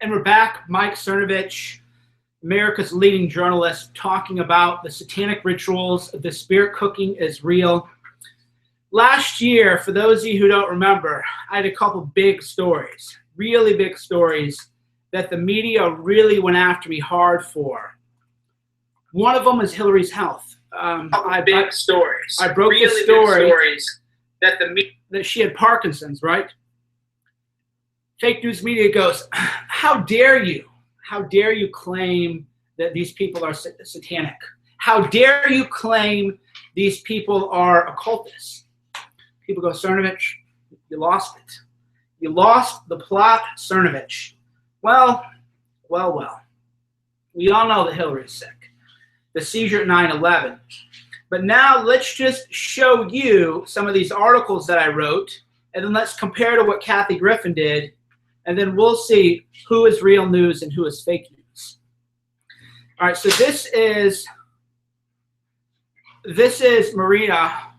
And we're back. Mike Cernovich, America's leading journalist, talking about the satanic rituals. The spirit cooking is real. Last year, for those of you who don't remember, I had a couple big stories, really big stories that the media really went after me hard for. One of them is Hillary's health. I broke the story that she had Parkinson's, right? Fake news media goes, how dare you? How dare you claim that these people are satanic? How dare you claim these people are occultists? People go, Cernovich, you lost it. You lost the plot, Cernovich. Well. We all know that Hillary's sick. The seizure at 9/11. But now let's just show you some of these articles that I wrote, and then let's compare to what Kathy Griffin did, and then we'll see who is real news and who is fake news. All right, so this is Marina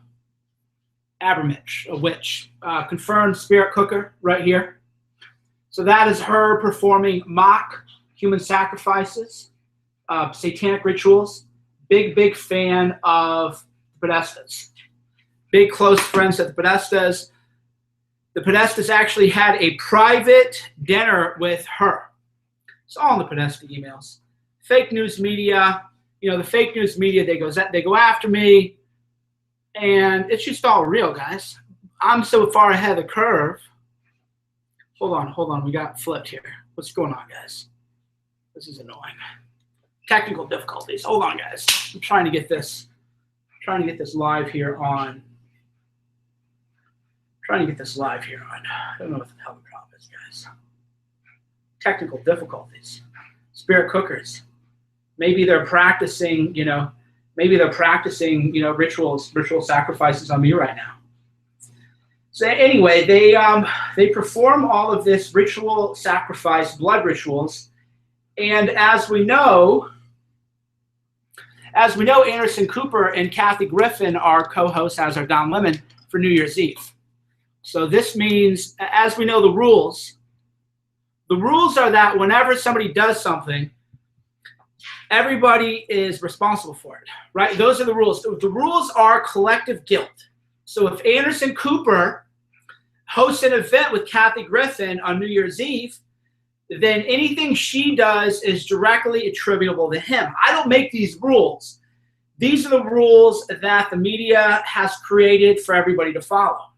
Abramovich, a witch, confirmed spirit cooker right here. So that is her performing mock human sacrifices, satanic rituals. Big fan of the Podestas. Big close friends of the Podestas. The Podestas actually had a private dinner with her. It's all in the Podesta emails. Fake news media, the fake news media, they go after me, and it's just all real, guys. I'm so far ahead of the curve. Hold on, we got flipped here. What's going on, guys? This is annoying. Technical difficulties. Hold on, guys. I'm trying to get this live here on. I don't know what the hell the problem is, guys. Technical difficulties. Spirit cookers. Maybe they're practicing, ritual sacrifices on me right now. So anyway, they perform all of this ritual sacrifice, blood rituals, and as we know, Anderson Cooper and Kathy Griffin are co-hosts, as are Don Lemon, for New Year's Eve. So this means, as we know the rules are that whenever somebody does something, everybody is responsible for it, right? Those are the rules. The rules are collective guilt. So if Anderson Cooper hosts an event with Kathy Griffin on New Year's Eve, then anything she does is directly attributable to him. I don't make these rules. These are the rules that the media has created for everybody to follow,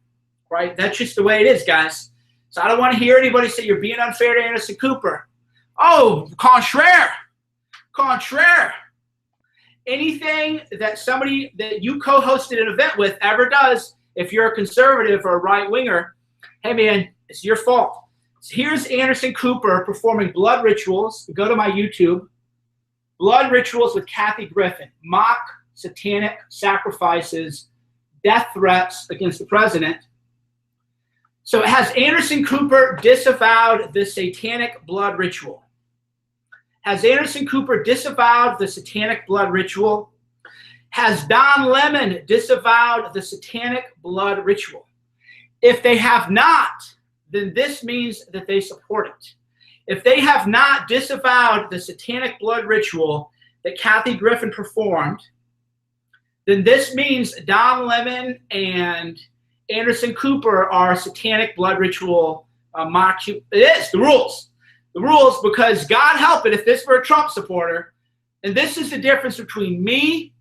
right? That's just the way it is, guys. So I don't want to hear anybody say you're being unfair to Anderson Cooper. Oh, contraire. Anything that somebody that you co-hosted an event with ever does, if you're a conservative or a right-winger, hey, man, it's your fault. So here's Anderson Cooper performing blood rituals. Go to my YouTube. Blood rituals with Kathy Griffin. Mock satanic sacrifices, death threats against the president. So has Anderson Cooper disavowed the satanic blood ritual? Has Anderson Cooper disavowed the satanic blood ritual? Has Don Lemon disavowed the satanic blood ritual? If they have not, then this means that they support it. If they have not disavowed the satanic blood ritual that Kathy Griffin performed, then this means Don Lemon and Anderson Cooper are satanic blood ritual mock. It is the rules. The rules, because God help it if this were a Trump supporter, and this is the difference between me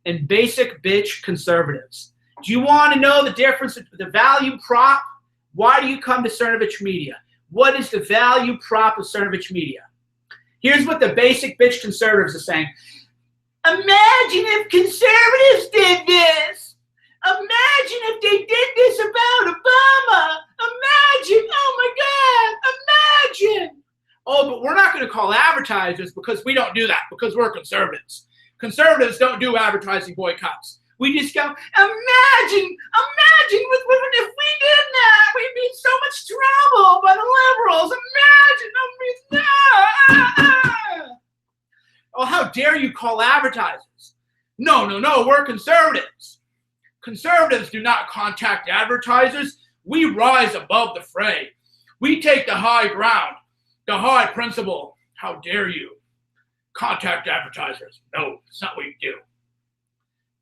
and basic bitch conservatives. Do you want to know the difference, the value prop? Why do you come to Cernovich Media? What is the value prop of Cernovich Media? Here's what the basic bitch conservatives are saying. Imagine if conservatives did this. Imagine if they did this about Obama. Imagine, oh my God, imagine. Oh, but we're not going to call advertisers because we don't do that, because we're conservatives. Conservatives don't do advertising boycotts. We just go, imagine if we did that, we'd be in so much trouble by the liberals. Imagine. Oh, how dare you call advertisers? No, we're conservatives. Conservatives do not contact advertisers. We rise above the fray. We take the high ground. the high principle. How dare you contact advertisers? No, it's not what you do.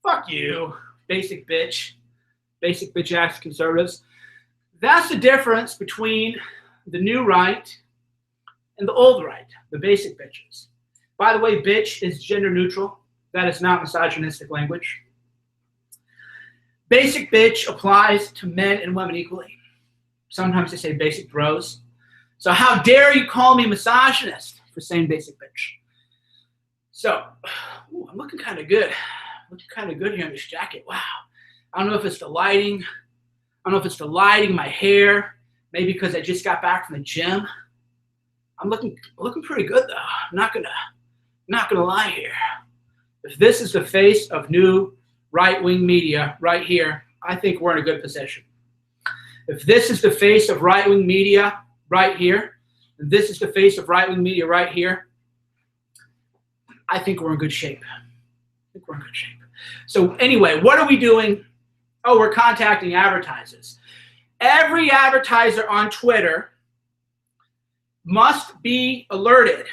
Fuck you, basic bitch ass conservatives. That's the difference between the new right and the old right, the basic bitches. By the way, bitch is gender neutral. That is not misogynistic language. Basic bitch applies to men and women equally. Sometimes they say basic bros. So how dare you call me misogynist for saying basic bitch? So, ooh, I'm looking kind of good. Looking kind of good here in this jacket. Wow. I don't know if it's the lighting. I don't know if it's the lighting, my hair. Maybe because I just got back from the gym. I'm looking pretty good though. I'm not gonna lie here. If this is the face of new right-wing media right here, I think we're in a good position. If this is the face of right-wing media right here, and this is the face of right-wing media right here, I think we're in good shape. So anyway, what are we doing? Oh, we're contacting advertisers. Every advertiser on Twitter must be alerted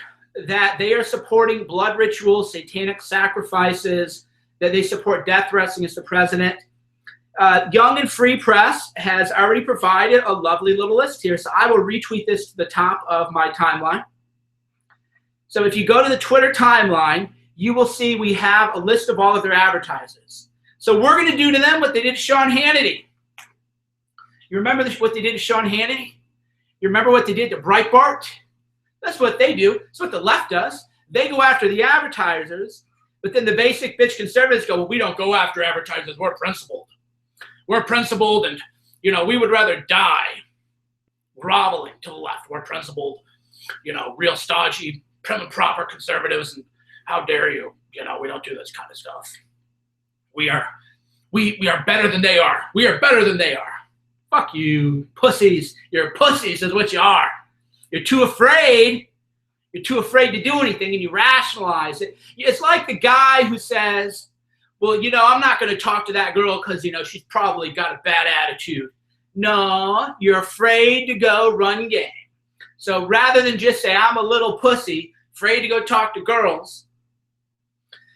that they are supporting blood rituals, satanic sacrifices, that they support death threats against the president. Young and Free Press has already provided a lovely little list here, so I will retweet this to the top of my timeline. So if you go to the Twitter timeline, you will see we have a list of all of their advertisers. So we're going to do to them what they did to Sean Hannity. You remember what they did to Sean Hannity? You remember what they did to Breitbart? That's what they do. That's what the left does. They go after the advertisers, but then the basic bitch conservatives go, well, we don't go after advertisers. We're principled. We're principled, and, you know, we would rather die groveling to the left. We're principled, you know, real stodgy, prim and proper conservatives, and how dare you? You know, we don't do this kind of stuff. We are better than they are. We are better than they are. Fuck you, pussies. You're pussies is what you are. You're too afraid. You're too afraid to do anything, and you rationalize it. It's like the guy who says, well, you know, I'm not going to talk to that girl because, you know, she's probably got a bad attitude. No, you're afraid to go run game. So rather than just say, I'm a little pussy, afraid to go talk to girls,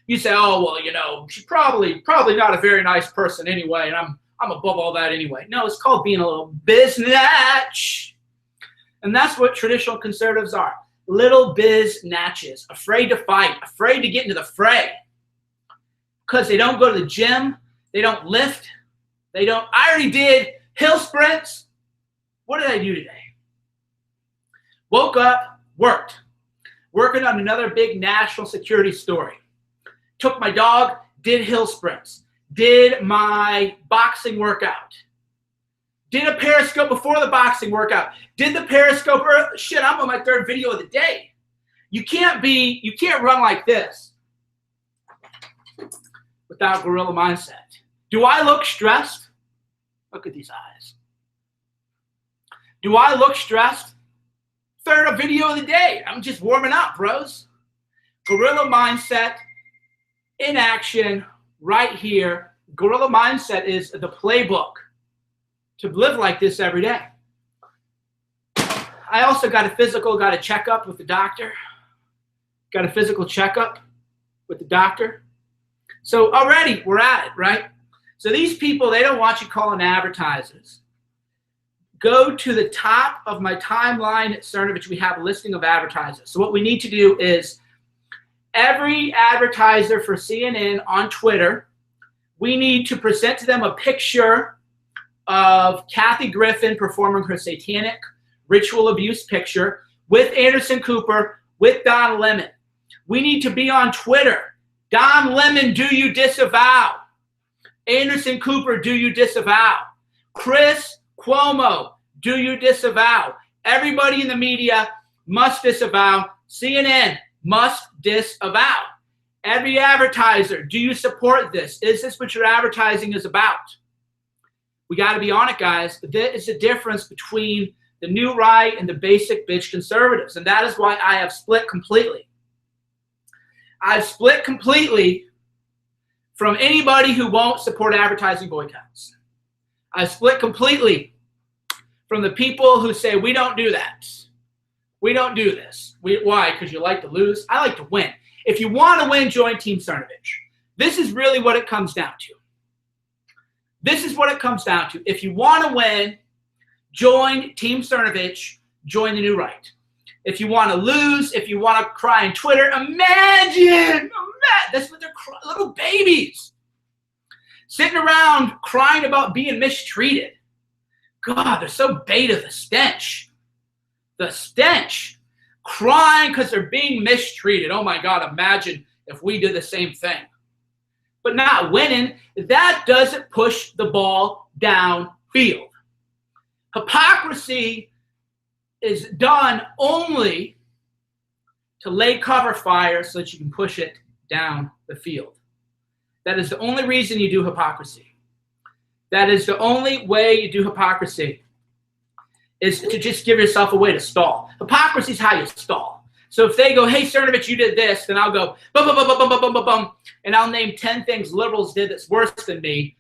you say, oh, well, you know, she's probably not a very nice person anyway, and I'm above all that anyway. No, it's called being a little biznatch. And that's what traditional conservatives are. Little biznatches, afraid to fight, afraid to get into the fray. Because they don't go to the gym, they don't lift, I already did hill sprints. What did I do today? Woke up, working on another big national security story. Took my dog, did hill sprints, did my boxing workout, did a Periscope before the boxing workout, did the Periscope, shit, I'm on my third video of the day. You can't run like this without guerrilla mindset. Do I look stressed? Look at these eyes. Do I look stressed? Third video of the day. I'm just warming up, bros. Guerrilla mindset in action right here. Guerrilla mindset is the playbook to live like this every day. I also got a checkup with the doctor. Got a physical checkup with the doctor. So already we're at it, right? So these people, they don't want you calling advertisers. Go to the top of my timeline at Cernovich. We have a listing of advertisers. So what we need to do is every advertiser for CNN on Twitter, we need to present to them a picture of Kathy Griffin performing her satanic ritual abuse picture with Anderson Cooper, with Don Lemon. We need to be on Twitter. Don Lemon, do you disavow? Anderson Cooper, do you disavow? Chris Cuomo, do you disavow? Everybody in the media must disavow. CNN must disavow. Every advertiser, do you support this? Is this what your advertising is about? We got to be on it, guys. There is a difference between the new right and the basic bitch conservatives, and that is why I have split completely. I've split completely from anybody who won't support advertising boycotts. I've split completely from the people who say we don't do that. We don't do this. Why? Because you like to lose? I like to win. If you want to win, join Team Cernovich. This is really what it comes down to. This is what it comes down to. If you want to win, join Team Cernovich, join the new right. If you want to lose, if you want to cry on Twitter, imagine, that's what they're little babies. Sitting around crying about being mistreated. God, they're so beta, the stench. The stench. Crying because they're being mistreated. Oh my God, imagine if we did the same thing. But not winning, that doesn't push the ball downfield. Hypocrisy is done only to lay cover fire so that you can push it down the field. That is the only reason you do hypocrisy. That is the only way you do hypocrisy, is to just give yourself a way to stall. Hypocrisy is how you stall. So if they go, hey, Cernovich, you did this, then I'll go, bum, bum, bum, bum, bum, bum, bum, bum, and I'll name 10 things liberals did that's worse than me.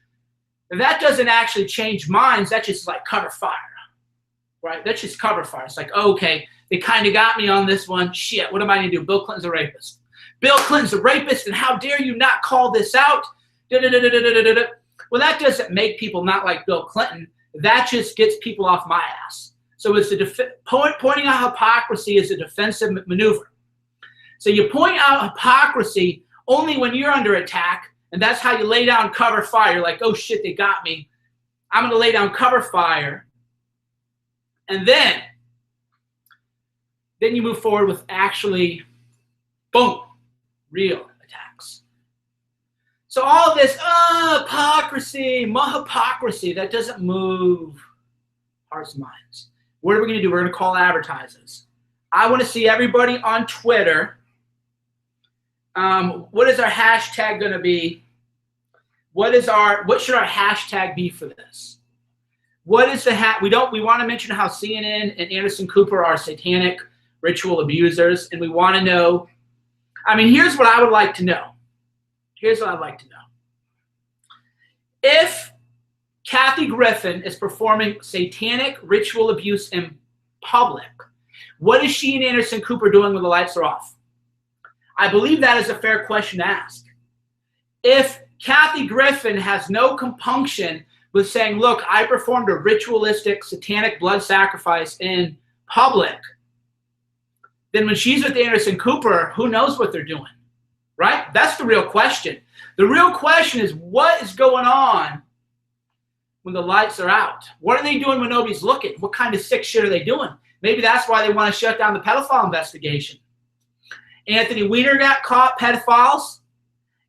And that doesn't actually change minds. That's just like cover fire, right? That's just cover fire. It's like, oh, okay, they kind of got me on this one. Shit, what am I going to do? Bill Clinton's a rapist. Bill Clinton's a rapist, and how dare you not call this out? Well, that doesn't make people not like Bill Clinton. That just gets people off my ass. So it's pointing out hypocrisy is a defensive maneuver. So you point out hypocrisy only when you're under attack, and that's how you lay down cover fire. Like, oh shit, they got me. I'm going to lay down cover fire. And then you move forward with actually, boom, real attacks. So all of this, hypocrisy, that doesn't move hearts and minds. What are we going to do? We're going to call advertisers. I want to see everybody on Twitter. What is our hashtag going to be? What should our hashtag be for this? What is the we want to mention how CNN and Anderson Cooper are satanic ritual abusers, and we want to know. I mean, here's what I would like to know. Here's what I'd like to know. If Kathy Griffin is performing satanic ritual abuse in public, what is she and Anderson Cooper doing when the lights are off? I believe that is a fair question to ask. If Kathy Griffin has no compunction with saying, look, I performed a ritualistic satanic blood sacrifice in public, then when she's with Anderson Cooper, who knows what they're doing, right? That's the real question. The real question is, what is going on when the lights are out? What are they doing when nobody's looking? What kind of sick shit are they doing? Maybe that's why they want to shut down the pedophile investigation. Anthony Weiner got caught pedophiles.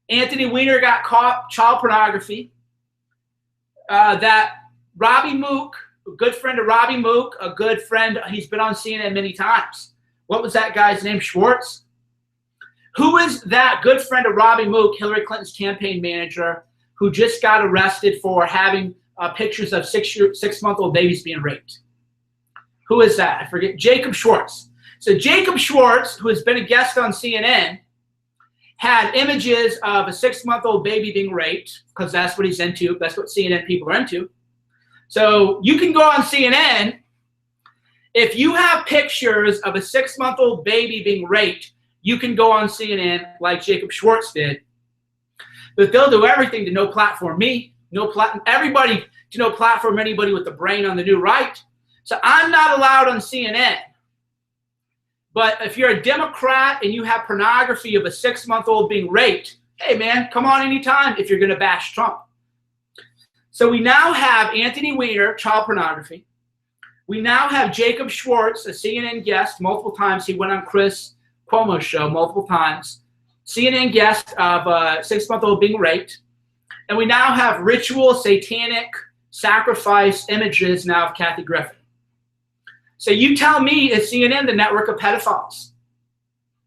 Anthony Weiner got caught child pornography. That Robbie Mook, a good friend of Robbie Mook, a good friend, he's been on CNN many times. What was that guy's name? Schwartz? Who is that good friend of Robbie Mook, Hillary Clinton's campaign manager, who just got arrested for having pictures of six-month-old babies being raped? Who is that? I forget. Jacob Schwartz. So Jacob Schwartz, who has been a guest on CNN, had images of a 6-month-old baby being raped, because that's what he's into. That's what CNN people are into. So you can go on CNN. If you have pictures of a 6-month-old baby being raped, you can go on CNN like Jacob Schwartz did. But they'll do everything to no platform me, everybody to no platform anybody with the brain on the new right. So I'm not allowed on CNN. But if you're a Democrat and you have pornography of a 6-month-old being raped, hey man, come on anytime if you're going to bash Trump. So we now have Anthony Weiner, child pornography. We now have Jacob Schwartz, a CNN guest, multiple times. He went on Chris Cuomo's show multiple times. CNN guest of a 6-month-old being raped. And we now have ritual satanic sacrifice images now of Kathy Griffin. So you tell me, is CNN the network of pedophiles?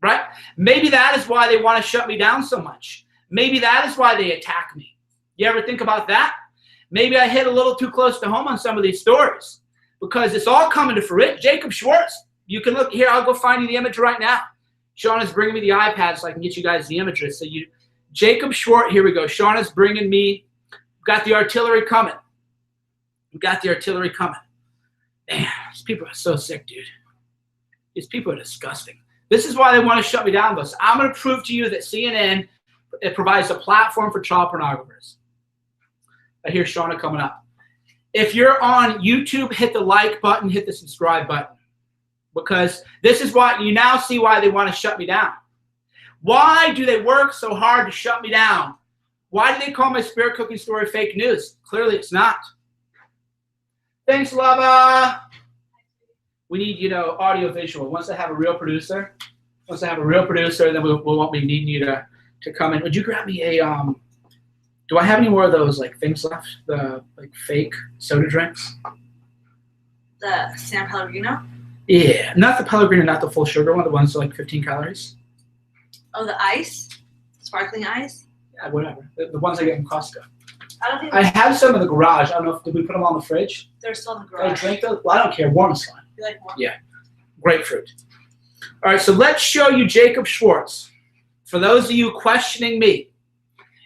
Right? Maybe that is why they want to shut me down so much. Maybe that is why they attack me. You ever think about that? Maybe I hit a little too close to home on some of these stories, because it's all coming to fruition. Jacob Schwartz, you can look here. I'll go find you the image right now. Sean is bringing me the iPad so I can get you guys the images. So Jacob Schwartz, here we go. Sean is bringing me, got the artillery coming. We got the artillery coming. Man, these people are so sick, dude. These people are disgusting. This is why they want to shut me down. But I'm going to prove to you that CNN, it provides a platform for child pornographers. I hear Shauna coming up. If you're on YouTube, hit the like button, hit the subscribe button. Because this is why you now see why they want to shut me down. Why do they work so hard to shut me down? Why do they call my spirit cooking story fake news? Clearly it's not. Thanks, Lava. We need, audio visual. Once I have a real producer, then we won't be needing you to come in. Would you grab me a, do I have any more of those things left? The fake soda drinks? The San Pellegrino? Yeah, not the Pellegrino, not the full sugar one, the ones that 15 calories. Oh, the ice? Sparkling ice? Yeah, whatever. The ones I get from Costco. I have some in the garage. I don't know did we put them on the fridge? They're still in the garage. I drink those? Well, I don't care. Warm is fine. You like warm? Yeah. Grapefruit. All right, so let's show you Jacob Schwartz. For those of you questioning me,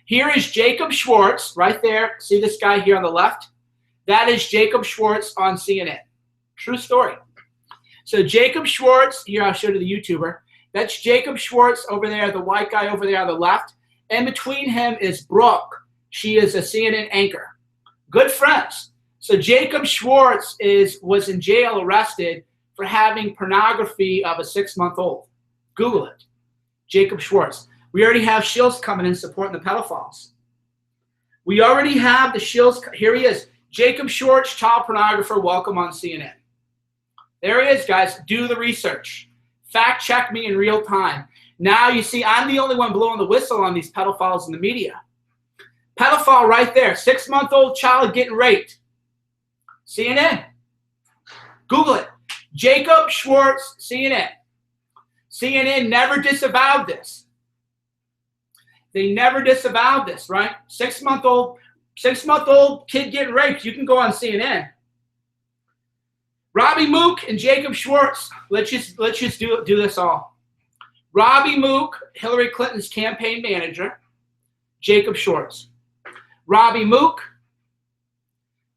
here is Jacob Schwartz right there. See this guy here on the left? That is Jacob Schwartz on CNN. True story. So Jacob Schwartz, here I'll show you the YouTuber. That's Jacob Schwartz over there, the white guy over there on the left. And between him is Brooke. She is a CNN anchor. Good friends. So Jacob Schwartz was in jail, arrested for having pornography of a 6-month-old. Google it. Jacob Schwartz. We already have shills coming in supporting the pedophiles. We already have the shills. Here he is. Jacob Schwartz, child pornographer. Welcome on CNN. There he is, guys. Do the research. Fact check me in real time. Now you see I'm the only one blowing the whistle on these pedophiles in the media. Pedophile right there. 6-month-old child getting raped. CNN. Google it. Jacob Schwartz, CNN. CNN never disavowed this. They never disavowed this, right? 6-month-old kid getting raped. You can go on CNN. Robbie Mook and Jacob Schwartz. Let's just do this all. Robbie Mook, Hillary Clinton's campaign manager. Jacob Schwartz. Robbie Mook,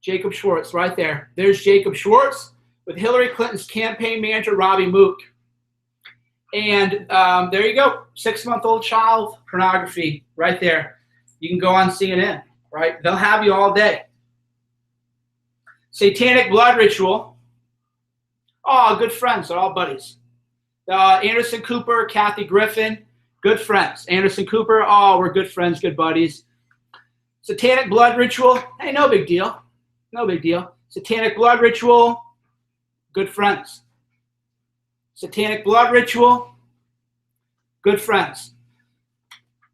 Jacob Schwartz, right there. There's Jacob Schwartz with Hillary Clinton's campaign manager, Robbie Mook. And there you go. 6-month-old child pornography right there. You can go on CNN, right? They'll have you all day. Satanic blood ritual. Oh, good friends. They're all buddies. Anderson Cooper, Kathy Griffin, good friends. Anderson Cooper, oh, we're good friends, good buddies. Satanic blood ritual. Hey, no big deal. No big deal. Satanic blood ritual, good friends. Satanic blood ritual, good friends.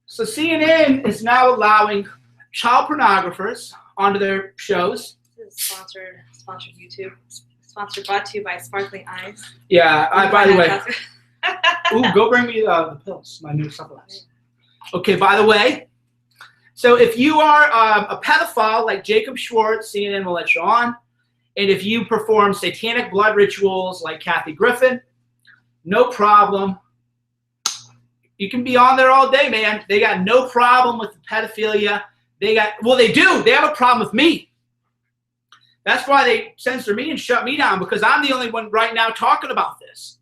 So CNN is now allowing child pornographers onto their shows. This is sponsored YouTube. Sponsored, brought to you by Sparkling Eyes. Yeah, by the way. Ooh, go bring me the pills, my new supplements. Okay, by the way, so if you are a pedophile like Jacob Schwartz, CNN will let you on. And if you perform satanic blood rituals like Kathy Griffin, no problem. You can be on there all day, man. They got no problem with the pedophilia. They do. They have a problem with me. That's why they censor me and shut me down, because I'm the only one right now talking about this.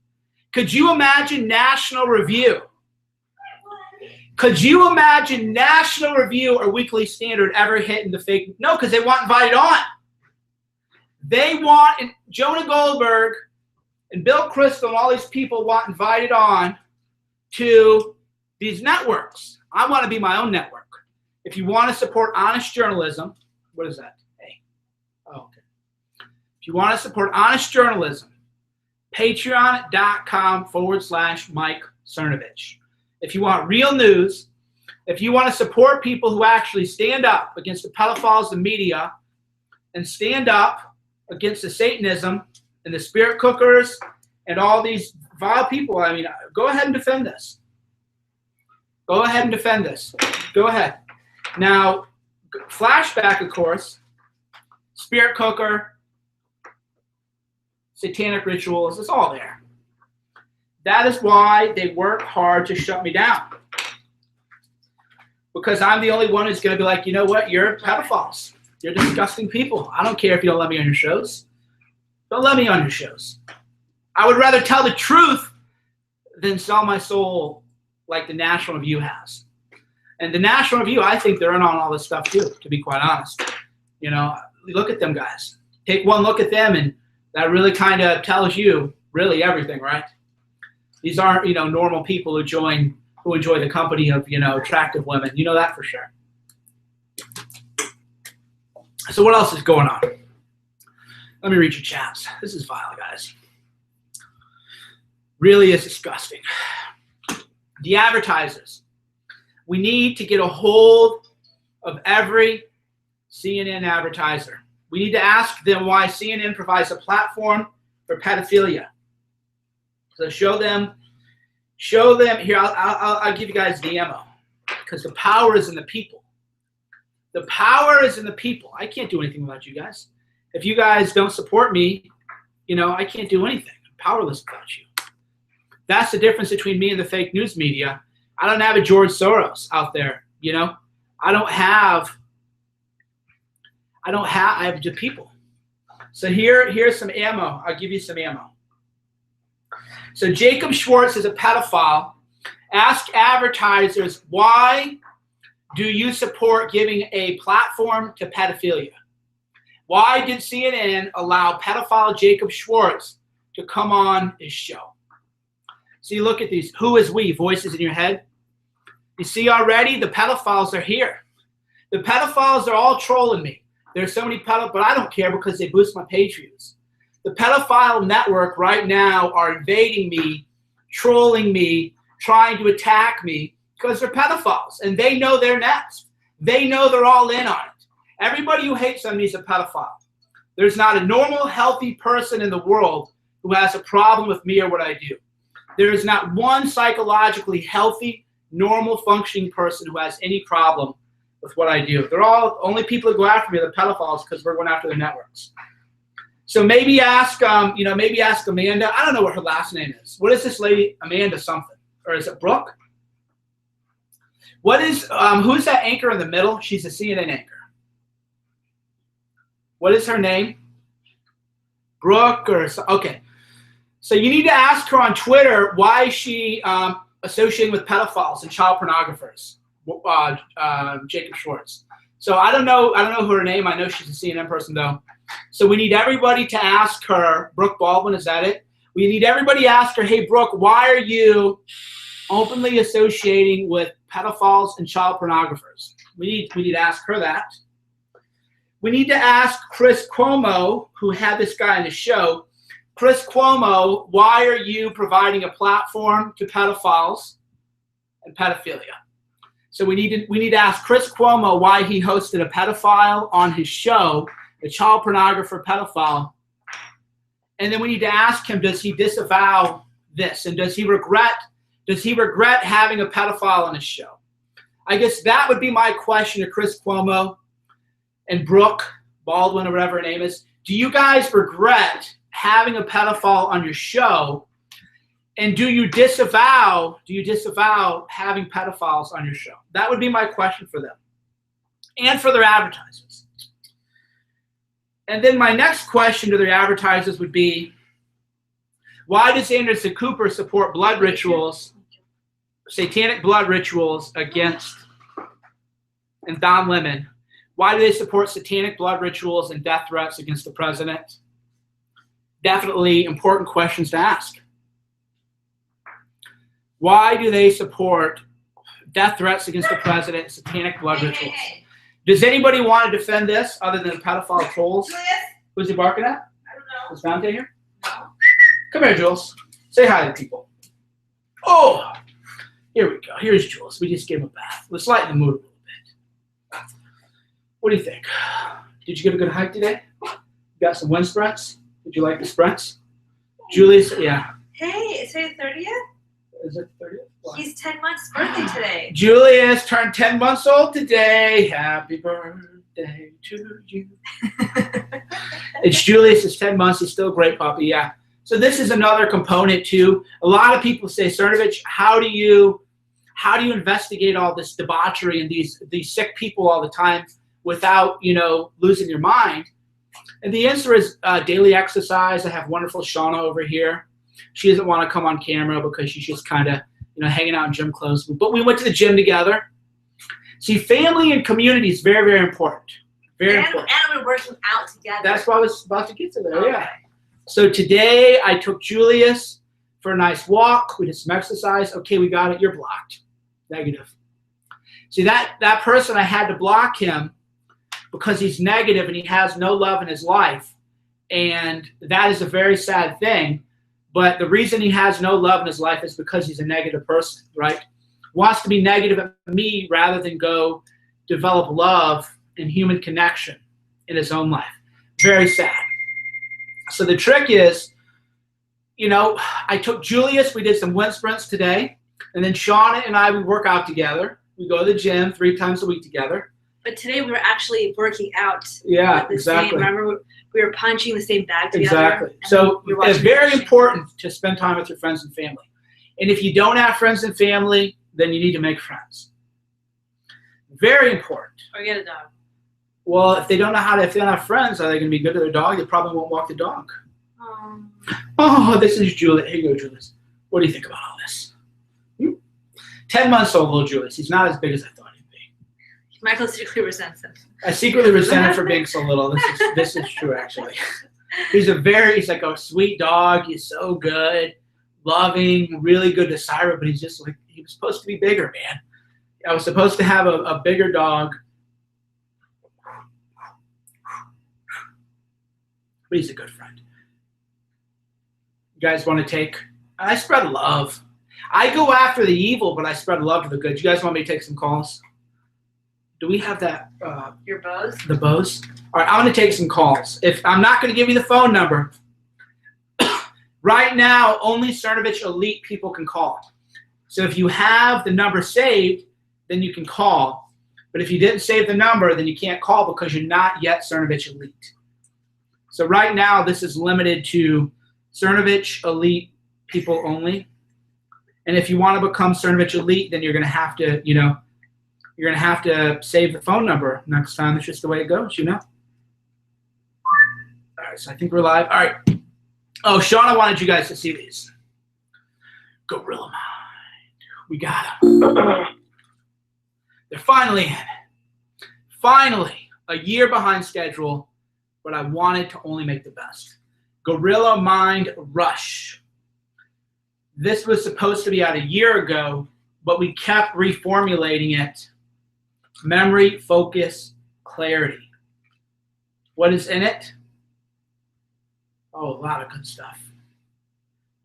Could you imagine National Review? Could you imagine National Review or Weekly Standard ever hitting the fake? No, because they want invited on. They want, and Jonah Goldberg and Bill Kristol and all these people want invited on to these networks. I want to be my own network. If you want to support honest journalism, what is that? Hey. Oh, okay. If you want to support honest journalism, patreon.com/Mike Cernovich. If you want real news, if you want to support people who actually stand up against the pedophiles and media and stand up against the Satanism and the spirit cookers and all these vile people, I mean, go ahead and defend this. Go ahead and defend this. Go ahead. Now, flashback, of course, spirit cooker, satanic rituals, it's all there. That is why they work hard to shut me down. Because I'm the only one who's going to be like, you know what, you're pedophiles. You're disgusting people. I don't care if you don't let me on your shows. Don't let me on your shows. I would rather tell the truth than sell my soul like the National Review has. And the National Review, I think they're in on all this stuff too, to be quite honest. You know, look at them guys. Take one look at them, and that really kind of tells you really everything, right? These aren't, you know, normal people who enjoy the company of, you know, attractive women. You know that for sure. So what else is going on? Let me read your chats. This is vile, guys. Really is disgusting. The advertisers. We need to get a hold of every CNN advertiser. We need to ask them why CNN provides a platform for pedophilia. So show them. Here, I'll give you guys the ammo, because the power is in the people. The power is in the people. I can't do anything without you guys. If you guys don't support me, you know, I can't do anything. I'm powerless without you. That's the difference between me and the fake news media. I don't have a George Soros out there, you know. I have the people. So here's some ammo. I'll give you some ammo. So Jacob Schwartz is a pedophile. Ask advertisers, why do you support giving a platform to pedophilia? Why did CNN allow pedophile Jacob Schwartz to come on his show? So you look at these, who is we, voices in your head. You see already the pedophiles are here. The pedophiles are all trolling me. There's so many pedophiles, but I don't care because they boost my page views. The pedophile network right now are invading me, trolling me, trying to attack me because they're pedophiles and they know they're next. They know they're all in on it. Everybody who hates on me is a pedophile. There's not a normal, healthy person in the world who has a problem with me or what I do. There is not one psychologically healthy, normal, functioning person who has any problem with what I do. They're all, only people who go after me are the pedophiles because we're going after their networks. So maybe ask, maybe ask Amanda. I don't know what her last name is. What is this lady? Amanda something. Or is it Brooke? What is, who's that anchor in the middle? She's a CNN anchor. What is her name? Brooke or, okay. So you need to ask her on Twitter, why is she associating with pedophiles and child pornographers? Jacob Schwartz. So I don't know who her name. I know she's a CNN person though. So we need everybody to ask her, Brooke Baldwin, is that it? We need everybody to ask her, hey Brooke, why are you openly associating with pedophiles and child pornographers? We need to ask her that. We need to ask Chris Cuomo, who had this guy on the show, Chris Cuomo, why are you providing a platform to pedophiles and pedophilia? So we need to ask Chris Cuomo why he hosted a pedophile on his show, a child pornographer pedophile. And then we need to ask him, does he disavow this? And does he regret having a pedophile on his show? I guess that would be my question to Chris Cuomo and Brooke Baldwin or whatever her name is. Do you guys regret having a pedophile on your show? And do you disavow having pedophiles on your show? That would be my question for them and for their advertisers. And then my next question to their advertisers would be, why does Anderson Cooper support blood rituals, satanic blood rituals against, and Don Lemon, why do they support satanic blood rituals and death threats against the president? Definitely important questions to ask. Why do they support death threats against the president and satanic blood rituals? Does anybody want to defend this other than pedophile trolls? Who's he barking at? I don't know. Is Dante here? No. Come here, Jules. Say hi to people. Oh, here we go. Here's Jules. We just gave him a bath. Let's lighten the mood a little bit. What do you think? Did you get a good hike today? You got some wind sprints? Did you like the sprints? Julius, yeah. Hey, is it 30th? Is it 30th? What? He's 10 months birthday today. Julius turned 10 months old today. Happy birthday to you. It's Julius. It's 10 months. He's still a great puppy. Yeah. So this is another component too. A lot of people say, Cernovich, how do you investigate all this debauchery and these sick people all the time without, losing your mind? And the answer is daily exercise. I have wonderful Shauna over here. She doesn't want to come on camera because she's just kind of, hanging out in gym clothes. But we went to the gym together. See, family and community is very, very important. Very important. And we're working out together. That's what I was about to get to there, yeah. So today I took Julius for a nice walk. We did some exercise. Okay, we got it. You're blocked. Negative. See, that person, I had to block him because he's negative and he has no love in his life. And that is a very sad thing. But the reason he has no love in his life is because he's a negative person, right? Wants to be negative at me rather than go develop love and human connection in his own life. Very sad. So the trick is, I took Julius, we did some wind sprints today, and then Shauna and I, we work out together. We go to the gym 3 times a week together. But today we were actually working out. Yeah, exactly. Remember, we were punching the same bag together. Exactly. So it's very important to spend time with your friends and family. And if you don't have friends and family, then you need to make friends. Very important. Or get a dog. Well, if they don't have friends, are they going to be good to their dog? They probably won't walk the dog. Oh, this is Julius. Here you go, Julius. What do you think about all this? 10 months old, little Julius. He's not as big as I thought he'd be. Michael secretly resents him. I secretly resent him for being so little. This is true, actually. He's like a sweet dog. He's so good, loving, really good to Syra, but he's just like, he was supposed to be bigger, man. I was supposed to have a bigger dog. But he's a good friend. You guys want to take, I spread love. I go after the evil, but I spread love to the good. You guys want me to take some calls? Do we have that? Your bows? The bows? All right, I'm going to take some calls. If I'm not going to give you the phone number. Right now, only Cernovich Elite people can call. So if you have the number saved, then you can call. But if you didn't save the number, then you can't call because you're not yet Cernovich Elite. So right now, this is limited to Cernovich Elite people only. And if you want to become Cernovich Elite, then you're going to have to, you're going to have to save the phone number next time. It's just the way it goes, All right, so I think we're live. All right. Oh, Shauna wanted you guys to see these. Gorilla Mind. We got them. They're finally in. Finally, a year behind schedule, but I wanted to only make the best. Gorilla Mind Rush. This was supposed to be out a year ago, but we kept reformulating it. Memory, focus, clarity. What is in it? Oh, a lot of good stuff.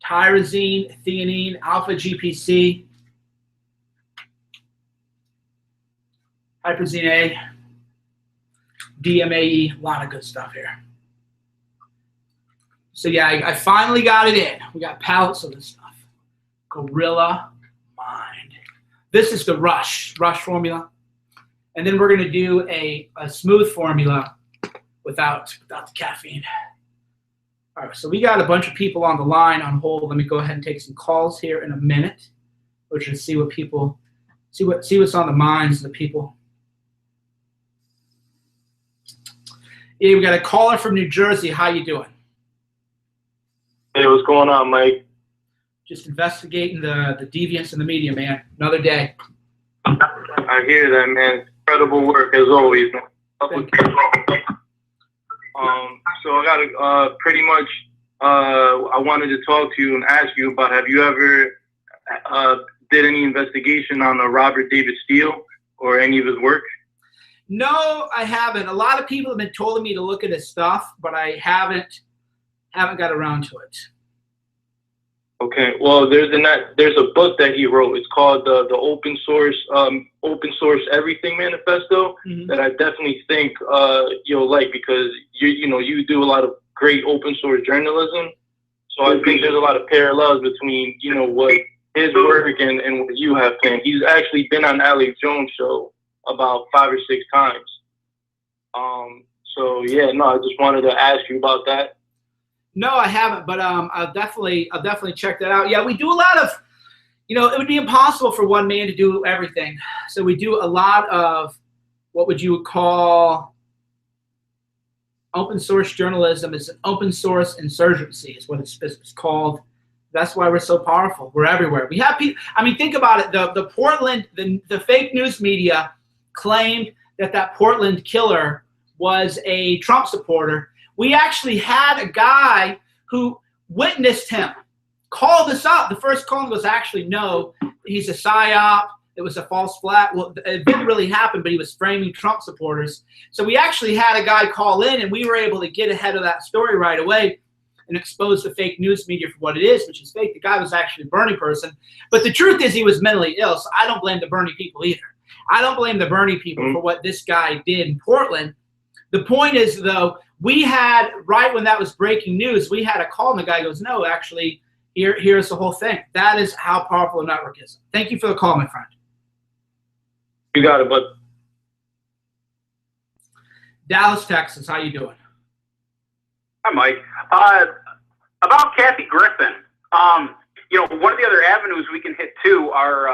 Tyrosine, theanine, alpha GPC, hyperzine A, DMAE, a lot of good stuff here. So yeah, I finally got it in. We got pallets of this stuff. Gorilla Mind. This is the rush formula. And then we're going to do a smooth formula without the caffeine. All right, so we got a bunch of people on the line on hold. Let me go ahead and take some calls here in a minute. We're just see what people see what's on the minds of the people. Yeah, we got a caller from New Jersey. How you doing? Hey, what's going on, Mike? Just investigating the deviance in the media, man. Another day. I hear that, man. Incredible work as always. So I got pretty much. I wanted to talk to you and ask you about. Have you ever did any investigation on Robert David Steele or any of his work? No, I haven't. A lot of people have been telling me to look at his stuff, but I haven't got around to it. Okay. Well, there's a book that he wrote. It's called the Open Source Everything Manifesto. Mm-hmm. That I definitely think you'll like because you do a lot of great open source journalism. So I think there's a lot of parallels between what his work and what you have planned. He's actually been on Alex Jones' show about 5 or 6 times. So yeah, no, I just wanted to ask you about that. No, I haven't, but I'll definitely check that out. Yeah, we do a lot of, it would be impossible for one man to do everything. So we do a lot of what would you call open source journalism. It's an open source insurgency is what it's called. That's why we're so powerful. We're everywhere. We have people. I mean, think about it. The Portland, the fake news media claimed that Portland killer was a Trump supporter. We actually had a guy who witnessed him, called us up. The first call was actually, no, he's a psyop. It was a false flag. Well, it didn't really happen, but he was framing Trump supporters. So we actually had a guy call in, and we were able to get ahead of that story right away and expose the fake news media for what it is, which is fake. The guy was actually a Bernie person. But the truth is he was mentally ill, so I don't blame the Bernie people either. I don't blame the Bernie people for what this guy did in Portland. The point is, though, we had, right when that was breaking news, we had a call, and the guy goes, no, actually, here's the whole thing. That is how powerful a network is. Thank you for the call, my friend. You got it, bud. Dallas, Texas, how you doing? Hi, Mike. About Kathy Griffin, you know, one of the other avenues we can hit too are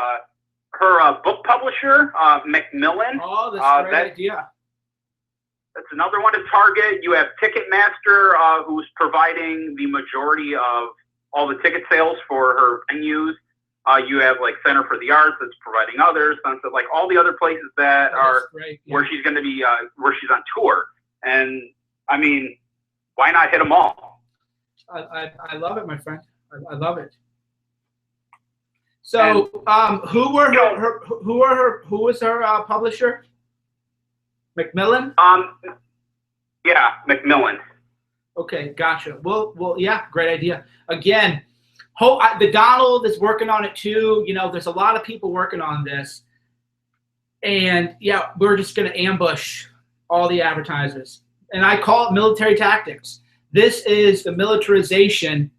her book publisher, Macmillan. Oh, that's a great idea. That's another one to target. You have Ticketmaster, who's providing the majority of all the ticket sales for her venues. You have like Center for the Arts that's providing others, Sunset, like all the other places that are great, yeah. where she's going to be, where she's on tour. And I mean, why not hit them all? I love it, my friend. I love it. So, who was her publisher? Macmillan? Yeah, Macmillan. Okay, gotcha. Well, yeah, great idea. Again, the Donald is working on it too. You know, there's a lot of people working on this. And yeah, we're just going to ambush all the advertisers. And I call it military tactics. This is the militarization,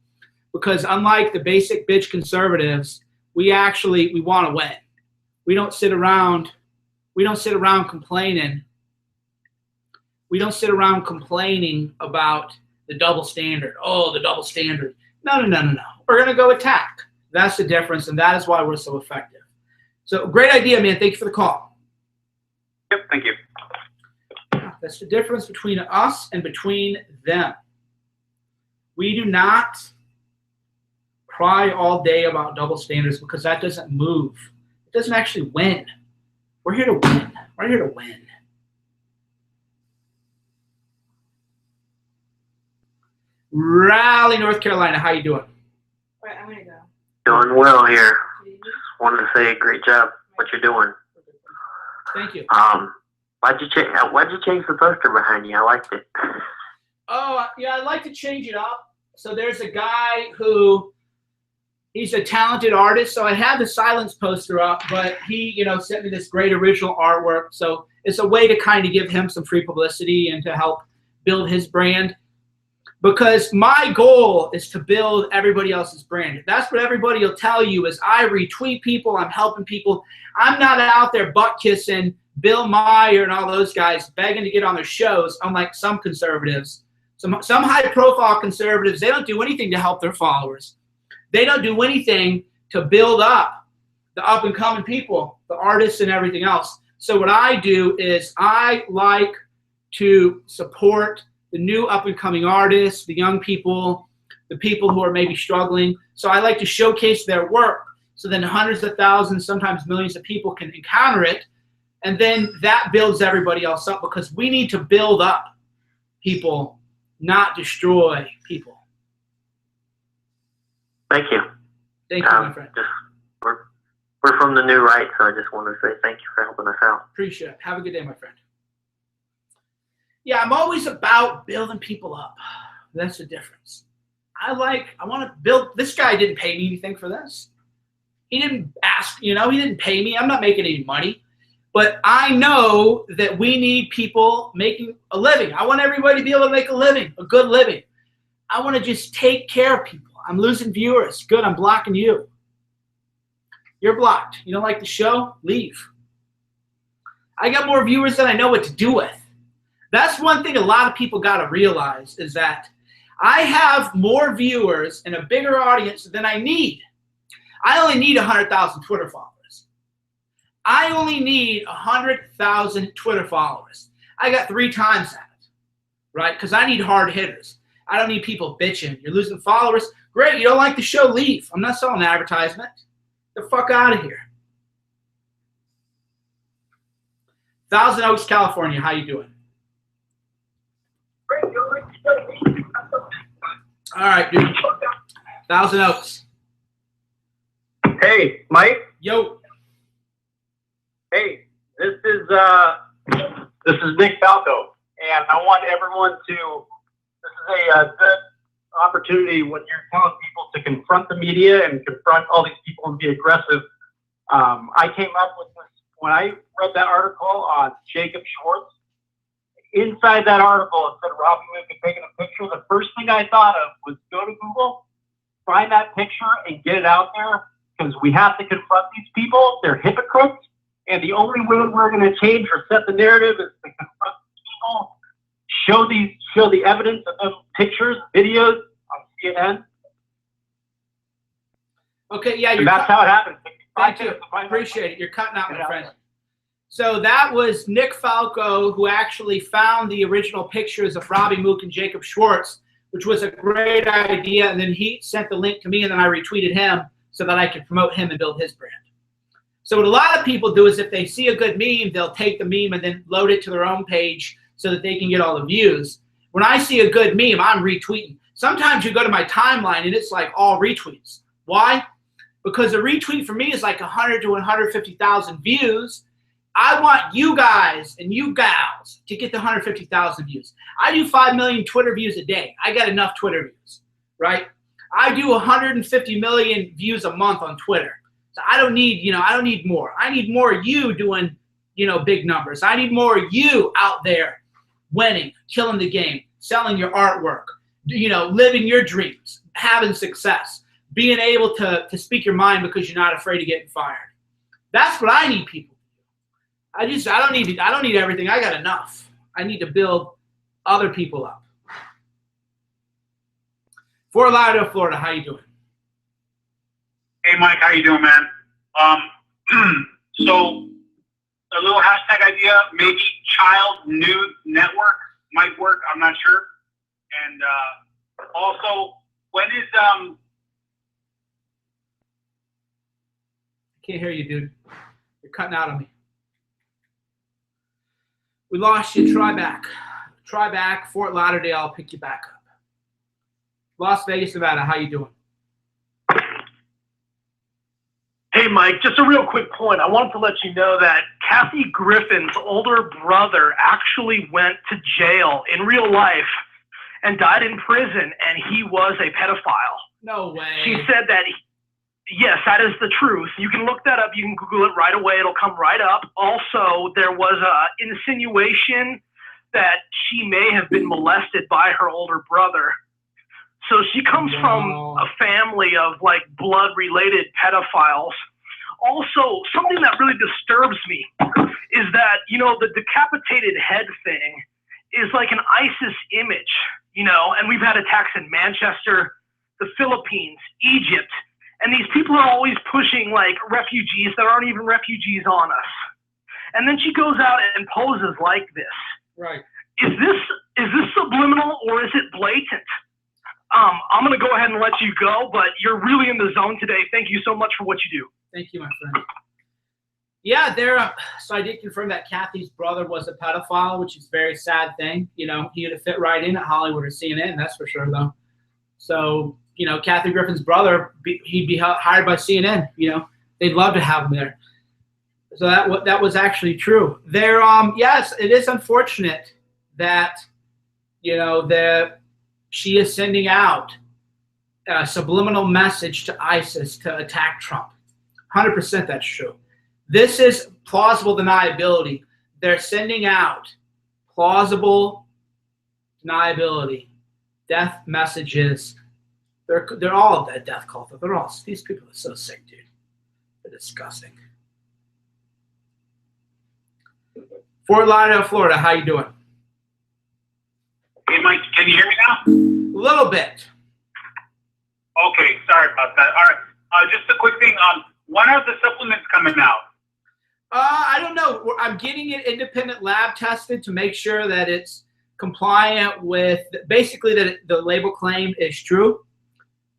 because unlike the basic bitch conservatives, we want to win. We don't sit around complaining. We don't sit around complaining about the double standard. Oh, the double standard. No. We're going to go attack. That's the difference, and that is why we're so effective. So great idea, man. Thank you for the call. Yep, thank you. That's the difference between us and between them. We do not cry all day about double standards, because that doesn't move. It doesn't actually win. We're here to win. We're here to win. Raleigh, North Carolina. How you doing? All right, I'm going to go. Doing well here. Just wanted to say great job what you're doing. Thank you. Why'd you change the poster behind you? I liked it. Oh, yeah, I'd like to change it up. So there's a guy he's a talented artist. So I had the silence poster up, but he, sent me this great original artwork. So it's a way to kind of give him some free publicity and to help build his brand. Because my goal is to build everybody else's brand. That's what everybody will tell you is I retweet people, I'm helping people. I'm not out there butt kissing Bill Maher and all those guys begging to get on their shows, unlike some conservatives. Some high profile conservatives, they don't do anything to help their followers. They don't do anything to build up the up and coming people, the artists and everything else. So what I do is I like to support the new up-and-coming artists, the young people, the people who are maybe struggling. So I like to showcase their work so then hundreds of thousands, sometimes millions of people can encounter it. And then that builds everybody else up, because we need to build up people, not destroy people. Thank you. Thank you, my friend. We're from the new right, so I just want to say thank you for helping us out. Appreciate it. Have a good day, my friend. Yeah, I'm always about building people up. That's the difference. I want to build. This guy didn't pay me anything for this. He didn't ask, he didn't pay me. I'm not making any money. But I know that we need people making a living. I want everybody to be able to make a living, a good living. I want to just take care of people. I'm losing viewers. Good, I'm blocking you. You're blocked. You don't like the show? Leave. I got more viewers than I know what to do with. That's one thing a lot of people got to realize, is that I have more viewers and a bigger audience than I need. I only need 100,000 Twitter followers. I only need 100,000 Twitter followers. I got 3 times that, right? Because I need hard hitters. I don't need people bitching. You're losing followers. Great. You don't like the show? Leave. I'm not selling an advertisement. Get the fuck out of here. Thousand Oaks, California. How you doing? All right, dude. Thousand Oaks. Hey, Mike. Yo. Hey, this is Nick Falco, and I want everyone to. This is a good opportunity when you're telling people to confront the media and confront all these people and be aggressive. I came up with this when I read that article on Jacob Schwartz. Inside that article, it said Robbie Luke had taken a picture. The first thing I thought of was go to Google, find that picture, and get it out there, because we have to confront these people. They're hypocrites, and the only way we're going to change or set the narrative is to confront these people, show the evidence of them pictures, videos on CNN. Okay, yeah, And that's how it happens. Thank you. Appreciate it. You're cutting out, my friend. So that was Nick Falco, who actually found the original pictures of Robbie Mook and Jacob Schwartz, which was a great idea. And then he sent the link to me, and then I retweeted him so that I could promote him and build his brand. So what a lot of people do is if they see a good meme, they'll take the meme and then load it to their own page so that they can get all the views. When I see a good meme, I'm retweeting. Sometimes you go to my timeline, and it's like all retweets. Why? Because a retweet for me is like 100 to 150,000 views. I want you guys and you gals to get the 150,000 views. I do 5 million Twitter views a day. I got enough Twitter views, right? I do 150 million views a month on Twitter. So I don't need, I don't need more. I need more of you doing, big numbers. I need more of you out there winning, killing the game, selling your artwork, living your dreams, having success, being able to speak your mind because you're not afraid of getting fired. That's what I need people. I don't need everything. I got enough. I need to build other people up. Fort Lauderdale, Florida. How you doing? Hey, Mike. How you doing, man? So a little hashtag idea, maybe child nude network might work. I'm not sure. And also, when is I can't hear you, dude. You're cutting out on me. We lost you. Try back. Try back. Fort Lauderdale. I'll pick you back up. Las Vegas, Nevada. How you doing? Hey, Mike, just a real quick point. I wanted to let you know that Kathy Griffin's older brother actually went to jail in real life and died in prison, and he was a pedophile. No way. She said that, yes, that is the truth. You can look that up. You can Google it right away. It'll come right up. Also, there was an insinuation that she may have been molested by her older brother. So she comes from a family of like blood-related pedophiles. Also, something that really disturbs me is that, the decapitated head thing is like an ISIS image, and we've had attacks in Manchester, the Philippines, Egypt, and these people are always pushing like refugees that aren't even refugees on us. And then she goes out and poses like this. Right. Is this subliminal or is it blatant? I'm going to go ahead and let you go, but you're really in the zone today. Thank you so much for what you do. Thank you, my friend. Yeah, so I did confirm that Kathy's brother was a pedophile, which is a very sad thing. He would have fit right in at Hollywood or CNN, that's for sure, though. So, Kathy Griffin's brother, he'd be hired by CNN. They'd love to have him there. So that was actually true. Yes, it is unfortunate that, she is sending out a subliminal message to ISIS to attack Trump. 100% that's true. This is plausible deniability. They're sending out plausible deniability, death messages. They're all a death cult. These people are so sick, dude. They're disgusting. Fort Lauderdale, Florida. How you doing? Hey, Mike, can you hear me now? A little bit. Okay, sorry about that. All right, just a quick thing. When are the supplements coming out? I don't know. I'm getting it independent lab tested to make sure that it's compliant with basically the label claim is true.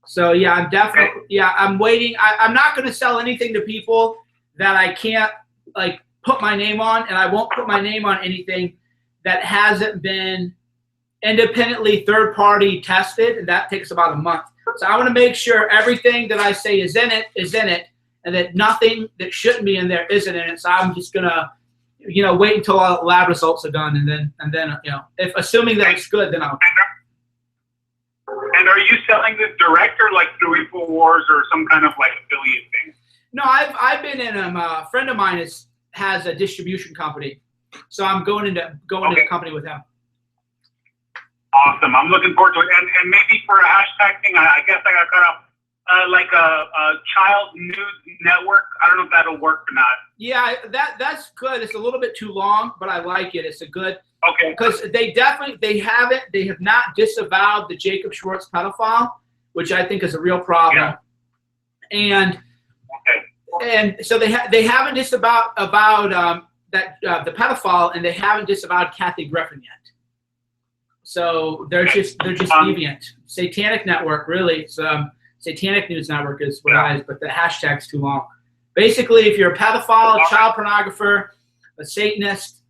So yeah, I'm definitely, yeah, I'm waiting. I'm not going to sell anything to people that I can't like put my name on, and I won't put my name on anything that hasn't been independently third-party tested, and that takes about a month. So I want to make sure everything that I say is in it, and that nothing that shouldn't be in there isn't in it. So I'm just gonna, wait until all the lab results are done, and then if assuming that it's good, then I'll. And are you selling this direct or like through InfoWars or some kind of like affiliate thing? No, I've been in a friend of mine has a distribution company, so I'm going into the company with him. Awesome. I'm looking forward to it. And maybe for a hashtag thing, I guess I got cut off. Like a child news network. I don't know if that'll work or not. Yeah, that's good. It's a little bit too long, but I like it. It's a good. Okay. Because they have not disavowed the Jacob Schwartz pedophile, which I think is a real problem. Yeah. And so they haven't disavowed the pedophile, and they haven't disavowed Kathy Griffin yet. So they're just deviant. Satanic Network, really. It's Satanic News Network is what it is, but the hashtag's too long. Basically, if you're a pedophile, a child pornographer, a Satanist,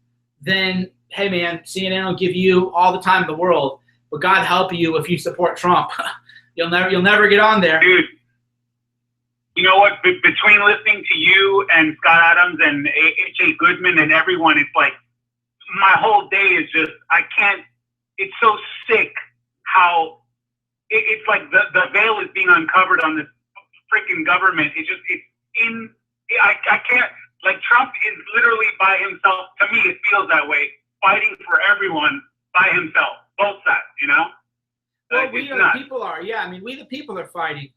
then hey man, CNN will give you all the time in the world. But God help you if you support Trump. You'll never get on there. Dude, you know what? Between listening to you and Scott Adams and H.A. Goodman and everyone, it's like my whole day is just, I can't, it's so sick how it's like the veil is being uncovered on this freaking government. I can't, like Trump is literally by himself. To me, it feels that way, fighting for everyone by himself, both sides, Well, we the people are, yeah. I mean, we the people are fighting.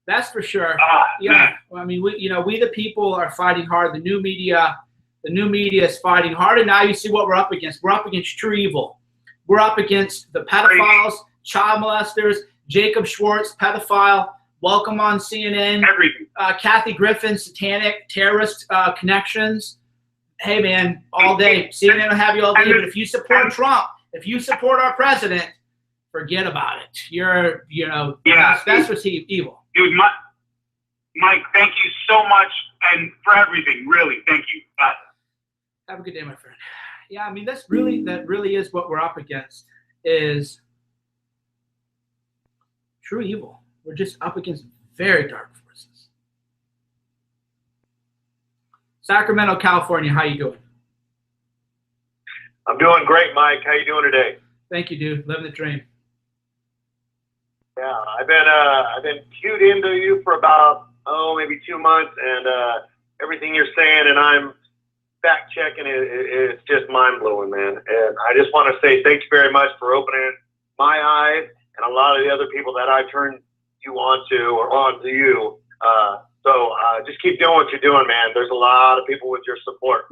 That's for sure. Yeah. Man. Well, I mean, we the people are fighting hard. The new media is fighting hard, and now you see what we're up against. We're up against true evil. We're up against the pedophiles, child molesters, Jacob Schwartz, pedophile. Welcome on CNN. Everything. Kathy Griffin, satanic terrorist connections. Hey man, all day. CNN will have you all day. But if you support Trump, if you support our president, forget about it. You're, that's what's evil. Dude, Mike, thank you so much and for everything. Really, thank you. Bye. Have a good day, my friend. Yeah, I mean, that really is what we're up against, is true evil. We're just up against very dark forces. Sacramento, California, how you doing? I'm doing great, Mike. How you doing today? Thank you, dude. Living the dream. Yeah, I've been cued into you for about maybe 2 months, and everything you're saying, and I'm fact checking it. It's just mind blowing, man. And I just want to say thank you very much for opening my eyes and a lot of the other people that I turned you onto you. So just keep doing what you're doing, man. There's a lot of people with your support.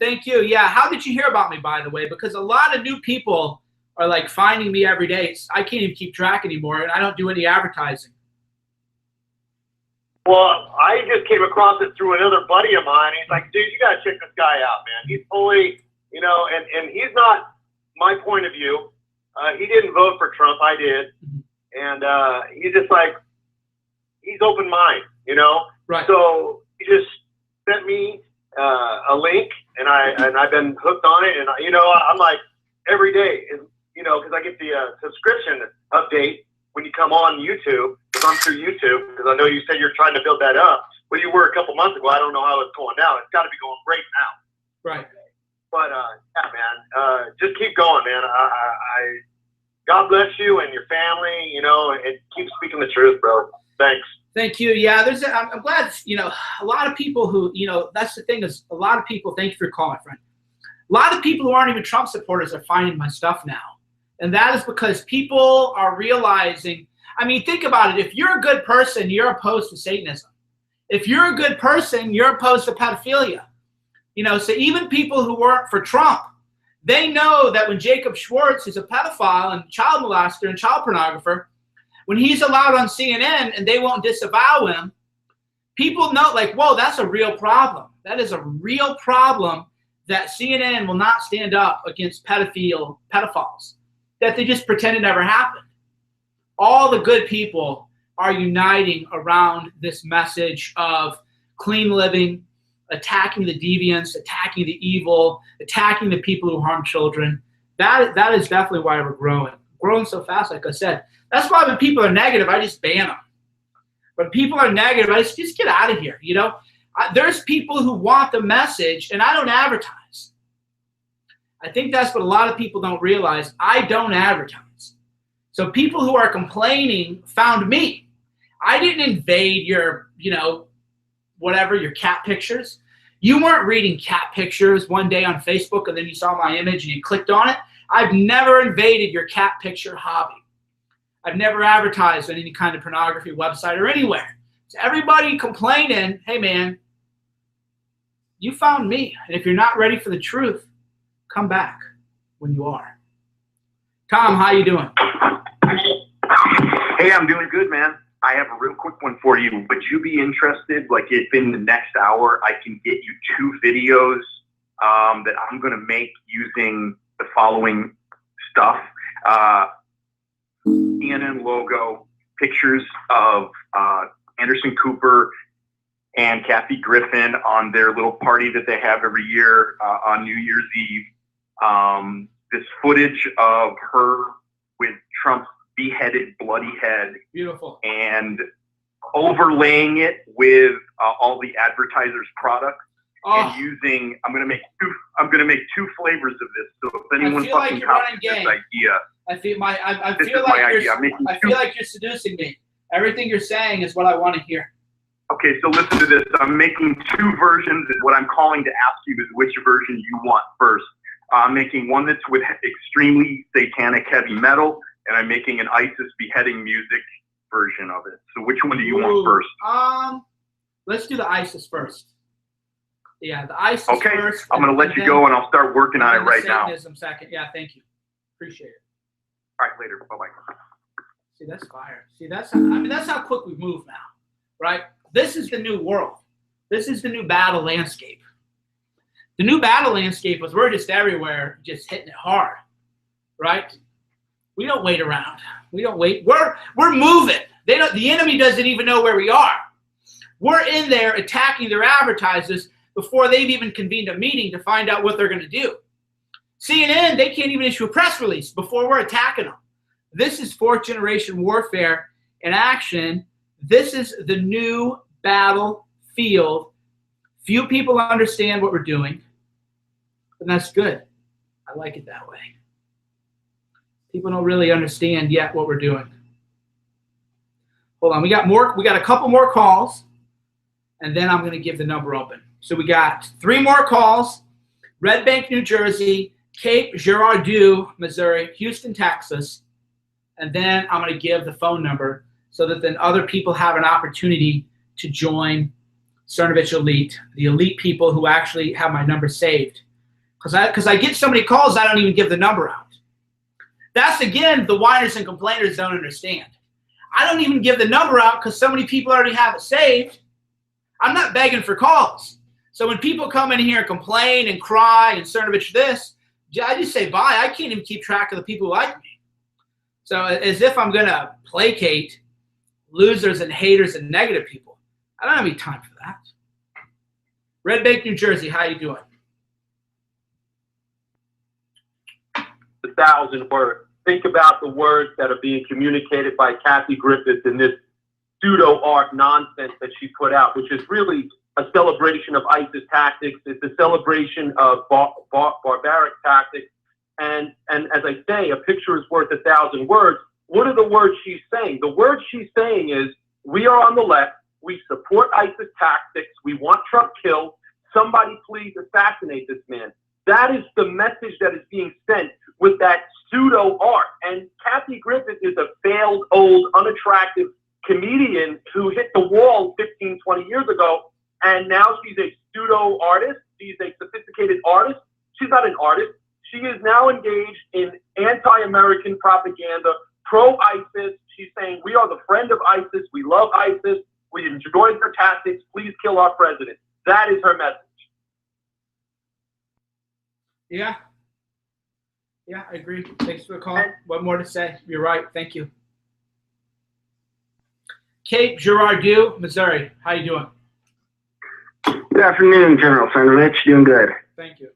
Thank you. Yeah. How did you hear about me, by the way? Because a lot of new people are like finding me every day. I can't even keep track anymore, and I don't do any advertising. Well, I just came across it through another buddy of mine. He's like, dude, you got to check this guy out, man. He's fully, and he's not my point of view. He didn't vote for Trump. I did. And he's just like, he's open mind, Right. So he just sent me a link, and I've been hooked on it. And, I'm like, every day, because I get the subscription update when you come on YouTube, because I'm through YouTube, because I know you said you're trying to build that up. Well, you were a couple months ago. I don't know how it's going now. It's got to be going great now. Right. But, yeah, man, just keep going, man. God bless you and your family, and keep speaking the truth, bro. Thanks. Thank you. Yeah, I'm glad, a lot of people who, that's the thing is a lot of people, thank you for your call, my friend. A lot of people who aren't even Trump supporters are finding my stuff now. And that is because people are realizing, I mean, think about it. If you're a good person, you're opposed to Satanism. If you're a good person, you're opposed to pedophilia. So even people who weren't for Trump, they know that when Jacob Schwartz is a pedophile and child molester and child pornographer, when he's allowed on CNN and they won't disavow him, people know, like, whoa, that's a real problem. That is a real problem that CNN will not stand up against pedophiles, that they just pretend it never happened. All the good people are uniting around this message of clean living, attacking the deviants, attacking the evil, attacking the people who harm children. That is definitely why we're growing so fast. Like I said, that's why when people are negative, I just ban them. When people are negative, I just get out of here. You know, there's people who want the message, and I don't advertise. I think that's what a lot of people don't realize. I don't advertise. So people who are complaining found me. I didn't invade your, you know, whatever, your cat pictures. You weren't reading cat pictures one day on Facebook and then you saw my image and you clicked on it. I've never invaded your cat picture hobby. I've never advertised on any kind of pornography website or anywhere. So everybody complaining, hey man, you found me. And if you're not ready for the truth, come back when you are. Tom, how you doing? Hey, I'm doing good, man. I have a real quick one for you. Would you be interested, like if in the next hour I can get you 2 videos that I'm going to make using the following stuff? CNN logo, pictures of Anderson Cooper and Kathy Griffin on their little party that they have every year on New Year's Eve. This footage of her with Trump's beheaded, bloody head. Beautiful. And overlaying it with all the advertisers' products. And using, I'm gonna make 2 flavors of this. So if anyone fucking copies this idea, I feel like you're seducing me. Everything you're saying is what I want to hear. Okay, so listen to this. I'm making 2 versions, and what I'm calling to ask you is which version you want first. I'm making one that's with extremely satanic heavy metal, and I'm making an ISIS beheading music version of it. So which one do you want first? Let's do the ISIS first. Yeah, the ISIS first. I'm going to let you go, and I'll start working on it right now. Satanism second. Yeah, thank you. Appreciate it. All right, later. Bye-bye. See, that's fire. See, that's how quick we move now, right? This is the new world. This is the new battle landscape. The new battle landscape was we're just everywhere, just hitting it hard, right? We don't wait around. We don't wait. We're moving. The enemy doesn't even know where we are. We're in there attacking their advertisers before they've even convened a meeting to find out what they're going to do. CNN, they can't even issue a press release before we're attacking them. This is 4th generation warfare in action. This is the new battlefield. Few people understand what we're doing, and that's good. I like it that way. People don't really understand yet what we're doing. Hold on, we got a couple more calls, and then I'm going to give the number open. So we got 3 more calls: Red Bank, New Jersey, Cape Girardeau, Missouri, Houston, Texas, and then I'm going to give the phone number so that then other people have an opportunity to join Cernovich Elite, the elite people who actually have my number saved. Because I get so many calls, I don't even give the number out. That's, again, the whiners and complainers don't understand. I don't even give the number out because so many people already have it saved. I'm not begging for calls. So when people come in here and complain and cry and Cernovich this, I just say bye. I can't even keep track of the people who like me. So as if I'm going to placate losers and haters and negative people. I don't have any time for that. Red Bank, New Jersey, how you doing? 1,000 words. Think about the words that are being communicated by Kathy Griffith in this pseudo-art nonsense that she put out, which is really a celebration of ISIS tactics. It's a celebration of barbaric tactics. And as I say, a picture is worth 1,000 words. What are the words she's saying? The words she's saying is, we are on the left. We support ISIS tactics. We want Trump killed. Somebody please assassinate this man. That is the message that is being sent with that pseudo art. And Kathy Griffith is a failed, old, unattractive comedian who hit the wall 15, 20 years ago. And now she's a pseudo artist. She's a sophisticated artist. She's not an artist. She is now engaged in anti-American propaganda, pro-ISIS. She's saying, we are the friend of ISIS. We love ISIS. We enjoy their tactics. Please kill our president. That is her message. Yeah. Yeah, I agree. Thanks for the call. What more to say? You're right. Thank you. Cape Girardeau, Missouri. How you doing? Good afternoon, General Cernovich. Doing good. Thank you.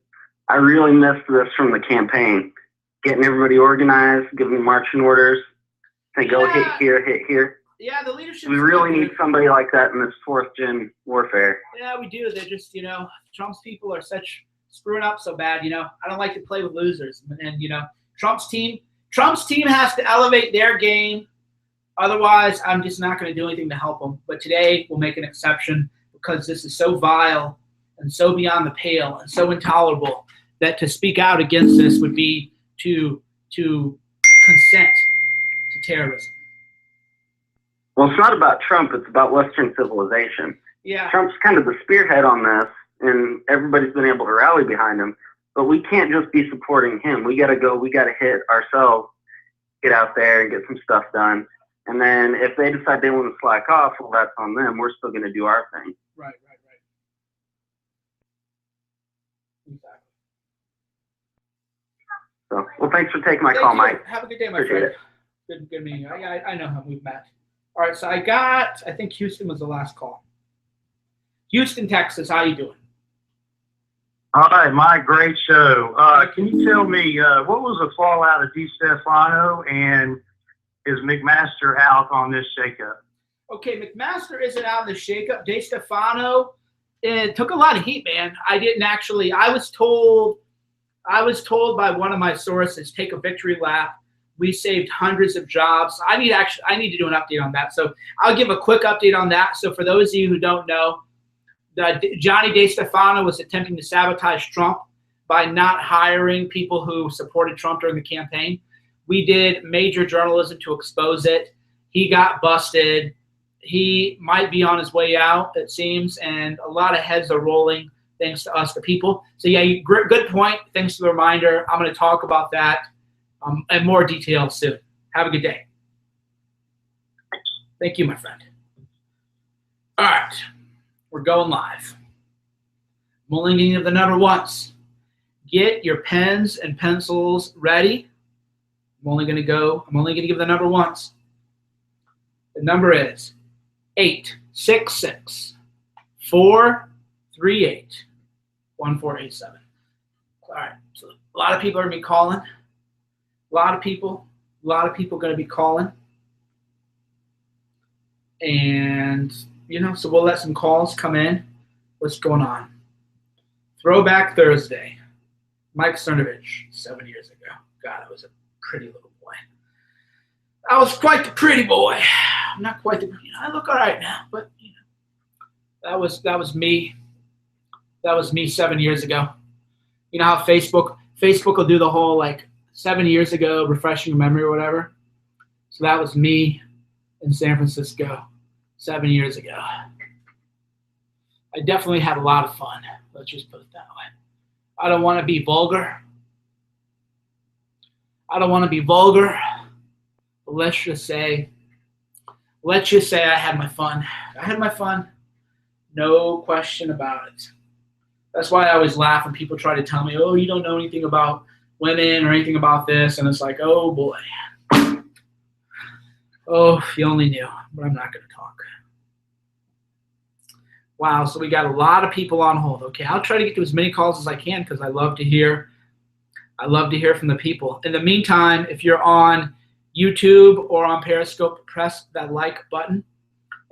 I really missed this from the campaign. Getting everybody organized, giving marching orders. Say, go hit here, hit here. Yeah, the leadership. We really need somebody like that in this fourth-gen warfare. Yeah, we do. They're just, Trump's people are screwing up so bad, I don't like to play with losers. And, Trump's team has to elevate their game. Otherwise, I'm just not going to do anything to help them. But today, we'll make an exception because this is so vile and so beyond the pale and so intolerable that to speak out against this would be to consent to terrorism. Well, it's not about Trump. It's about Western civilization. Yeah. Trump's kind of the spearhead on this, and everybody's been able to rally behind him. But we can't just be supporting him. We got to hit ourselves, get out there and get some stuff done. And then if they decide they want to slack off, well, that's on them. We're still going to do our thing. Right. Exactly. So, well, thanks for taking my call, Mike. Have a good day, my Appreciate friend. Good meeting you. I know how we've met. All right, so I think Houston was the last call. Houston, Texas, how you doing? Hi, Mike, great show. Can you tell me what was the fallout of DeStefano, and is McMaster out on this shakeup? Okay, McMaster isn't out in the shakeup. DeStefano, it took a lot of heat, man. I was told by one of my sources, take a victory lap. We saved hundreds of jobs. I need to do an update on that. So I'll give a quick update on that. So for those of you who don't know, Johnny DeStefano was attempting to sabotage Trump by not hiring people who supported Trump during the campaign. We did major journalism to expose it. He got busted. He might be on his way out, it seems, and a lot of heads are rolling thanks to us, the people. So yeah, good point. Thanks for the reminder. I'm going to talk about that in more detail soon. Have a good day. Thank you, my friend. All right. We're going live. I'm only going to give the number once. Get your pens and pencils ready. I'm only going to give the number once. The number is 866-438-1487. All right. So a lot of people are going to be calling. A lot of people going to be calling. And so we'll let some calls come in. What's going on? Throwback Thursday. Mike Cernovich, 7 years ago. God, I was a pretty little boy. I was quite the pretty boy. I'm not quite the. I look all right now, but that was me. That was me 7 years ago. You know how Facebook will do the whole 7 years ago, refreshing your memory or whatever. So that was me in San Francisco 7 years ago. I definitely had a lot of fun. Let's just put it that way. I don't want to be vulgar. But let's just say I had my fun. I had my fun. No question about it. That's why I always laugh when people try to tell me, oh, you don't know anything about women or anything about this. And it's like, oh, boy. Oh, if you only knew. But I'm not going to talk. Wow, so we got a lot of people on hold. Okay, I'll try to get to as many calls as I can because I love to hear from the people. In the meantime, if you're on YouTube or on Periscope, press that like button.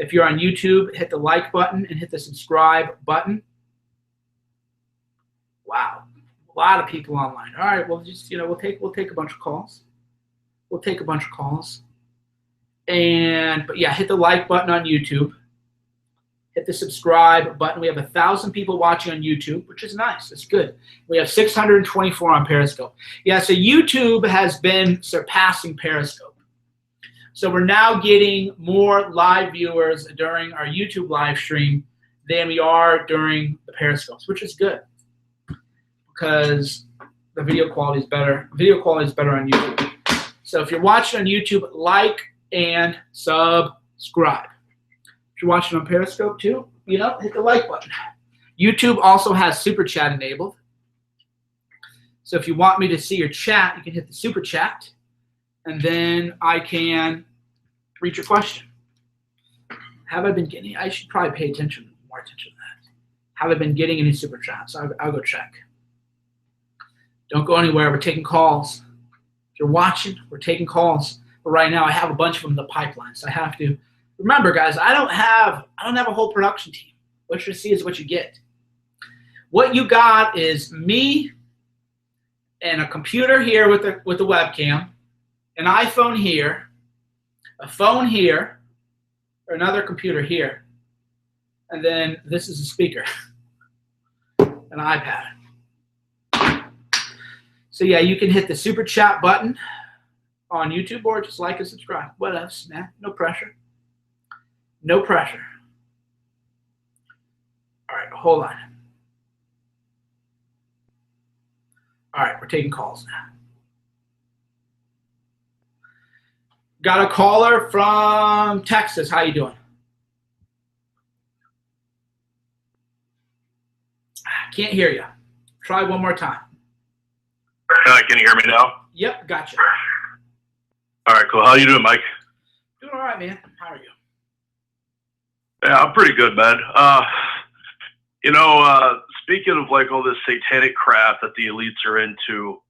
If you're on YouTube, hit the like button and hit the subscribe button. Wow, a lot of people online. All right, well, just we'll take a bunch of calls. But yeah, hit the like button on YouTube. Hit the subscribe button. We have 1,000 people watching on YouTube, which is nice. It's good. We have 624 on Periscope. Yeah, so YouTube has been surpassing Periscope. So we're now getting more live viewers during our YouTube live stream than we are during the Periscopes, which is good because the video quality is better. Video quality is better on YouTube. So if you're watching on YouTube, like and subscribe. If you're watching on Periscope too, hit the like button. YouTube also has Super Chat enabled. So if you want me to see your chat, you can hit the super chat, and then I can read your question. Have I been getting? I should probably pay more attention to that. Have I been getting any super chats? I'll go check. Don't go anywhere. We're taking calls. If you're watching, we're taking calls. But right now, I have a bunch of them in the pipeline, so I have to. Remember, guys, I don't have a whole production team. What you see is what you get. What you got is me and a computer here with the webcam, an iPhone here, a phone here, or another computer here, and then this is a speaker, an iPad. So yeah, you can hit the super chat button on YouTube or just like and subscribe. What else, man? No pressure. No pressure. All right, hold on. All right, we're taking calls now. Got a caller from Texas. How you doing? Can't hear you. Try one more time. Can you hear me now? Yep, gotcha. All right, cool. How you doing, Mike? Doing all right, man. How are you? Yeah, I'm pretty good, man. Speaking of like all this satanic crap that the elites are into,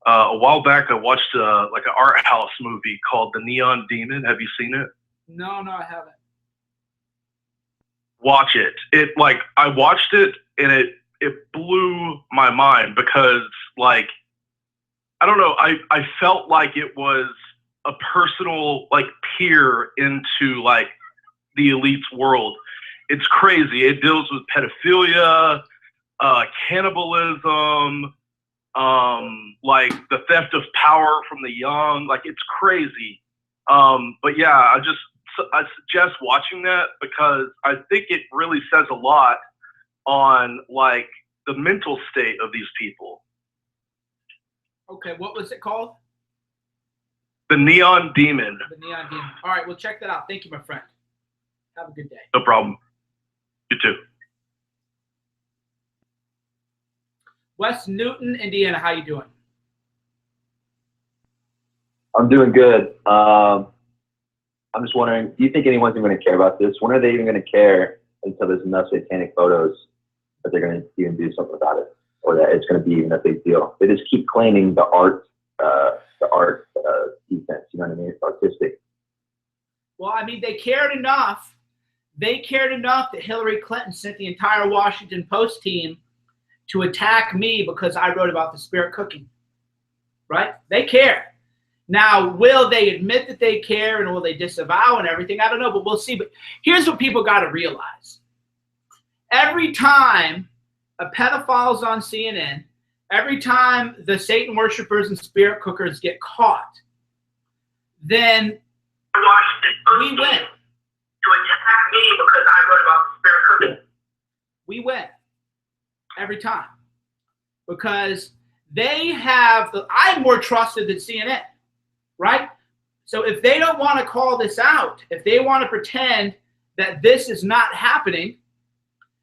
a while back I watched like an art house movie called The Neon Demon. Have you seen it? No, I haven't. Watch it. I watched it and it blew my mind because like I don't know, I felt like it was a personal like peer into like the elite's world. It's crazy. It deals with pedophilia, cannibalism, like the theft of power from the young. Like it's crazy. But yeah, I suggest watching that because I think it really says a lot on like the mental state of these people. Okay, what was it called? The Neon Demon. The Neon Demon. All right, well, check that out. Thank you, my friend. Have a good day. No problem. You too. West Newton, Indiana. How you doing? I'm doing good. I'm just wondering, do you think anyone's even going to care about this? When are they even going to care until there's enough satanic photos that they're going to even do something about it, or that it's going to be even a big deal? They just keep claiming the art defense. You know what I mean? It's artistic. Well, I mean, they cared enough. They cared enough that Hillary Clinton sent the entire Washington Post team to attack me because I wrote about the spirit cooking. Right? They care. Now, will they admit that they care and will they disavow and everything? I don't know, but we'll see. But here's what people got to realize. Every time a pedophile's on CNN, every time the Satan worshipers and spirit cookers get caught, then we win. To attack me because I wrote about spirit cooking. We win. Every time. Because they have, I'm more trusted than CNN. Right? So if they don't want to call this out, if they want to pretend that this is not happening,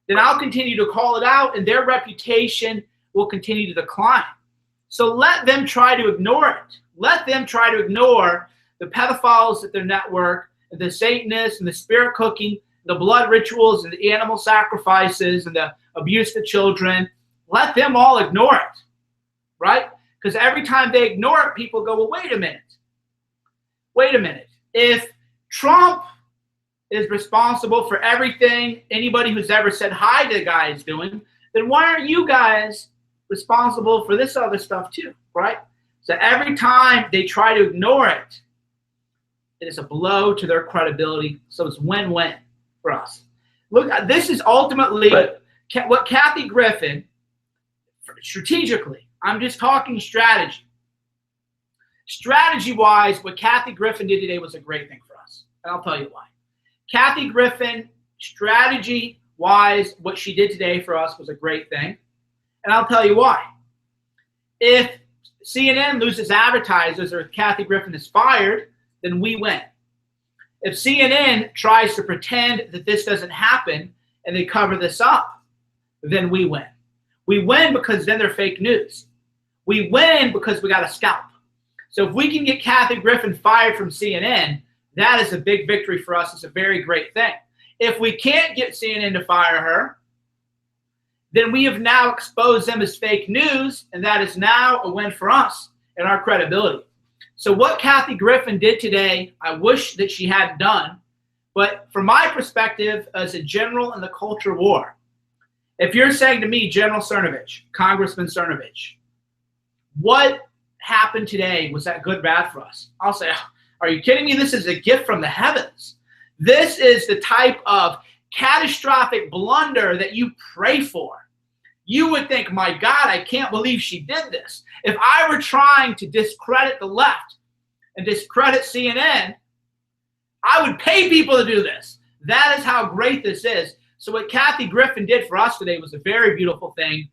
then I'll continue to call it out and their reputation will continue to decline. So let them try to ignore it. Let them try to ignore the pedophiles at their network, the Satanists and the spirit cooking, the blood rituals and the animal sacrifices and the abuse to children. Let them all ignore it. Right? Because every time they ignore it, people go, well, wait a minute. Wait a minute. If Trump is responsible for everything anybody who's ever said hi to the guy is doing, then why aren't you guys responsible for this other stuff too, right? So every time they try to ignore it, it is a blow to their credibility. So it's win-win for us. Look, this is ultimately what Kathy Griffin, strategically, I'm just talking strategy. Strategy-wise, what Kathy Griffin did today was a great thing for us. And I'll tell you why. Kathy Griffin, strategy-wise, what she did today for us was a great thing. And I'll tell you why. If CNN loses advertisers or if Kathy Griffin is fired, then we win. If CNN tries to pretend that this doesn't happen and they cover this up, then we win. We win because then they're fake news. We win because we got a scalp. So if we can get Kathy Griffin fired from CNN, that is a big victory for us. It's a very great thing. If we can't get CNN to fire her, then we have now exposed them as fake news, and that is now a win for us and our credibility. So what Kathy Griffin did today, I wish that she hadn't done, but from my perspective as a general in the culture war, if you're saying to me, General Cernovich, Congressman Cernovich, what happened today, was that good, bad for us? I'll say, are you kidding me? This is a gift from the heavens. This is the type of catastrophic blunder that you pray for. You would think, my God, I can't believe she did this. If I were trying to discredit the left and discredit CNN, I would pay people to do this. That is how great this is. So what Kathy Griffin did for us today was a very beautiful thing.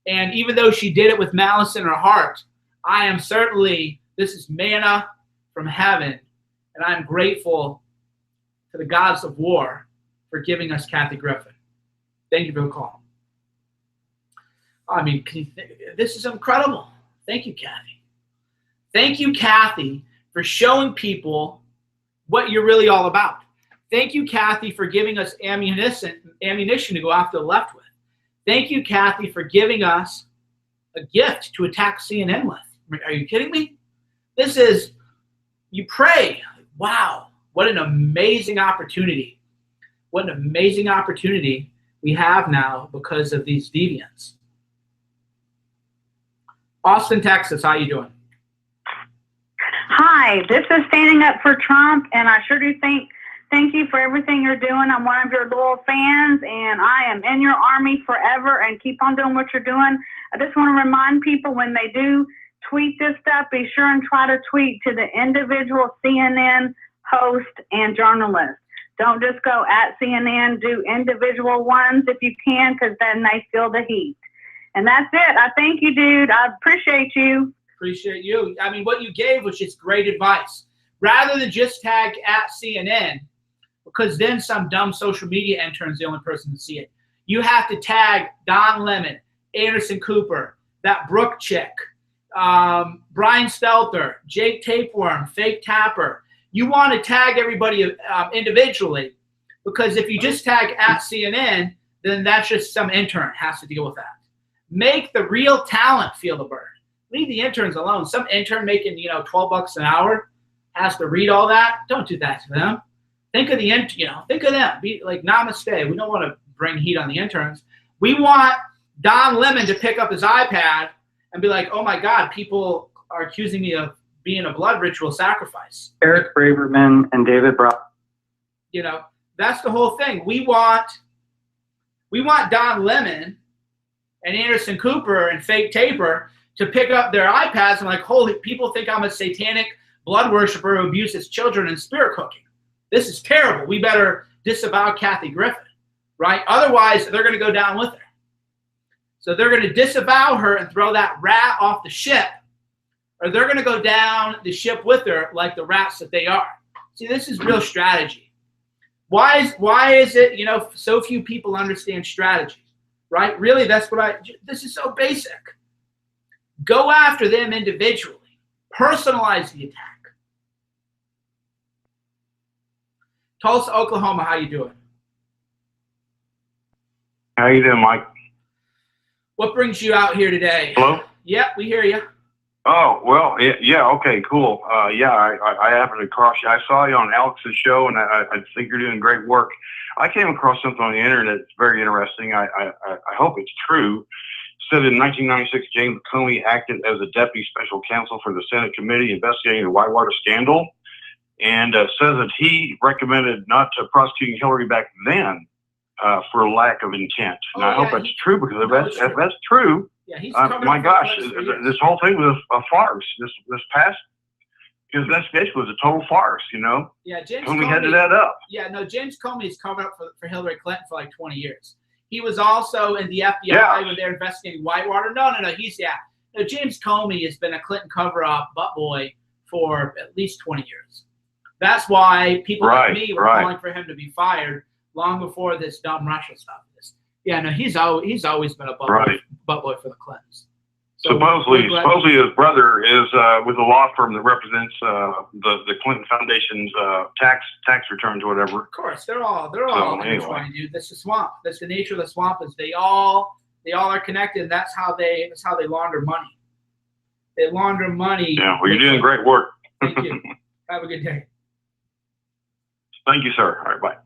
And even though she did it with malice in her heart, I am certainly, this is manna from heaven. And I'm grateful to the gods of war for giving us Kathy Griffin. Thank you for the call. I mean, this is incredible. Thank you, Kathy. Thank you, Kathy, for showing people what you're really all about. Thank you, Kathy, for giving us ammunition to go after the left with. Thank you, Kathy, for giving us a gift to attack CNN with. Are you kidding me? This is, you pray, wow, what an amazing opportunity. What an amazing opportunity we have now because of these deviants. Austin, Texas, how you doing? Hi, this is Standing Up for Trump, and I sure do thank you for everything you're doing. I'm one of your loyal fans, and I am in your army forever, and keep on doing what you're doing. I just want to remind people when they do tweet this stuff, be sure and try to tweet to the individual CNN host and journalist. Don't just go at CNN, do individual ones if you can, because then they feel the heat. And that's it. I thank you, dude. I appreciate you. Appreciate you. I mean, what you gave was just great advice. Rather than just tag at CNN, because then some dumb social media intern's the only person to see it. You have to tag Don Lemon, Anderson Cooper, that Brooke chick, Brian Stelter, Jake Tapeworm, Fake Tapper. You want to tag everybody individually, because if you just tag at CNN, then that's just some intern has to deal with that. Make the real talent feel the burn. Leave the interns alone. Some intern making, $12 an hour has to read all that. Don't do that to them. Think of think of them. Be like, namaste. We don't want to bring heat on the interns. We want Don Lemon to pick up his iPad and be like, oh my God, people are accusing me of being a blood ritual sacrifice. Eric Braverman and David Brown. That's the whole thing. We want Don Lemon and Anderson Cooper and Fake Taper to pick up their iPads and like, holy, people think I'm a satanic blood worshiper who abuses children and spirit cooking. This is terrible. We better disavow Kathy Griffin, right? Otherwise, they're going to go down with her. So they're going to disavow her and throw that rat off the ship, or they're going to go down the ship with her like the rats that they are. See, this is real strategy. Why is it, so few people understand strategy? Right? Really, this is so basic. Go after them individually. Personalize the attack. Tulsa, Oklahoma, how you doing? How you doing, Mike? What brings you out here today? Hello? Yeah, we hear you. Oh, well, yeah, okay, cool. I happened to cross you. I saw you on Alex's show, and I think you're doing great work. I came across something on the internet that's very interesting. I hope it's true. It said in 1996, James Comey acted as a deputy special counsel for the Senate committee investigating the Whitewater scandal, and says that he recommended not to prosecuting Hillary back then for lack of intent. And I hope that's true, because if that's true, my gosh, this whole thing was a farce. This past investigation was a total farce, Yeah, James Comey headed that up. Yeah, no, James Comey has covered up for Hillary Clinton for like 20 years. He was also in the FBI when they're investigating Whitewater. No, James Comey has been a Clinton cover-up butt boy for at least 20 years. That's why people like me were calling for him to be fired long before this dumb Russia stuff. He's always been a butt boy for the Clintons. Supposedly his brother is with a law firm that represents the Clinton Foundation's tax returns or whatever. Of course, they're all intertwined, dude. That's the swamp. That's the nature of the swamp. Is they all are connected. And that's how they launder money. They launder money. Yeah, well, you're doing great work. Thank you. Have a good day. Thank you, sir. All right, bye.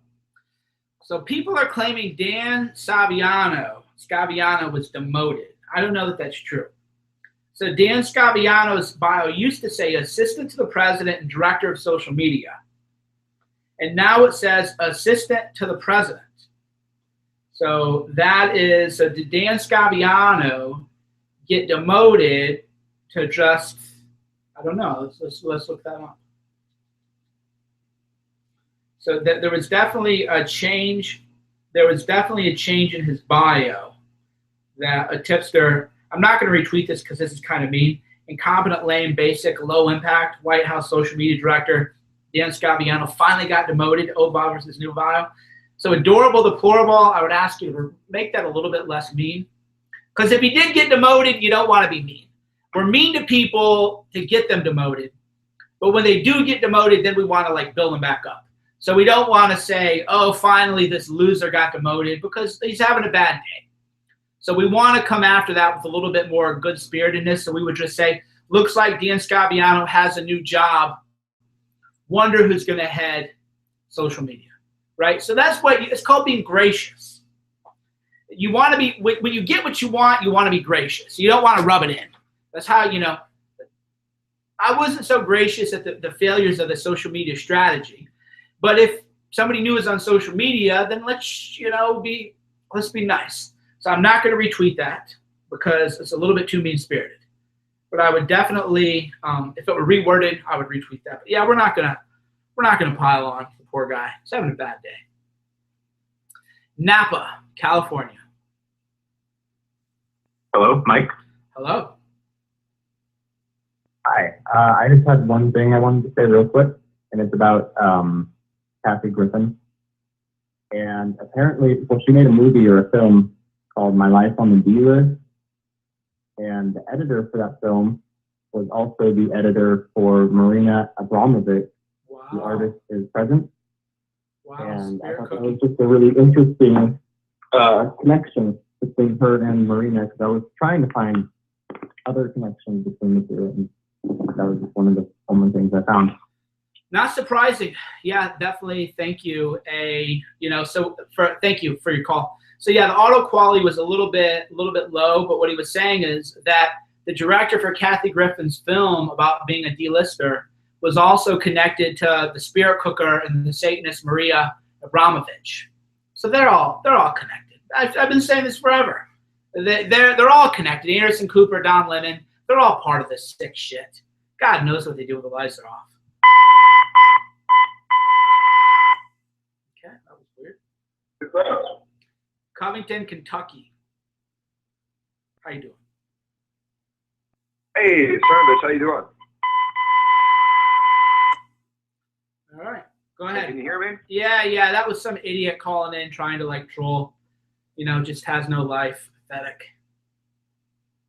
So people are claiming Dan Scaviano was demoted. I don't know that that's true. So Dan Scaviano's bio used to say assistant to the president and director of social media. And now it says assistant to the president. So did Dan Scaviano get demoted to just, I don't know, let's look that up. So there was definitely a change. There was definitely a change in his bio. That a tipster, I'm not going to retweet this because this is kind of mean. Incompetent, lame, basic, low impact, White House social media director Dan Scaviano finally got demoted. Old bio versus new bio. So adorable, deplorable, I would ask you to make that a little bit less mean. Because if he did get demoted, you don't want to be mean. We're mean to people to get them demoted. But when they do get demoted, then we want to like build them back up. So we don't want to say, oh, finally this loser got demoted because he's having a bad day. So we want to come after that with a little bit more good-spiritedness. So we would just say, looks like Dan Scaviano has a new job. Wonder who's going to head social media, right? So that's what it's called being gracious. You want to be, when you get what you want to be gracious. You don't want to rub it in. That's how, I wasn't so gracious at the failures of the social media strategy. But if somebody new is on social media, then let's be nice. So I'm not going to retweet that because it's a little bit too mean-spirited. But I would definitely, if it were reworded, I would retweet that. But yeah, we're not gonna pile on the poor guy. He's having a bad day. Napa, California. Hello, Mike. Hello. Hi. I just had one thing I wanted to say real quick, and it's about Kathy Griffin. And apparently, she made a movie or a film called My Life on the D-List. And the editor for that film was also the editor for Marina Abramovic, The Artist is Present. Wow. And I thought that was just a really interesting connection between her and Marina, because I was trying to find other connections between the two. And that was just one of the common things I found. Not surprising. Yeah, definitely. Thank you. Thank you for your call. So yeah, the auto quality was a little bit low, but what he was saying is that the director for Kathy Griffin's film about being a D-lister was also connected to the spirit cooker and the Satanist Maria Abramovich. So they're all connected. I've been saying this forever. They're all connected. Anderson Cooper, Don Lemon, they're all part of this sick shit. God knows what they do with the lights are off. Okay, that was weird. Covington, Kentucky. How you doing? Hey, Cernovich, how you doing? All right, go ahead. Can you hear me? Yeah, that was some idiot calling in trying to like troll. Just has no life. Pathetic.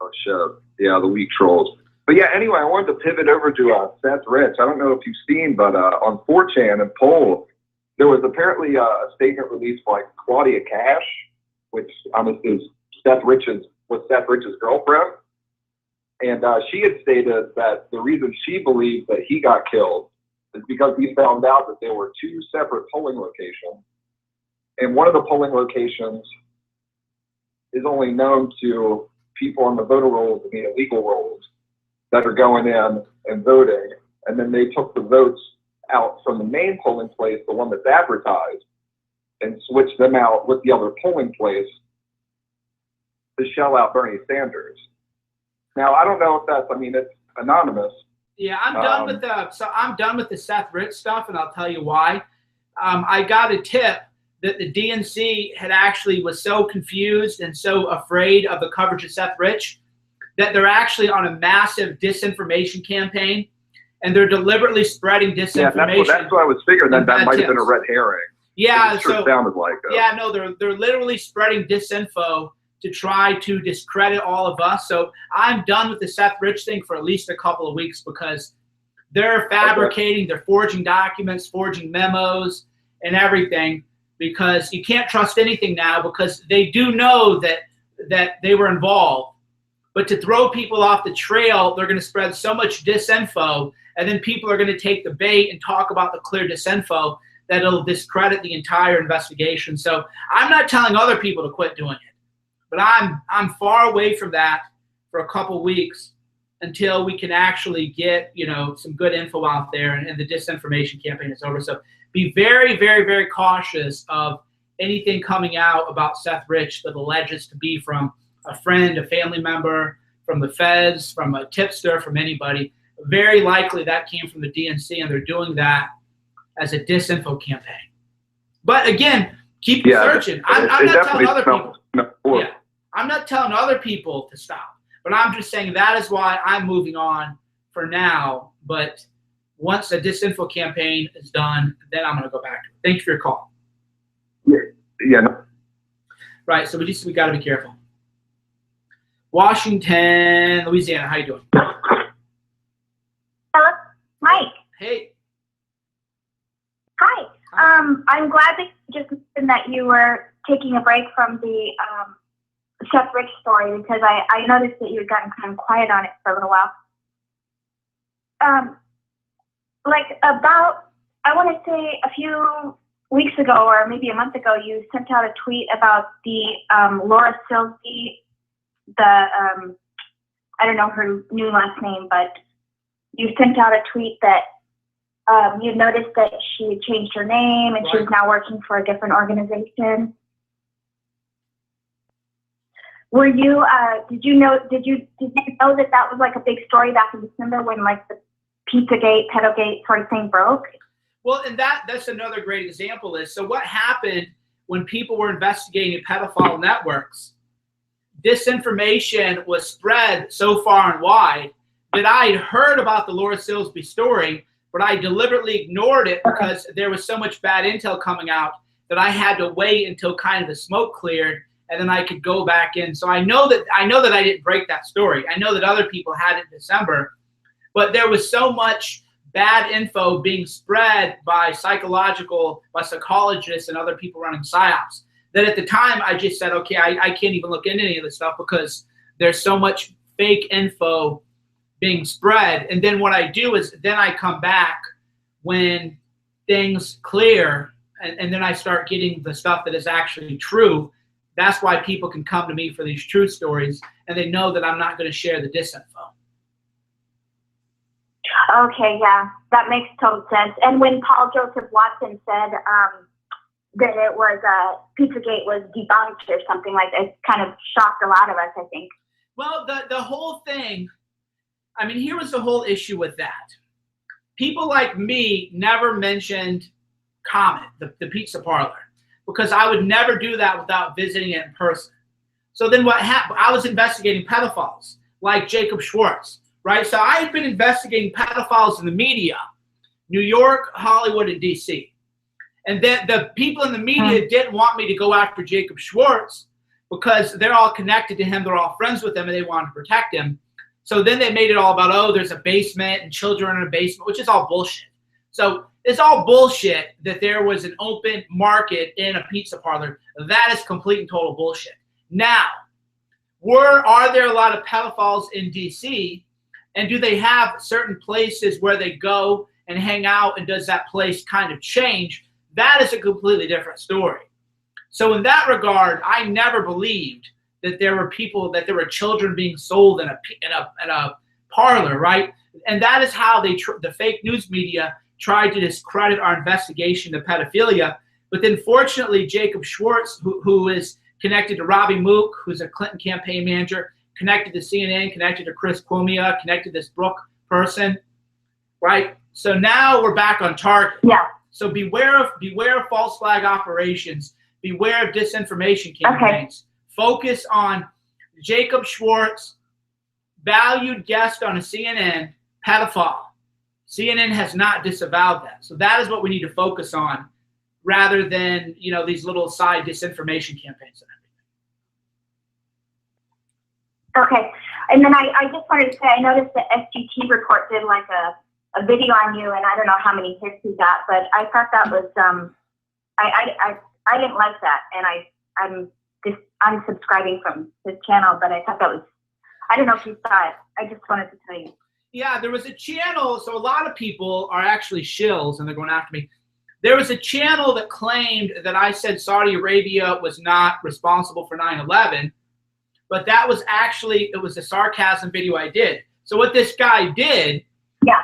Oh, shut up. Yeah, the weak trolls. But yeah, anyway, I wanted to pivot over to Seth Rich. I don't know if you've seen, but on 4chan and Poll, there was apparently a statement released by Claudia Cash, which is Seth Rich's girlfriend. And she had stated that the reason she believes that he got killed is because he found out that there were two separate polling locations. And one of the polling locations is only known to people on the voter rolls and the illegal rolls that are going in and voting. And then they took the votes out from the main polling place, the one that's advertised, and switched them out with the other polling place to shell out Bernie Sanders. Now, I don't know if that's, it's anonymous. Yeah, I'm done with the Seth Rich stuff, and I'll tell you why. I got a tip that the DNC was so confused and so afraid of the coverage of Seth Rich that they're actually on a massive disinformation campaign, and they're deliberately spreading disinformation. Yeah, that's what I was figuring. That might have been a red herring. Yeah, it sounded like. Yeah, no, they're literally spreading disinfo to try to discredit all of us. So I'm done with the Seth Rich thing for at least a couple of weeks because they're fabricating, they're forging documents, forging memos and everything, because you can't trust anything now because they do know that they were involved. But to throw people off the trail, they're going to spread so much disinfo, and then people are going to take the bait and talk about the clear disinfo that it'll discredit the entire investigation. So I'm not telling other people to quit doing it, but I'm far away from that for a couple weeks until we can actually get, you know, some good info out there and the disinformation campaign is over. So be very, very, very cautious of anything coming out about Seth Rich that alleges to be from a friend, a family member, from the feds, from a tipster, from anybody. Very likely that came from the DNC, and they're doing that as a disinfo campaign. But again, keep searching. I'm not telling other people. Yeah, I'm not telling other people to stop, but I'm just saying that is why I'm moving on for now. But once the disinfo campaign is done, then I'm going to go back to it. Thank you for your call. Yeah. No. Right. So we got to be careful. Washington, Louisiana. How you doing? Hello, Mike. Hey. Hi. I'm glad that you just mentioned that you were taking a break from the Seth Rich story, because I noticed that you had gotten kind of quiet on it for a little while. I want to say a few weeks ago, or maybe a month ago, you sent out a tweet about the Laura Silsby, I don't know her new last name, but you sent out a tweet that you noticed that she had changed her name and she was now working for a different organization. Were you? Did you know that that was like a big story back in December when like the Pizzagate, Pedogate sort of thing broke? Well, and that's another great example is, so what happened when people were investigating pedophile networks? Disinformation was spread so far and wide that I had heard about the Laura Silsby story, but I deliberately ignored it because there was so much bad intel coming out that I had to wait until kind of the smoke cleared, and then I could go back in. So I know that I didn't break that story. I know that other people had it in December, but there was so much bad info being spread by psychologists and other people running PSYOPs that at the time I just said, okay, I can't even look into any of this stuff because there's so much fake info being spread. And then what I do is then I come back when things clear, and then I start getting the stuff that is actually true. That's why people can come to me for these truth stories, and they know that I'm not going to share the disinfo. Okay, yeah, that makes total sense. And when Paul Joseph Watson said that it was Pizzagate was debunked or something like that, it kind of shocked a lot of us, I think. Well, the whole thing, I mean, here was the whole issue with that. People like me never mentioned Comet, the pizza parlor, because I would never do that without visiting it in person. So then what happened? I was investigating pedophiles like Jacob Schwartz, right? So I had been investigating pedophiles in the media, New York, Hollywood, and DC. And then the people in the media didn't want me to go after Jacob Schwartz because they're all connected to him, they're all friends with him, and they wanted to protect him. So then they made it all about, oh, there's a basement and children in a basement, which is all bullshit. So it's all bullshit that there was an open market in a pizza parlor. That is complete and total bullshit. Now, are there a lot of pedophiles in DC? And do they have certain places where they go and hang out, and does that place kind of change? That is a completely different story. So in that regard, I never believed that there were children being sold in a parlor, right? And that is how the fake news media tried to discredit our investigation of pedophilia. But then fortunately, Jacob Schwartz, who is connected to Robbie Mook, who's a Clinton campaign manager, connected to CNN, connected to Chris Cuomo, connected to this Brooke person, right? So now we're back on target. Yeah. So beware of false flag operations. Beware of disinformation campaigns. Okay. Focus on Jacob Schwartz, valued guest on a CNN, pedophile. CNN has not disavowed that. So that is what we need to focus on, rather than these little side disinformation campaigns. Okay. And then I just wanted to say, I noticed the SGT report did like a video on you, and I don't know how many hits he got, but I thought that was, I didn't like that, and I'm just unsubscribing from his channel, but I thought that was, I don't know if you saw it. I just wanted to tell you. Yeah, there was a channel, so a lot of people are actually shills, and they're going after me. There was a channel that claimed that I said Saudi Arabia was not responsible for 9/11, but that was actually, it was a sarcasm video I did. So what this guy did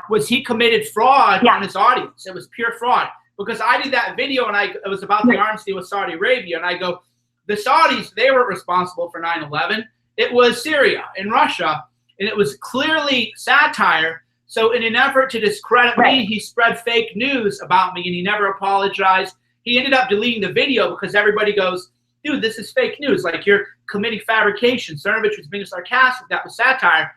was he committed fraud on his audience. It was pure fraud, because I did that video, and it was about the arms deal with Saudi Arabia, and I go, the Saudis, they weren't responsible for 9/11. It was Syria and Russia, and it was clearly satire. So in an effort to discredit me, he spread fake news about me, and he never apologized. He ended up deleting the video because everybody goes, dude, this is fake news. Like, you're committing fabrication. Cernovich was being sarcastic. That was satire.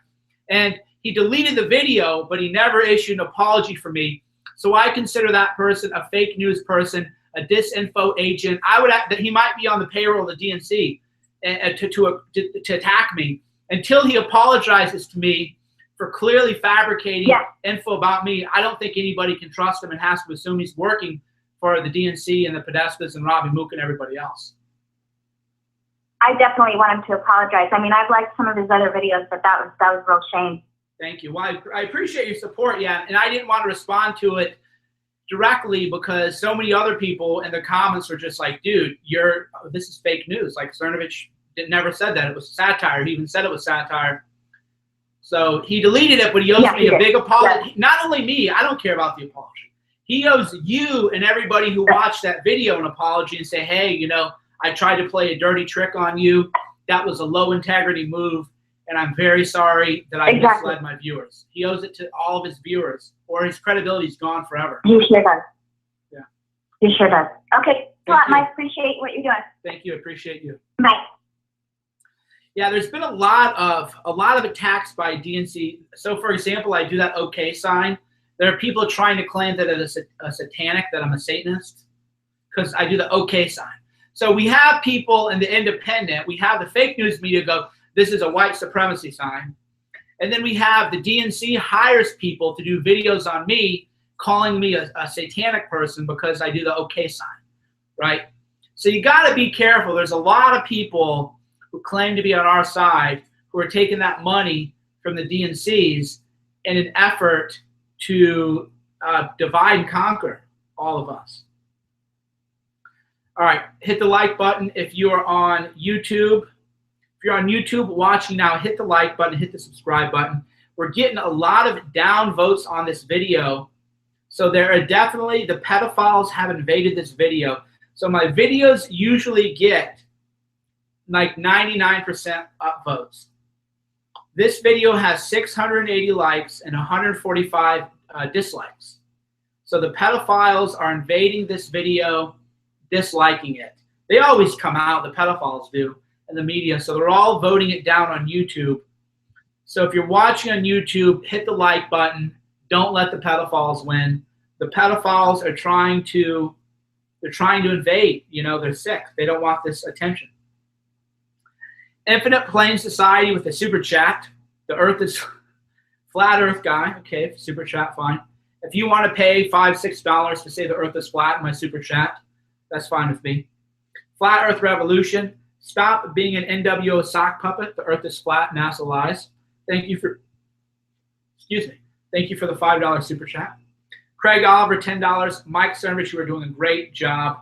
And he deleted the video, but he never issued an apology for me. So I consider that person a fake news person, a disinfo agent. I would that he might be on the payroll of the DNC to attack me. Until he apologizes to me for clearly fabricating info about me, I don't think anybody can trust him and has to assume he's working for the DNC and the Podestas and Robbie Mook and everybody else. I definitely want him to apologize. I mean, I've liked some of his other videos, but that was real shame. Thank you. Well, I appreciate your support, and I didn't want to respond to it directly because so many other people in the comments were just like, dude, this is fake news. Like, Cernovich never said that. It was satire. He even said it was satire. So he deleted it, but he owes me a big apology. Not only me, I don't care about the apology. He owes you and everybody who watched that video an apology and say, hey, you know, I tried to play a dirty trick on you. That was a low integrity move, and I'm very sorry that I misled my viewers. He owes it to all of his viewers, or his credibility is gone forever. He sure does. Yeah. He sure does. Okay. I appreciate what you're doing. Thank you. I appreciate you. Bye. Yeah, there's been a lot of attacks by DNC. So, for example, I do that OK sign. There are people trying to claim that it's a satanic, that I'm a Satanist, because I do the OK sign. So we have people in the independent, we have the fake news media go, this is a white supremacy sign. And then we have the DNC hires people to do videos on me, calling me a satanic person because I do the OK sign, right? So you got to be careful. There's a lot of people who claim to be on our side who are taking that money from the DNCs in an effort to divide and conquer all of us. All right, hit the like button if you are on YouTube. If you're on YouTube watching now, hit the like button, hit the subscribe button. We're getting a lot of down votes on this video. So there are definitely, the pedophiles have invaded this video. So my videos usually get like 99% upvotes. This video has 680 likes and 145 dislikes. So the pedophiles are invading this video, disliking it. They always come out, the pedophiles do, in the media, so they're all voting it down on YouTube. So if you're watching on YouTube, hit the like button. Don't let the pedophiles win. The pedophiles are trying to invade. You know, they're sick. They don't want this attention. Infinite Plane Society with a super chat. The Earth is flat Earth guy. Okay, super chat, fine. If you want to pay $5, $6 to say the Earth is flat in my super chat, that's fine with me. Flat Earth Revolution. Stop being an NWO sock puppet. The Earth is flat. NASA lies. Thank you for, Thank you for the $5 super chat. Craig Oliver, $10. Mike Cernovich, you are doing a great job,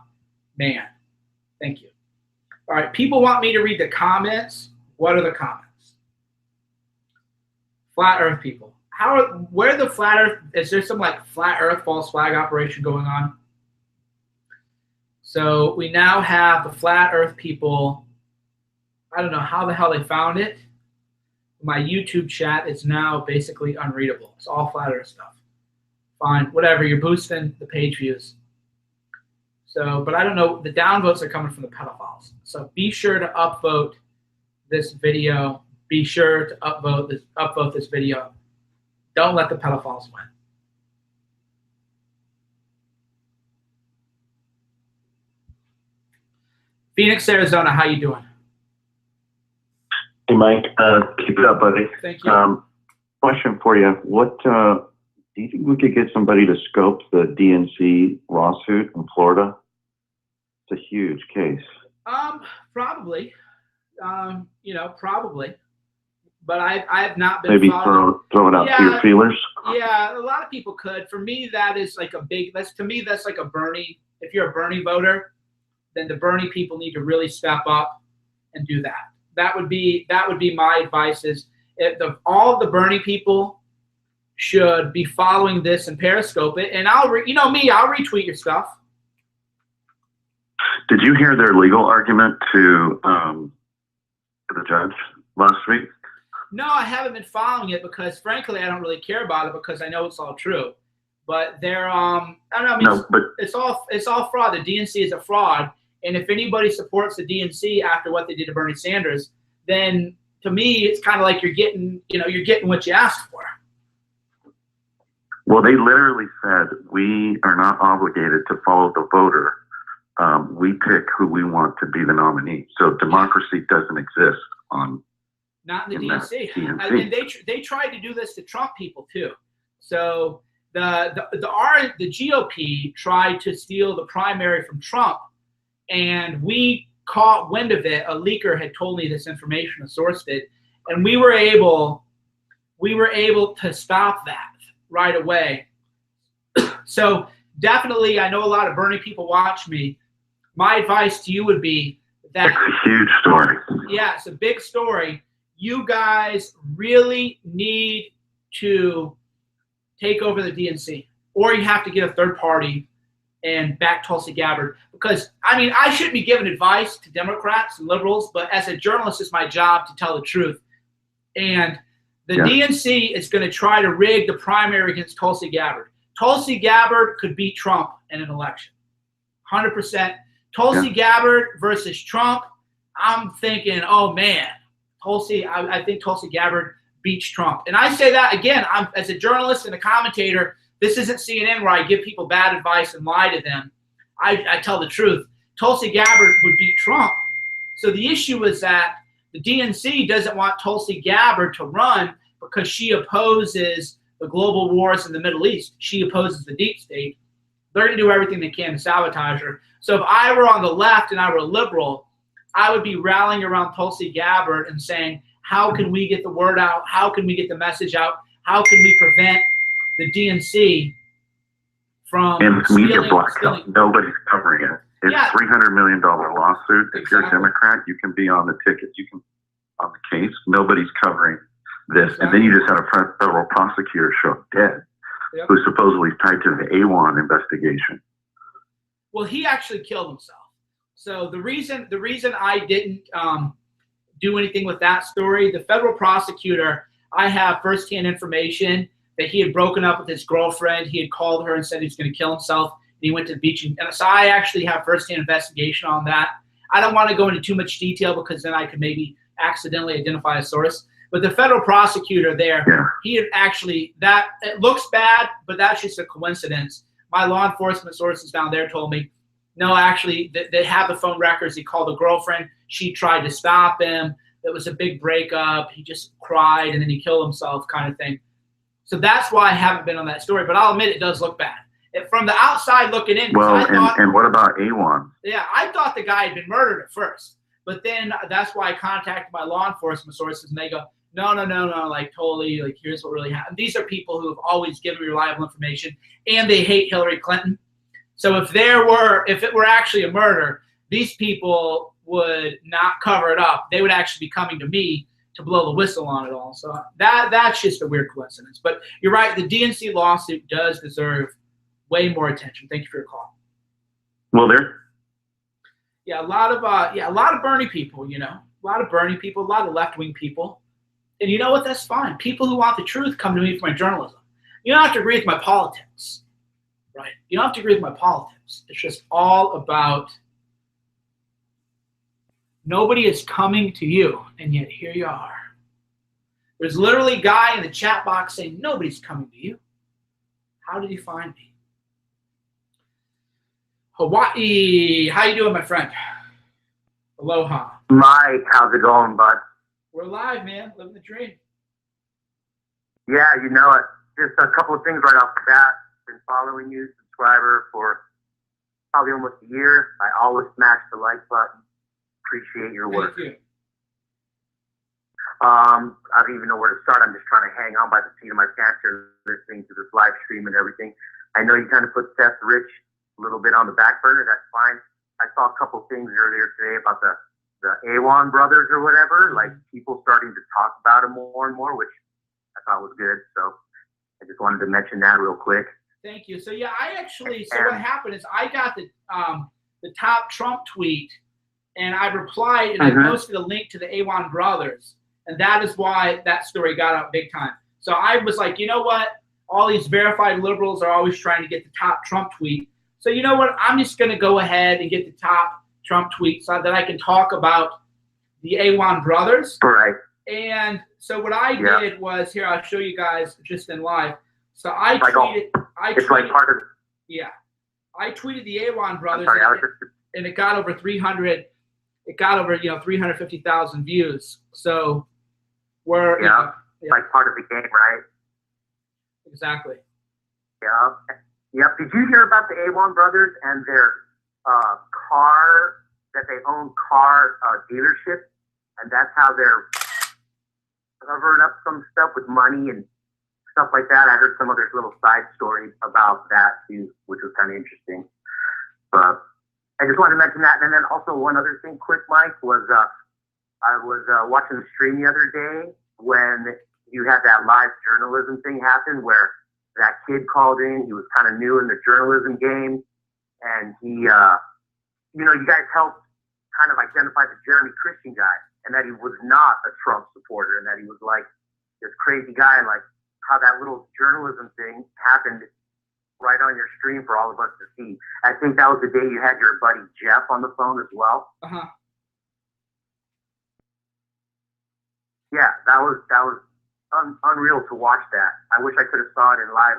man. Thank you. All right, people want me to read the comments. What are the comments? Flat Earth people. Where the flat Earth, is there some like flat Earth false flag operation going on? So we now have the flat Earth people. I don't know how the hell they found it. My YouTube chat is now basically unreadable. It's all flat Earth stuff. Fine, whatever, you're boosting the page views. So, but I don't know, the downvotes are coming from the pedophiles. So be sure to upvote this video. Be sure to upvote this video. Don't let the pedophiles win. Phoenix, Arizona, how you doing? Hey, Mike. Keep it up, buddy. Thank you. Question for you. What do you think we could get somebody to scope the DNC lawsuit in Florida? It's a huge case. Probably. Probably. But I have not been Maybe following. throw it out to your feelers. Yeah, a lot of people could. For me, that is like that's like a Bernie. If you're a Bernie voter, then the Bernie people need to really step up and do that. That would be my advice. Is all of the Bernie people should be following this and Periscope it. And I'll retweet your stuff. Did you hear their legal argument to the judge last week? No, I haven't been following it because, frankly, I don't really care about it because I know it's all true. But they're, I don't know. I mean, it's all fraud. The DNC is a fraud, and if anybody supports the DNC after what they did to Bernie Sanders, then to me, it's kind of like you're getting what you asked for. Well, they literally said we are not obligated to follow the voter. We pick who we want to be the nominee. So democracy doesn't exist on. Not in the DNC. I mean, they tried to do this to Trump people too. So the GOP tried to steal the primary from Trump, and we caught wind of it. A leaker had told me this information, a source did, and we were able to stop that right away. So definitely, I know a lot of Bernie people watch me. My advice to you would be that it's a huge story. Yeah, it's a big story. You guys really need to take over the DNC, or you have to get a third party and back Tulsi Gabbard. Because, I mean, I shouldn't be giving advice to Democrats and liberals, but as a journalist, it's my job to tell the truth. And the DNC is going to try to rig the primary against Tulsi Gabbard. Tulsi Gabbard could beat Trump in an election, 100%. Tulsi Gabbard versus Trump, I'm thinking, oh, man. I think Tulsi Gabbard beats Trump. And I say that, again, as a journalist and a commentator, this isn't CNN where I give people bad advice and lie to them. I tell the truth. Tulsi Gabbard would beat Trump. So the issue is that the DNC doesn't want Tulsi Gabbard to run because she opposes the global wars in the Middle East. She opposes the deep state. They're going to do everything they can to sabotage her. So if I were on the left and I were a liberal, I would be rallying around Tulsi Gabbard and saying, how can we get the word out? How can we get the message out? How can we prevent the DNC from media blackout? Nobody's covering it. It's $300 million lawsuit. If you're a Democrat, you can be on the ticket. You can on the case. Nobody's covering this. And then you just had a federal prosecutor show up dead, who's supposedly tied to the A1 investigation. Well, he actually killed himself. So the reason I didn't do anything with that story, the federal prosecutor, I have firsthand information that he had broken up with his girlfriend. He had called her and said he was going to kill himself. And he went to the beach. And so I actually have firsthand investigation on that. I don't want to go into too much detail because then I could maybe accidentally identify a source. But the federal prosecutor there, he had actually, it looks bad, but that's just a coincidence. My law enforcement sources down there told me, no, actually, they have the phone records. He called a girlfriend. She tried to stop him. It was a big breakup. He just cried, and then he killed himself kind of thing. So that's why I haven't been on that story. But I'll admit it does look bad. From the outside looking in. Well, and what about A1? Yeah, I thought the guy had been murdered at first. But then that's why I contacted my law enforcement sources, and they go, no, like totally, like here's what really happened. These are people who have always given me reliable information, and they hate Hillary Clinton. So if it were actually a murder, these people would not cover it up. They would actually be coming to me to blow the whistle on it all. So that's just a weird coincidence. But you're right, the DNC lawsuit does deserve way more attention. Thank you for your call. Well, a lot of Bernie people, a lot of Bernie people, a lot of left-wing people. And you know what? That's fine. People who want the truth come to me for my journalism. You don't have to agree with my politics. Right. You don't have to agree with my politics. It's just all about nobody is coming to you, and yet here you are. There's literally a guy in the chat box saying nobody's coming to you. How did you find me? Hawaii. How you doing, my friend? Aloha. Mike, how's it going, bud? We're live, man. Living the dream. Yeah, you know it. Just a couple of things right off the bat. Been following you, subscriber, for probably almost a year. I always smash the like button. Appreciate your work. Thank you. I don't even know where to start. I'm just trying to hang on by the seat of my pants here, listening to this live stream and everything. I know you kind of put Seth Rich a little bit on the back burner. That's fine. I saw a couple things earlier today about the Awan brothers or whatever, like people starting to talk about them more and more, which I thought was good. So I just wanted to mention that real quick. Thank you. So yeah, I actually, so what happened is I got the top Trump tweet, and I replied and I posted a link to the Awan brothers, and that is why that story got out big time. So I was like, you know what? All these verified liberals are always trying to get the top Trump tweet. So you know what? I'm just going to go ahead and get the top Trump tweet so that I can talk about the Awan brothers. Right. And so what I did was, here, I'll show you guys just in live. So I tweeted. It's like part of. Yeah. I tweeted the Awan brothers, sorry, and it got over 300. It got over 350,000 views. So we're it's like part of the game, right? Exactly. Yeah. Yep. Did you hear about the Awan brothers and their car that they own car dealership, and that's how they're covering up some stuff with money and stuff like that? I heard some other little side story about that too, which was kind of interesting. But I just wanted to mention that. And then also one other thing quick, Mike, was I was watching the stream the other day when you had that live journalism thing happen where that kid called in. He was kind of new in the journalism game, and he, you guys helped kind of identify the Jeremy Christian guy, and that he was not a Trump supporter, and that he was like this crazy guy, and like how that little journalism thing happened right on your stream for all of us to see. I think that was the day you had your buddy Jeff on the phone as well. Yeah, that was unreal to watch that. I wish I could have saw it in live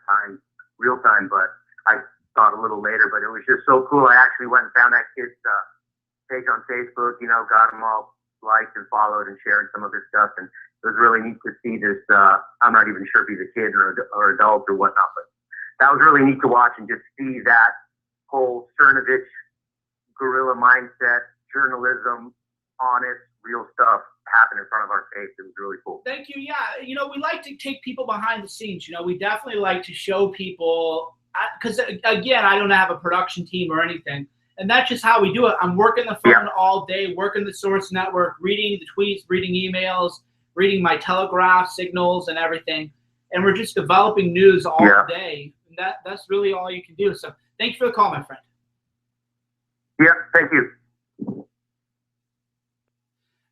time, real time, but I saw it a little later. But it was just so cool. I actually went and found that kid's page on Facebook. Got him all liked and followed and sharing some of his stuff, and it was really neat to see this. I'm not even sure if he's a kid or adult or whatnot, but that was really neat to watch and just see that whole Cernovich guerrilla mindset, journalism, honest, real stuff happen in front of our face. It was really cool. Thank you. Yeah, we like to take people behind the scenes. We definitely like to show people, because again, I don't have a production team or anything, and that's just how we do it. I'm working the phone all day, working the source network, reading the tweets, reading emails, reading my telegraph signals and everything, and we're just developing news all day. And that's really all you can do. So thank you for the call, my friend. Yeah, thank you.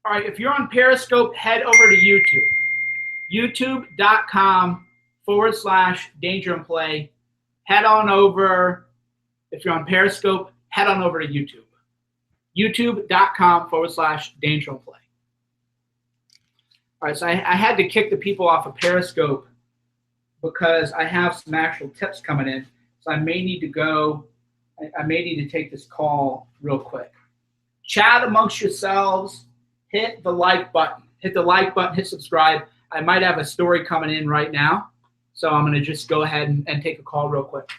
All right, if you're on Periscope, head over to YouTube. YouTube.com/Danger and Play. Head on over. If you're on Periscope, head on over to YouTube. YouTube.com/Danger and Play. All right, so I had to kick the people off of Periscope because I have some actual tips coming in. So I may need to go. I may need to take this call real quick. Chat amongst yourselves. Hit the like button. Hit the like button. Hit subscribe. I might have a story coming in right now, so I'm going to just go ahead and take a call real quick.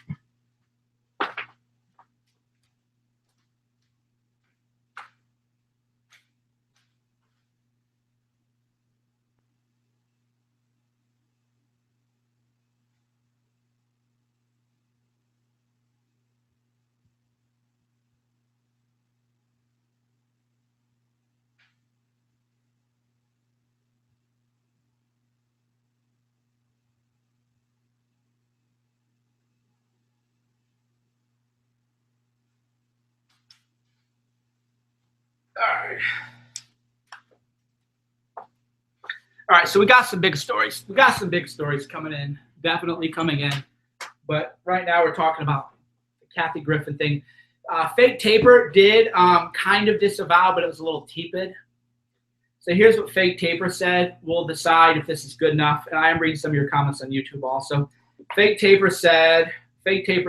All right, so we got some big stories. We got some big stories coming in, definitely coming in. But right now we're talking about the Kathy Griffin thing. Fake Taper did kind of disavow, but it was a little tepid. So here's what Fake Taper said. We'll decide if this is good enough. And I am reading some of your comments on YouTube also. Fake Taper said, thank you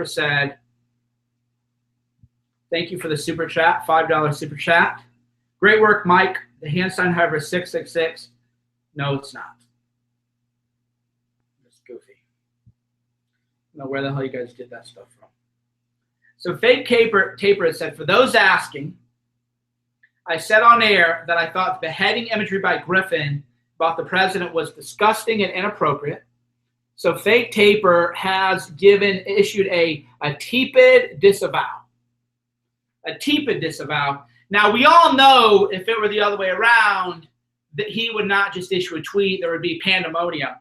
for the super chat, $5 super chat. Great work, Mike. The hand sign, however, is 666. No, it's not. It's goofy. I don't know where the hell you guys did that stuff from. So Fake Taper has said, for those asking, I said on air that I thought the beheading imagery by Griffin about the president was disgusting and inappropriate. So Fake Taper has issued a tepid disavow. A tepid disavow. Now, we all know if it were the other way around, that he would not just issue a tweet, there would be pandemonium.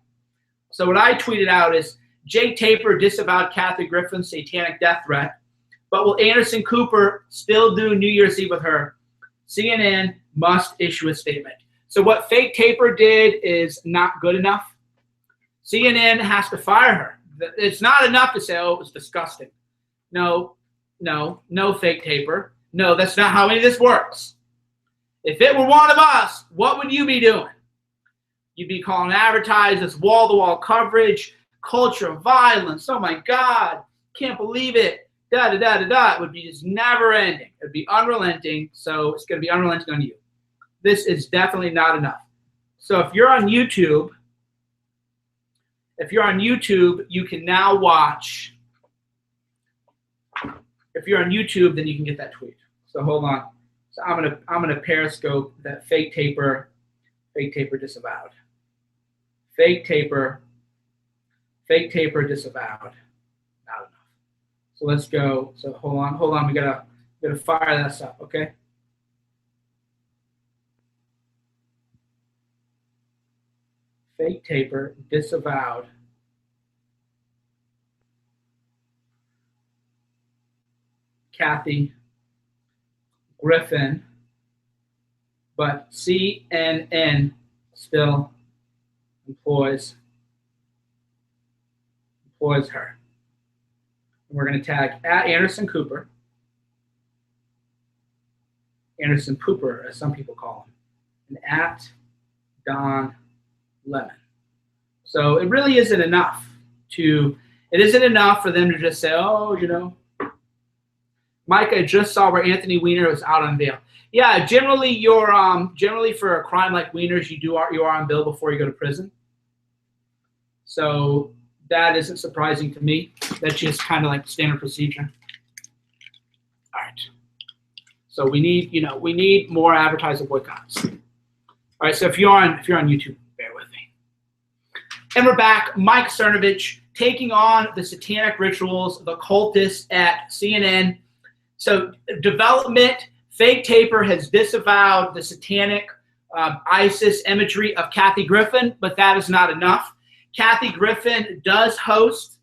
So what I tweeted out is, Jay Taper disavowed Kathy Griffin's satanic death threat, but will Anderson Cooper still do New Year's Eve with her? CNN must issue a statement. So what Fake Taper did is not good enough. CNN has to fire her. It's not enough to say, oh, it was disgusting. No, Fake Taper. No, that's not how any of this works. If it were one of us, what would you be doing? You'd be calling advertisers, wall-to-wall coverage, culture of violence. Oh, my God, can't believe it. Da-da-da-da-da. It would be just never-ending. It would be unrelenting, so it's going to be unrelenting on you. This is definitely not enough. So if you're on YouTube, you can now watch. If you're on YouTube, then you can get that tweet. So hold on. So I'm gonna Periscope that Fake Taper disavowed. Fake Taper disavowed. Not enough. So let's go. So hold on. We gotta fire this up, okay? Fake Taper disavowed Kathy Griffin, but CNN still employs her. And we're going to tag at Anderson Cooper, Anderson Pooper, as some people call him, and at Don Lemon. So it really isn't enough for them to just say, oh, you know, Mike, I just saw where Anthony Weiner was out on bail. Yeah, generally generally for a crime like Weiner's, you are on bail before you go to prison. So that isn't surprising to me. That's just kind of like standard procedure. All right. So we need more advertiser boycotts. All right. So if you're on YouTube, bear with me. And we're back. Mike Cernovich taking on the satanic rituals, the cultists at CNN. So development, Fake Taper has disavowed the satanic ISIS imagery of Kathy Griffin, but that is not enough. Kathy Griffin does host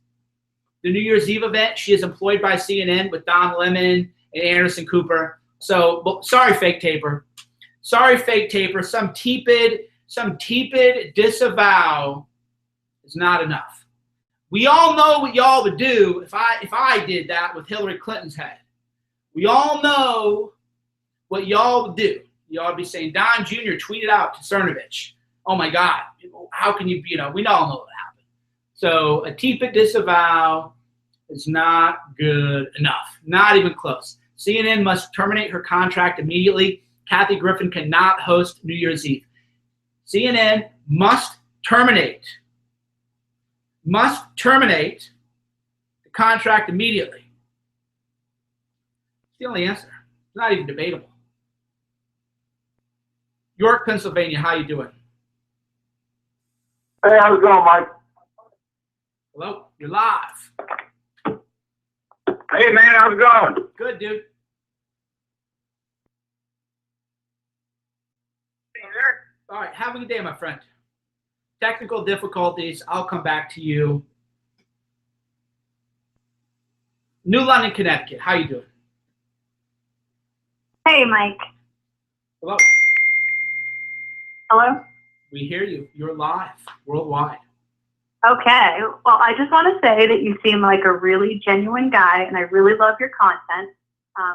the New Year's Eve event. She is employed by CNN with Don Lemon and Anderson Cooper. So, well, sorry, Fake Taper. Sorry, Fake Taper. Some tepid disavow is not enough. We all know what y'all would do if I did that with Hillary Clinton's head. We all know what y'all would do. Y'all would be saying, Don Jr. tweeted out to Cernovich. Oh, my God. How can we all know what happened. So a tepid disavow is not good enough. Not even close. CNN must terminate her contract immediately. Kathy Griffin cannot host New Year's Eve. CNN must terminate the contract immediately. It's the only answer. It's not even debatable. York, Pennsylvania, how you doing? Hey, how's it going, Mike? Hello, you're live. Hey, man, how's it going? Good, dude. All right, have a good day, my friend. Technical difficulties. I'll come back to you. New London, Connecticut. How you doing? Hey, Mike. Hello. Hello? We hear you. You're live worldwide. Okay. Well, I just want to say that you seem like a really genuine guy, and I really love your content,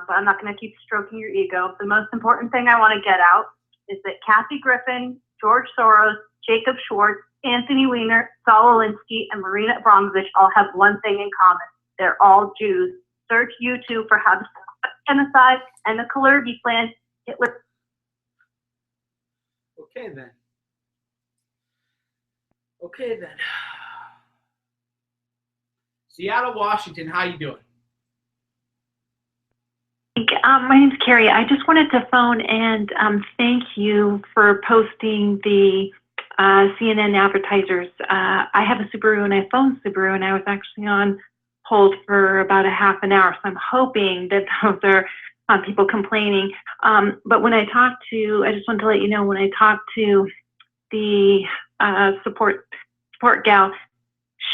but I'm not going to keep stroking your ego. The most important thing I want to get out is that Kathy Griffin, George Soros, Jacob Schwartz, Anthony Weiner, Saul Alinsky, and Marina Abramovich all have one thing in common. They're all Jews. Search YouTube for how to stop genocide and the Kalergi plan. Hitler Okay then. Okay then. Seattle, Washington, how you doing? My name's Carrie. I just wanted to phone and thank you for posting the CNN advertisers. I have a Subaru and I phoned Subaru and I was actually on hold for about a half an hour. So I'm hoping that those are people complaining. But when I talked to, I just wanted to let you know, when I talked to the support gal,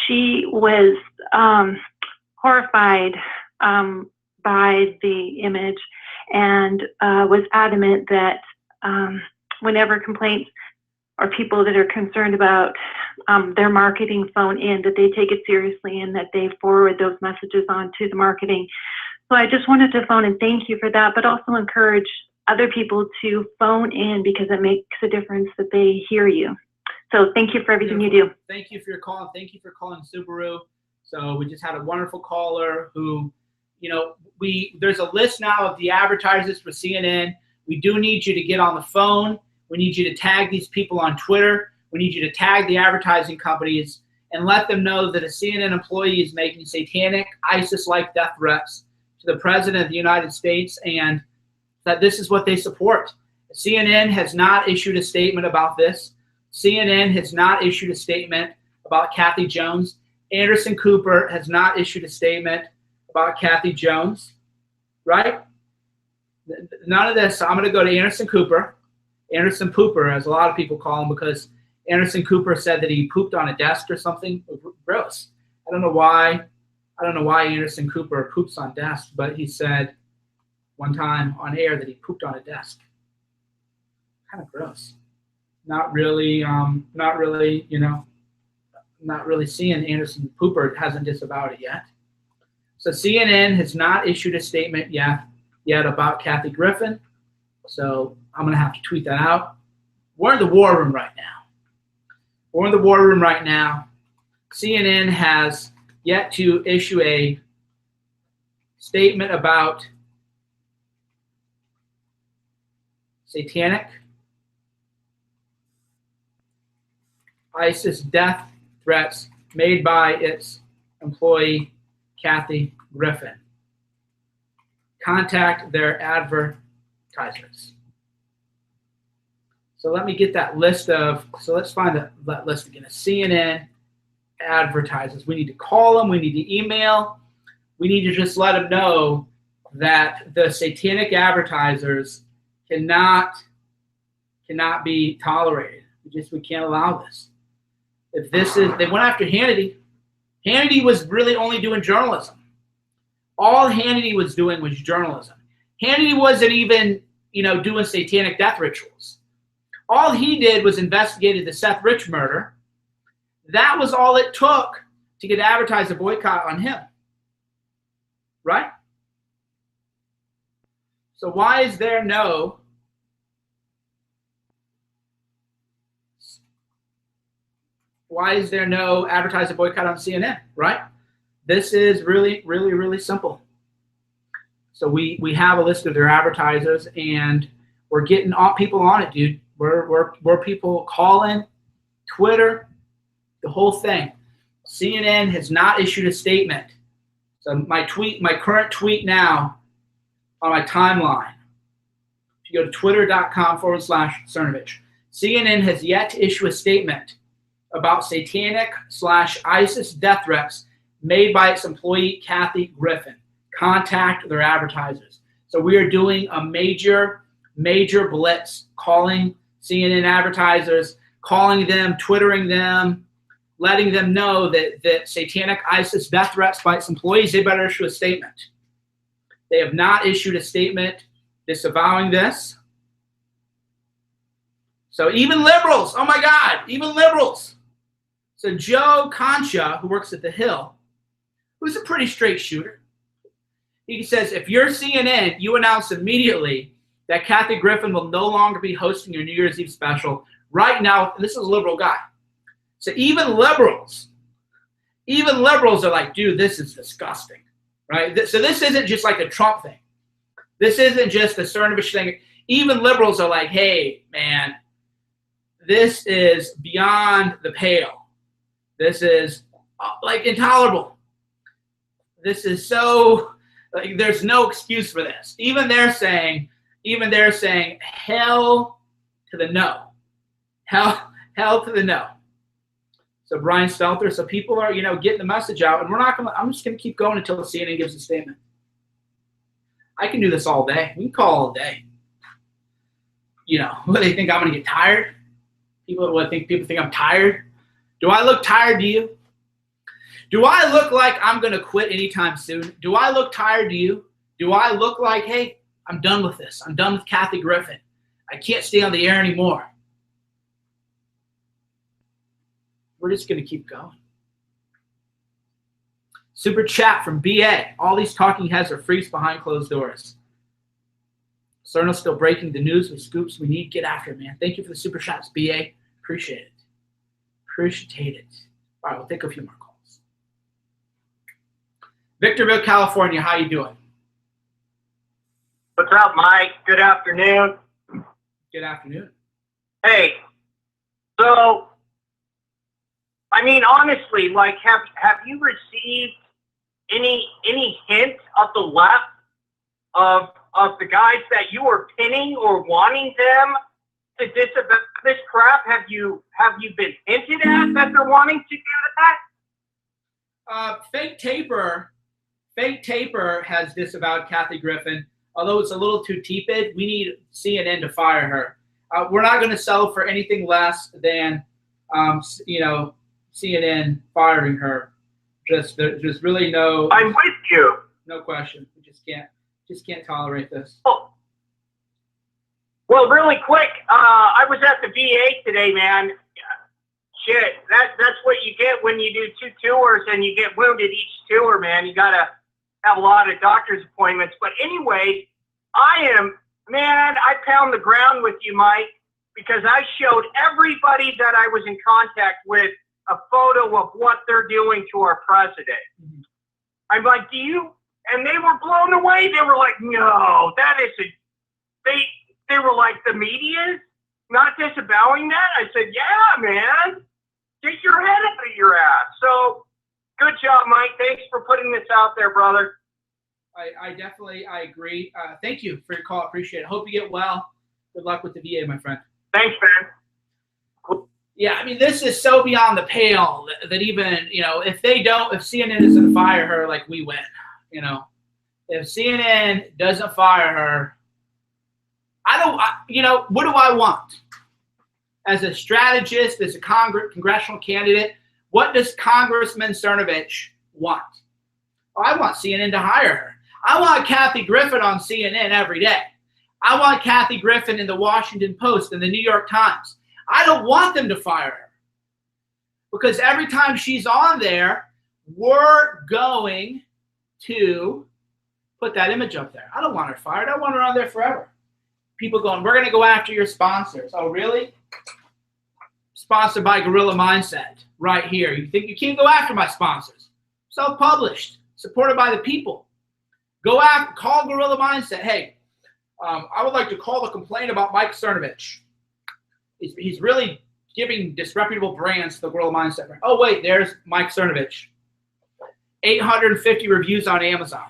she was horrified by the image and was adamant that whenever complaints or people that are concerned about their marketing phone in, that they take it seriously and that they forward those messages on to the marketing. So I just wanted to phone and thank you for that, but also encourage other people to phone in because it makes a difference that they hear you. So thank you for everything you do. Thank you for your call. Thank you for calling Subaru. So we just had a wonderful caller who, you know, there's a list now of the advertisers for CNN. We do need you to get on the phone. We need you to tag these people on Twitter. We need you to tag the advertising companies and let them know that a CNN employee is making satanic, ISIS-like death threats to the President of the United States and that this is what they support. CNN has not issued a statement about this. CNN has not issued a statement about Kathy Jones. Anderson Cooper has not issued a statement about Kathy Jones, right? None of this. So I'm going to go to Anderson Cooper. Anderson Pooper, as a lot of people call him, because Anderson Cooper said that he pooped on a desk or something. Gross. I don't know why Anderson Cooper poops on desks, but he said one time on air that he pooped on a desk. Kind of gross. Not really, you know, not really seeing Anderson Pooper hasn't disavowed it yet. So CNN has not issued a statement yet about Kathy Griffin. So I'm going to have to tweet that out. We're in the war room right now. We're in the war room right now. CNN has yet to issue a statement about satanic ISIS death threats made by its employee, Kathy Griffin. Contact their advertisers. So let me get that list of, so let's find that list again. CNN advertisers. We need to call them. We need to email. We need to just let them know that the satanic advertisers cannot be tolerated. We can't allow this. If this is, they went after Hannity. Hannity was really only doing journalism. All Hannity was doing was journalism. Hannity wasn't even, you know, doing satanic death rituals. All he did was investigated the Seth Rich murder. That was all it took to get advertised a boycott on him. Right? So why is there no advertiser boycott on CNN, right? This is really, really, really simple. So we have a list of their advertisers, and we're getting people on it, dude. We're people calling, Twitter, the whole thing. CNN has not issued a statement. So my current tweet now on my timeline, if you go to twitter.com/Cernovich, CNN has yet to issue a statement about satanic/ISIS death threats made by its employee, Kathy Griffin. Contact their advertisers. So we are doing a major blitz, calling CNN advertisers, calling them, Twittering them, letting them know that satanic ISIS death threats by its employees, they better issue a statement. They have not issued a statement disavowing this. So even liberals, oh my God, even liberals. So Joe Concha, who works at The Hill, who's a pretty straight shooter, he says, if you're CNN, you announce immediately that Kathy Griffin will no longer be hosting your New Year's Eve special. Right now, this is a liberal guy. So even liberals are like, dude, this is disgusting, right? So this isn't just like a Trump thing. This isn't just a Cernovich thing. Even liberals are like, hey, man, This is beyond the pale. This is like intolerable. This is so, like, there's no excuse for this. Even they're saying hell to the no. Hell to the no. So Brian Stelter, so people are, getting the message out, and I'm just going to keep going until CNN gives a statement. I can do this all day. We can call all day. What, they think I'm going to get tired? People think I'm tired? Do I look tired to you? Do I look like I'm going to quit anytime soon? Do I look tired to you? Do I look like, hey, I'm done with this. I'm done with Kathy Griffin. I can't stay on the air anymore. We're just going to keep going. Super chat from BA. All these talking heads are freaks behind closed doors. Cerno's still breaking the news with scoops we need. Get after it, man. Thank you for the super chats, BA. Appreciate it. Appreciate it. All right, we'll take a few more calls. Victorville, California. How you doing? What's up, Mike? Good afternoon. Good afternoon. Hey, so, I mean, honestly, like, have you received any hint of the left of the guys that you are pinning or wanting them to disavow this crap? Have you been hinted at that they're wanting to do that? Fake Taper has disavowed Kathy Griffin. Although it's a little too tepid, we need CNN to fire her. We're not going to settle for anything less than, CNN firing her. There's really no. I'm with you. No question. We just can't tolerate this. Oh. Well, really quick, I was at the VA today, man. Shit, that's what you get when you do 2 tours and you get wounded each tour, man. You gotta have a lot of doctor's appointments. But anyway, I pound the ground with you, Mike, because I showed everybody that I was in contact with a photo of what they're doing to our president. Mm-hmm. I'm like, and they were blown away. They were like, no, that isn't, they were like, the media not disavowing that? I said, yeah, man, get your head out of your ass. So good job, Mike. Thanks for putting this out there, brother. I agree. Thank you for your call. Appreciate it. Hope you get well. Good luck with the VA, my friend. Thanks, man. Yeah, I mean, this is so beyond the pale that even, if CNN doesn't fire her, like, we win. If CNN doesn't fire her, what do I want? As a strategist, as a congressional candidate, what does Congressman Cernovich want? Well, I want CNN to hire her. I want Kathy Griffin on CNN every day. I want Kathy Griffin in the Washington Post and the New York Times. I don't want them to fire her. Because every time she's on there, we're going to put that image up there. I don't want her fired. I want her on there forever. People going, we're going to go after your sponsors. Oh, really? Sponsored by Gorilla Mindset right here. You think you can't go after my sponsors? Self-published, supported by the people. Go after, call Gorilla Mindset. Hey, I would like to call a complaint about Mike Cernovich. He's really giving disreputable brands to the Gorilla Mindset brand. Oh, wait, there's Mike Cernovich. 850 reviews on Amazon.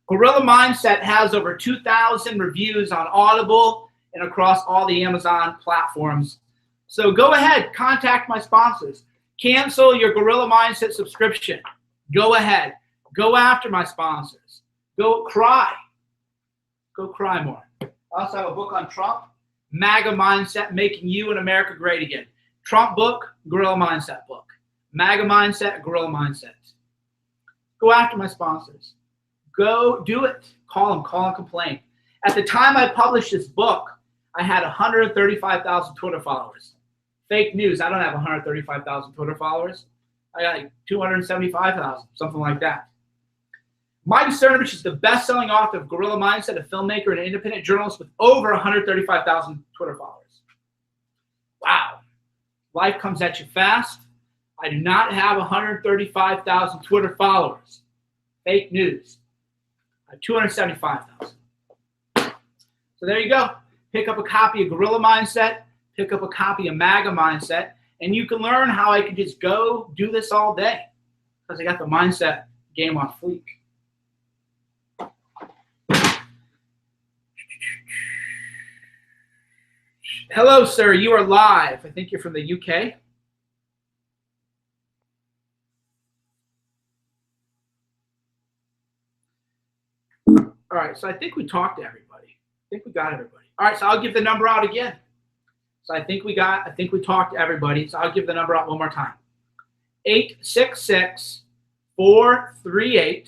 Gorilla Mindset has over 2,000 reviews on Audible and across all the Amazon platforms. So go ahead, contact my sponsors. Cancel your Gorilla Mindset subscription. Go ahead. Go after my sponsors. Go cry. Go cry more. I also have a book on Trump, MAGA Mindset, Making You and America Great Again. Trump book, Gorilla Mindset book. MAGA Mindset, Gorilla Mindset. Go after my sponsors. Go do it. Call them. Call and complain. At the time I published this book, I had 135,000 Twitter followers. Fake news. I don't have 135,000 Twitter followers. I got like 275,000, something like that. Mike Cernovich is the best-selling author of Gorilla Mindset, a filmmaker and an independent journalist with over 135,000 Twitter followers. Wow. Life comes at you fast. I do not have 135,000 Twitter followers. Fake news. I have 275,000. So there you go. Pick up a copy of Gorilla Mindset. pick up a copy of MAGA Mindset, and you can learn how I can just go do this all day because I got the mindset game on fleek. Hello, sir. You are live. I think you're from the UK. All right, so I think we talked to everybody. I think we got everybody. All right, so I'll give the number out again. So I think we talked to everybody. So I'll give the number out one more time. 866-438-1487.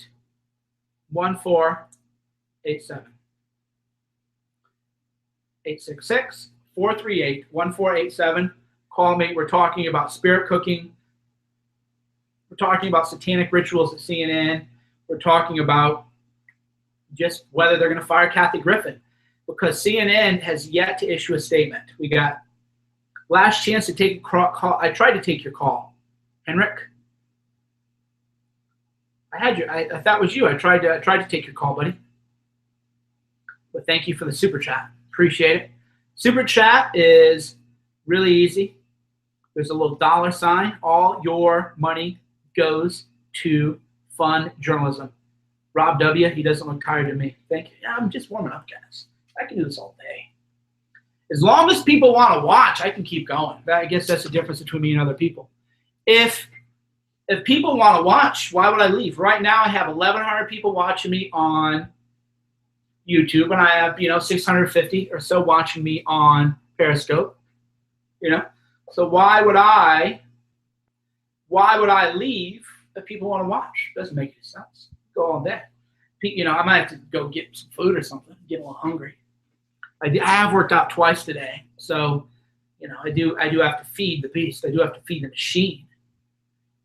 866-438-1487. Call me. We're talking about spirit cooking. We're talking about satanic rituals at CNN. We're talking about just whether they're going to fire Kathy Griffin, because CNN has yet to issue a statement. We got last chance to take a call. I tried to take your call, Henrik. I had you. I thought it was you. I tried to take your call, buddy. But thank you for the super chat. Appreciate it. Super chat is really easy. There's a little $sign. All your money goes to fund journalism. Rob W., he doesn't look tired to me. Thank you. Yeah, I'm just warming up, guys. I can do this all day. As long as people want to watch, I can keep going. I guess that's the difference between me and other people. If people want to watch, why would I leave? Right now, I have 1,100 people watching me on YouTube, and I have 650 or so watching me on Periscope. So why would I leave if people want to watch? Doesn't make any sense. Go all day. I might have to go get some food or something. Get a little hungry. I have worked out twice today, so I do have to feed the beast. I do have to feed the machine.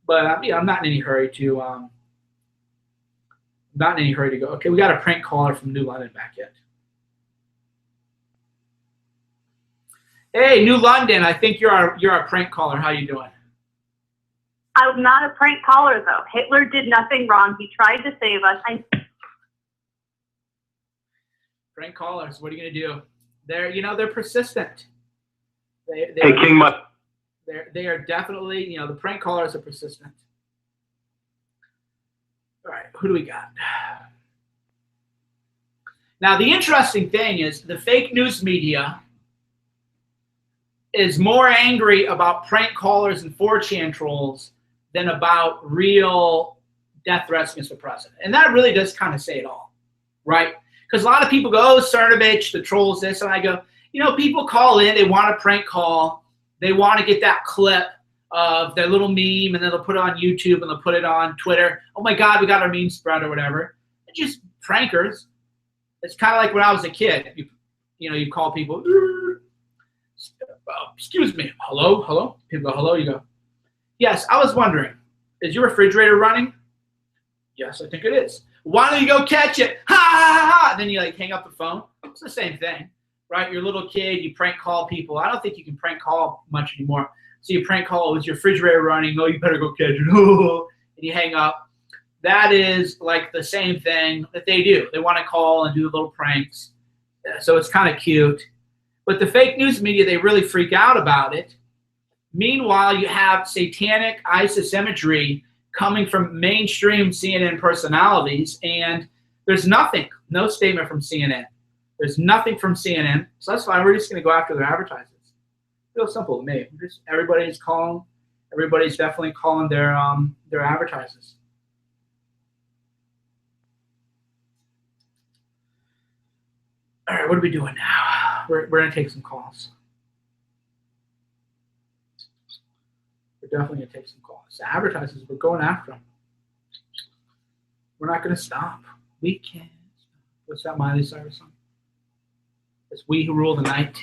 But I'm not in any hurry to. Not in any hurry to go. Okay, we got a prank caller from New London back yet. Hey, New London. I think you're a prank caller. How you doing? I'm not a prank caller, though. Hitler did nothing wrong. He tried to save us. Prank callers, what are you going to do? They're persistent. They are definitely, the prank callers are persistent. All right, who do we got? Now, the interesting thing is the fake news media is more angry about prank callers and 4chan trolls than about real death threats against the president. And that really does kind of say it all, right? Because a lot of people go, oh, Cernovich, the trolls this, and I go, people call in, they want a prank call, they want to get that clip of their little meme, and then they'll put it on YouTube, and they'll put it on Twitter. Oh my God, we got our meme spread or whatever. It's just prankers. It's kind of like when I was a kid. You call people, excuse me, hello? People go, hello, you go, yes, I was wondering, is your refrigerator running? Yes, I think it is. Why don't you go catch it? Ha, ha, ha. And then you hang up the phone. It's the same thing, right? You're a little kid, you prank call people. I don't think you can prank call much anymore. So you prank call, is your refrigerator running? Oh, you better go catch it. And you hang up. That is like the same thing that they do. They want to call and do little pranks. So it's kind of cute. But the fake news media, they really freak out about it. Meanwhile, you have satanic ISIS imagery coming from mainstream CNN personalities, and there's nothing, no statement from CNN. There's nothing from CNN, so that's fine. We're just going to go after their advertisers. Real simple to me. Everybody's definitely calling their advertisers. All right, what are we doing now? We're going to take some calls. We're definitely going to take some calls. The advertisers, we're going after them. We're not going to stop. We can't stop. What's that Miley Cyrus song? It's We Who Rule the Night.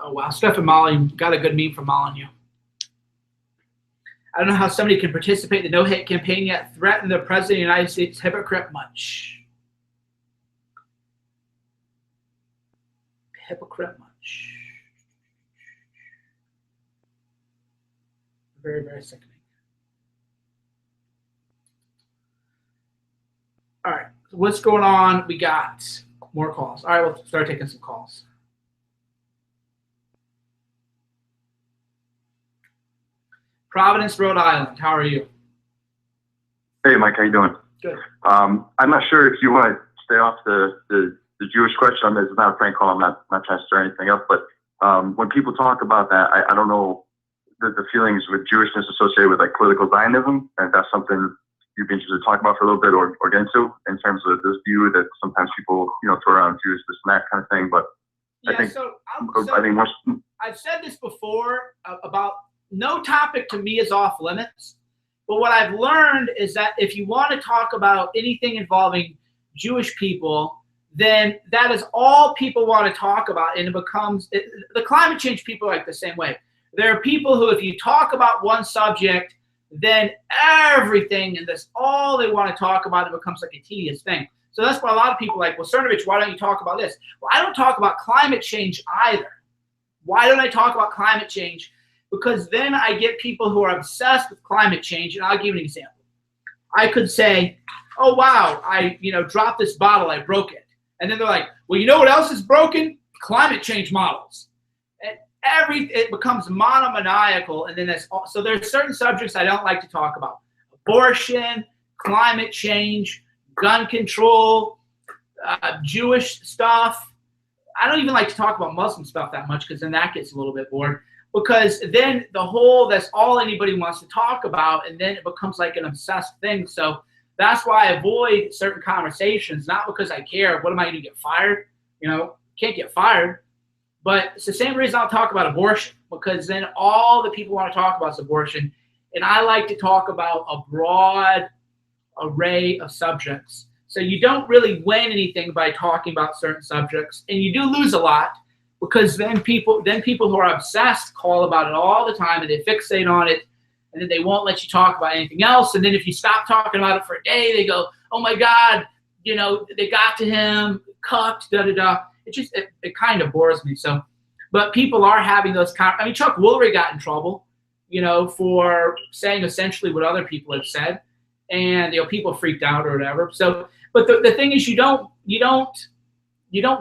Oh, wow. Steph and Molly got a good meme from Molyneux. I don't know how somebody can participate in the no-hate campaign yet threaten the President of the United States hypocrite much. Hypocrite much. Very, very sickening. All right, so what's going on? We got more calls. All right, we'll start taking some calls. Providence, Rhode Island. How are you? Hey, Mike, how you doing? Good. I'm not sure if you want to stay off the Jewish question. It's not a prank call. I'm not trying to stir anything up. But when people talk about that, I don't know the feelings with Jewishness associated with like political Zionism, and if that's something you'd be interested to talk about for a little bit or get into in terms of this view that sometimes people, throw around Jews, this and that kind of thing. But Yeah, I think, I think I've said this before about no topic to me is off limits. But what I've learned is that if you want to talk about anything involving Jewish people, then that is all people want to talk about, and it becomes the climate change people are like the same way. There are people who, if you talk about one subject, then everything and that's all they want to talk about. It becomes like a tedious thing. So that's why a lot of people are like, well, Cernovich, why don't you talk about this? Well, I don't talk about climate change either. Why don't I talk about climate change? Because then I get people who are obsessed with climate change, and I'll give you an example. I could say, oh, wow, I dropped this bottle, I broke it. And then they're like, well, you know what else is broken? Climate change models. And it becomes monomaniacal, and then so there's certain subjects I don't like to talk about. Abortion, climate change, gun control, Jewish stuff. I don't even like to talk about Muslim stuff that much because then that gets a little bit bored. Because then that's all anybody wants to talk about, and then it becomes like an obsessed thing. So that's why I avoid certain conversations, not because I care. What am I going to get fired? Can't get fired. But it's the same reason I'll talk about abortion, because then all the people want to talk about is abortion. And I like to talk about a broad array of subjects. So you don't really win anything by talking about certain subjects, and you do lose a lot. Because then people who are obsessed call about it all the time, and they fixate on it, and then they won't let you talk about anything else. And then if you stop talking about it for a day, they go, oh my God, they got to him, cucked, da-da-da. It kind of bores me. So, but people are having those Chuck Woolery got in trouble, for saying essentially what other people have said, and people freaked out or whatever. So, but the thing is, you don't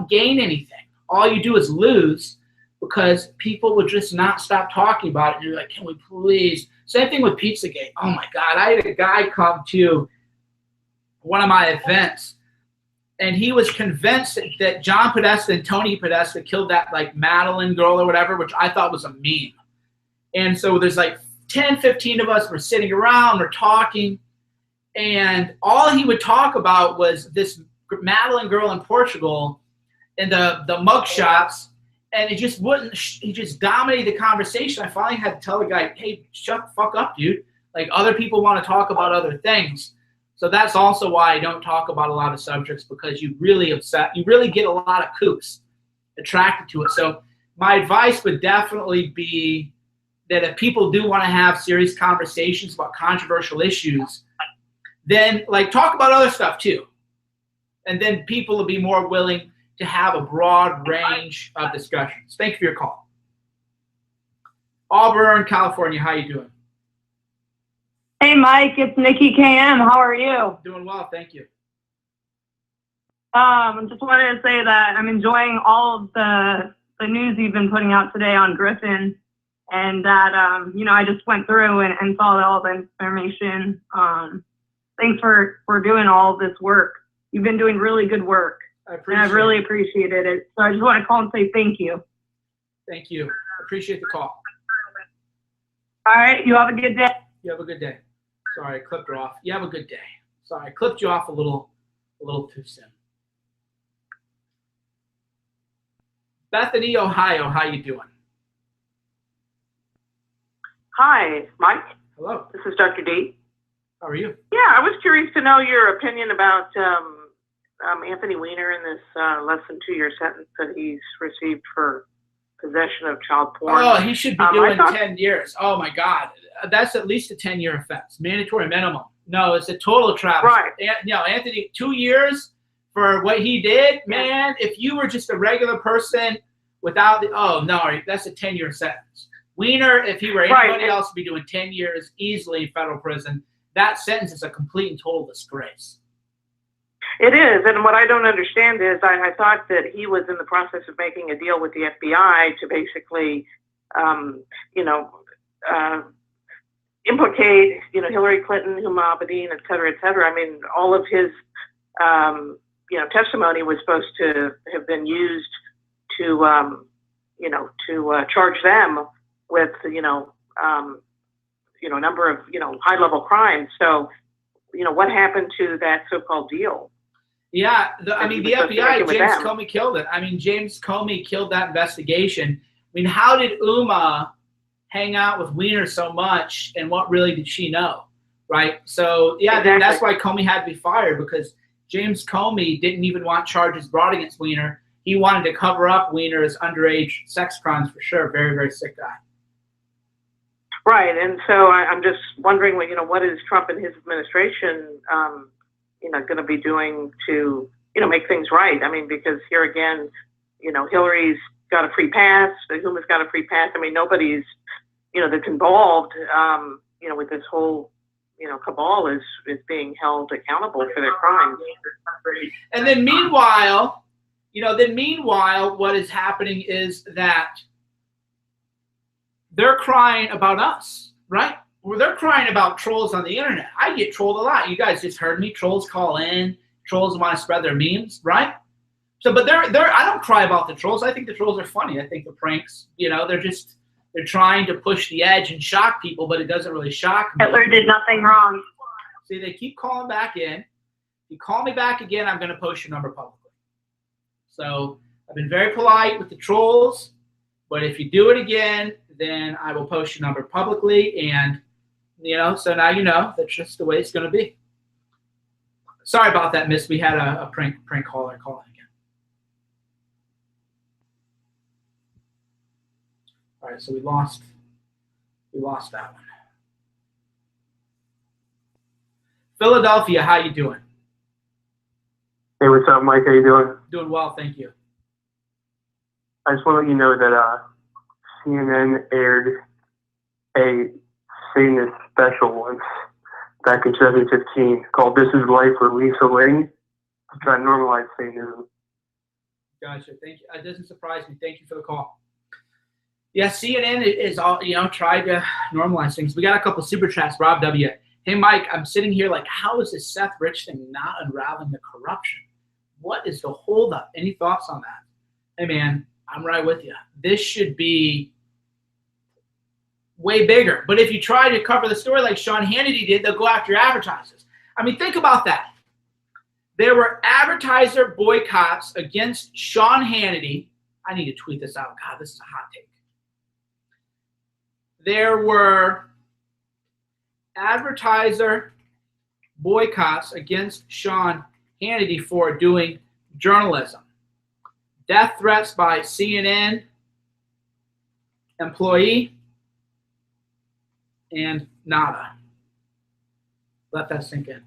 gain anything. All you do is lose, because people would just not stop talking about it. And you're like, can we please? Same thing with Pizzagate. Oh my God, I had a guy come to one of my events, and he was convinced that John Podesta and Tony Podesta killed that like Madeline girl or whatever, which I thought was a meme. And so there's like 10, 15 of us, we're sitting around, we're talking, and all he would talk about was this Madeline girl in Portugal and the mug shots, and he just dominated the conversation. I finally had to tell the guy, hey, shut the fuck up, dude. Like, other people want to talk about other things. So that's also why I don't talk about a lot of subjects, because you really get a lot of kooks attracted to it. So my advice would definitely be that if people do want to have serious conversations about controversial issues, then like talk about other stuff too. And then people will be more willing to have a broad range of discussions. Thank you for your call. Auburn, California, how you doing? Hey, Mike, it's Nikki KM. How are you? Doing well, thank you. Just wanted to say that I'm enjoying all of the news you've been putting out today on Griffin, and that, I just went through and saw all the information. Thanks for doing all of this work. You've been doing really good work. I've really appreciated it. So I just want to call and say thank you. Thank you. Appreciate the call. All right. You have a good day. You have a good day. Sorry, I clipped her off. You have a good day. Sorry, I clipped you off a little too soon. Bethany, Ohio, how you doing? Hi, Mike. Hello. This is Dr. D. How are you? Yeah, I was curious to know your opinion about Anthony Weiner in this less than 2-year sentence that he's received for possession of child porn. Oh, he should be doing 10 years. Oh, my God. That's at least a 10-year offense. Mandatory minimum. No, it's a total travesty. Right. Anthony, 2 years for what he did, man, if you were just a regular person without that's a 10-year sentence. Weiner, if he were anybody else, would be doing 10 years easily in federal prison. That sentence is a complete and total disgrace. It is, and what I don't understand is I thought that he was in the process of making a deal with the FBI to basically, you know, implicate, you know, Hillary Clinton, Huma Abedin, et cetera, et cetera. I mean, all of his, you know, testimony was supposed to have been used to, you know, to charge them with, you know, a number of, you know, high-level crimes. So, you know, what happened to that so-called deal? Yeah, I mean, the FBI, James them. Comey killed it. I mean, James Comey killed that investigation. I mean, how did Uma hang out with Weiner so much, and what really did she know, right? So, yeah, Exactly. that's why Comey had to be fired, because James Comey didn't even want charges brought against Weiner. He wanted to cover up Weiner's underage sex crimes for sure. Very, very sick guy. Right, and so I'm just wondering, you know, what is Trump and his administration, you know, going to be doing to, you know, make things right? I mean, because here again, you know, Hillary's got a free pass, Huma's got a free pass. I mean, nobody's, you know, that's involved, you know, with this whole, you know, cabal is being held accountable for their crimes. And then meanwhile, you know, what is happening is that they're crying about us, right? Well, they're crying about trolls on the internet. I get trolled a lot. You guys just heard me. Trolls call in. Trolls want to spread their memes, right? So, but I don't cry about the trolls. I think the trolls are funny. I think the pranks, you know, they're trying to push the edge and shock people, but it doesn't really shock me. Hitler did nothing wrong. See, they keep calling back in. If you call me back again, I'm going to post your number publicly. So I've been very polite with the trolls, but if you do it again, then I will post your number publicly. And, you know, so now you know that's just the way it's going to be. Sorry about that, miss. We had a prank caller calling again. All right, so we lost that one. Philadelphia, how you doing? Hey, what's up, Mike? How you doing? Doing well, thank you. I just want to let you know that CNN aired a Satanist special once back in 2015 called "This Is Life" with Lisa Ling to try and normalize Satanism. Gotcha. Thank you. It doesn't surprise me. Thank you for the call. Yeah, CNN is all, you know, tried to normalize things. We got a couple super chats. Rob W. Hey, Mike, I'm sitting here like, how is this Seth Rich thing not unraveling the corruption? What is the holdup? Any thoughts on that? Hey, man, I'm right with you. This should be way bigger. But if you try to cover the story like Sean Hannity did, they'll go after your advertisers. I mean, think about that. There were advertiser boycotts against Sean Hannity. I need to tweet this out. God, this is a hot take. There were advertiser boycotts against Sean Hannity for doing journalism. Death threats by CNN employee and nada. Let that sink in.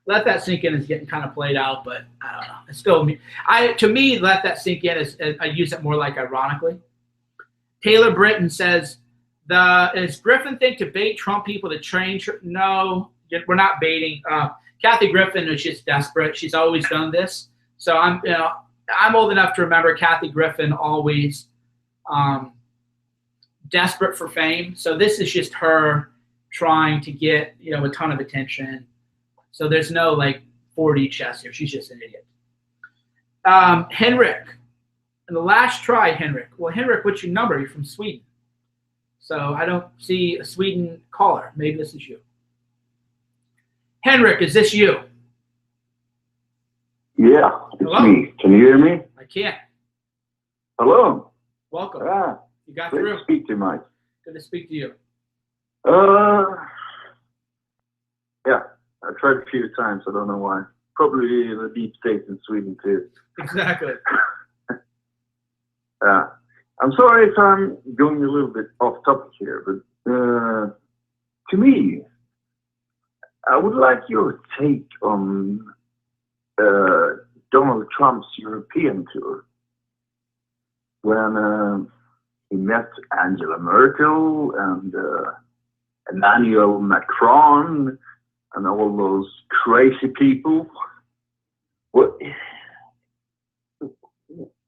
Let that sink in is getting kind of played out, but I don't know. It's still, to me, let that sink in is, I use it more like ironically. Taylor Britton says, is Griffin think to bait Trump people to train? No, we're not baiting. Kathy Griffin is just desperate. She's always done this. So I'm old enough to remember Kathy Griffin always desperate for fame. So this is just her trying to get, you know, a ton of attention. So there's no like 4D chess here. She's just an idiot. Henrik. And the last try, Henrik. Well, Henrik, what's your number? You're from Sweden. So I don't see a Sweden caller. Maybe this is you. Henrik, is this you? Yeah, it's Hello? me. Can you hear me? I can't. Hello. Welcome. You got Great through. to speak to you, Mike. Good to speak to you. Yeah, I tried a few times. I don't know why. Probably the deep state in Sweden too. Exactly. I'm sorry if I'm going a little bit off topic here, but to me, I would like your take on Donald Trump's European tour. When he met Angela Merkel and Emmanuel Macron and all those crazy people.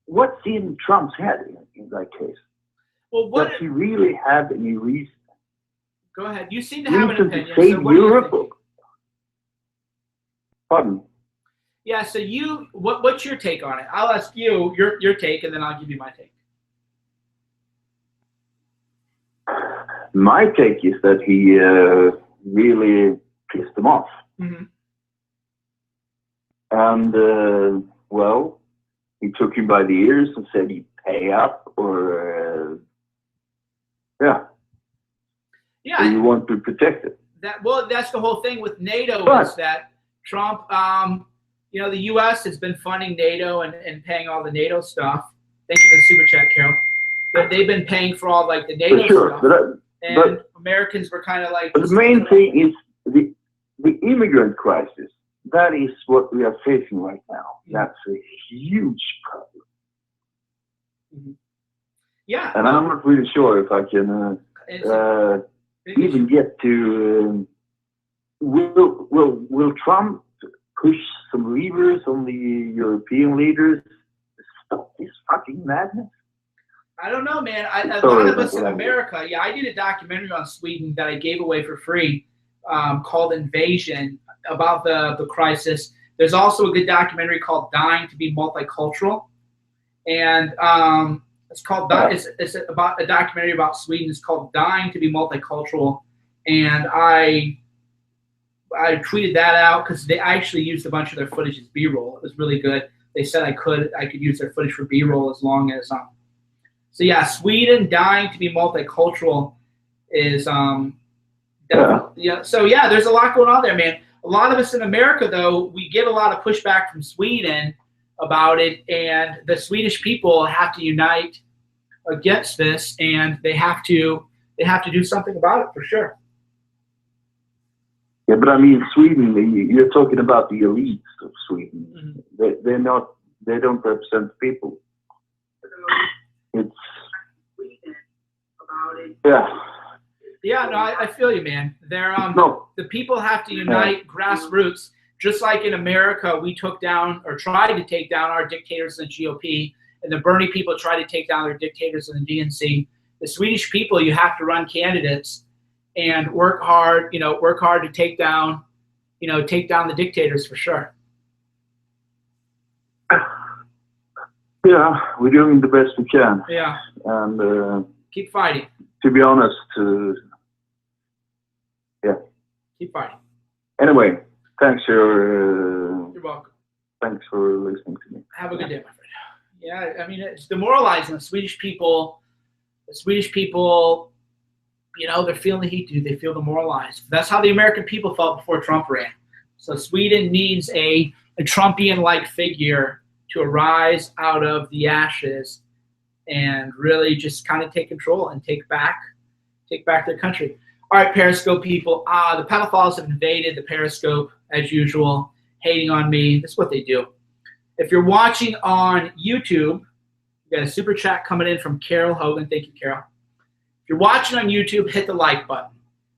What's in Trump's head in that case? Well, does he really have any reason? Go ahead. You seem to have an opinion. To save So what Europe? Pardon? Yeah. So what's your take on it? I'll ask you your take, and then I'll give you my take. My take is that he really pissed them off. Mm-hmm. And, well, he took him by the ears and said he'd pay up or, yeah. Yeah. So you want to protect it. That's the whole thing with NATO is that Trump, the U.S. has been funding NATO and paying all the NATO stuff. Thank you for the super chat, Carol. They've been paying for all like the NATO stuff. And Americans were kind of like. But the main thing is the immigrant crisis. That is what we are facing right now. That's a huge problem. Mm-hmm. Yeah. And I'm not really sure if I can even get to. Will Trump push some levers on the European leaders to stop this fucking madness? I don't know, man. A lot of us in America, I did a documentary on Sweden that I gave away for free called Invasion about the crisis. There's also a good documentary called Dying to be Multicultural. And it's about a documentary about Sweden. It's called Dying to be Multicultural. And I tweeted that out because they actually used a bunch of their footage as B-roll. It was really good. They said I could use their footage for B-roll as long as So yeah, Sweden dying to be multicultural is So yeah, there's a lot going on there, man. A lot of us in America, though, we get a lot of pushback from Sweden about it, and the Swedish people have to unite against this, and they have to do something about it for sure. Yeah, but I mean, Sweden. You're talking about the elites of Sweden. Mm-hmm. They don't represent the people. It's Yeah, no, I feel you, man. They're the people have to unite grassroots, just like in America we took down or tried to take down our dictators in the GOP, and the Bernie people tried to take down their dictators in the DNC. The Swedish people, you have to run candidates and work hard to take down the dictators for sure. Yeah, we're doing the best we can. Yeah. And keep fighting. To be honest, keep fighting. Anyway, thanks for. You're welcome. Thanks for listening to me. Have a good day, my friend. Yeah, I mean, it's demoralizing. The Swedish people, they're feeling the heat, dude. They feel demoralized. That's how the American people felt before Trump ran. So Sweden needs a Trumpian-like figure to arise out of the ashes and really just kind of take control and take back their country. All right, Periscope people. The pedophiles have invaded the Periscope as usual, hating on me. This is what they do. If you're watching on YouTube, we got a super chat coming in from Carol Hogan. Thank you, Carol. If you're watching on YouTube, hit the like button.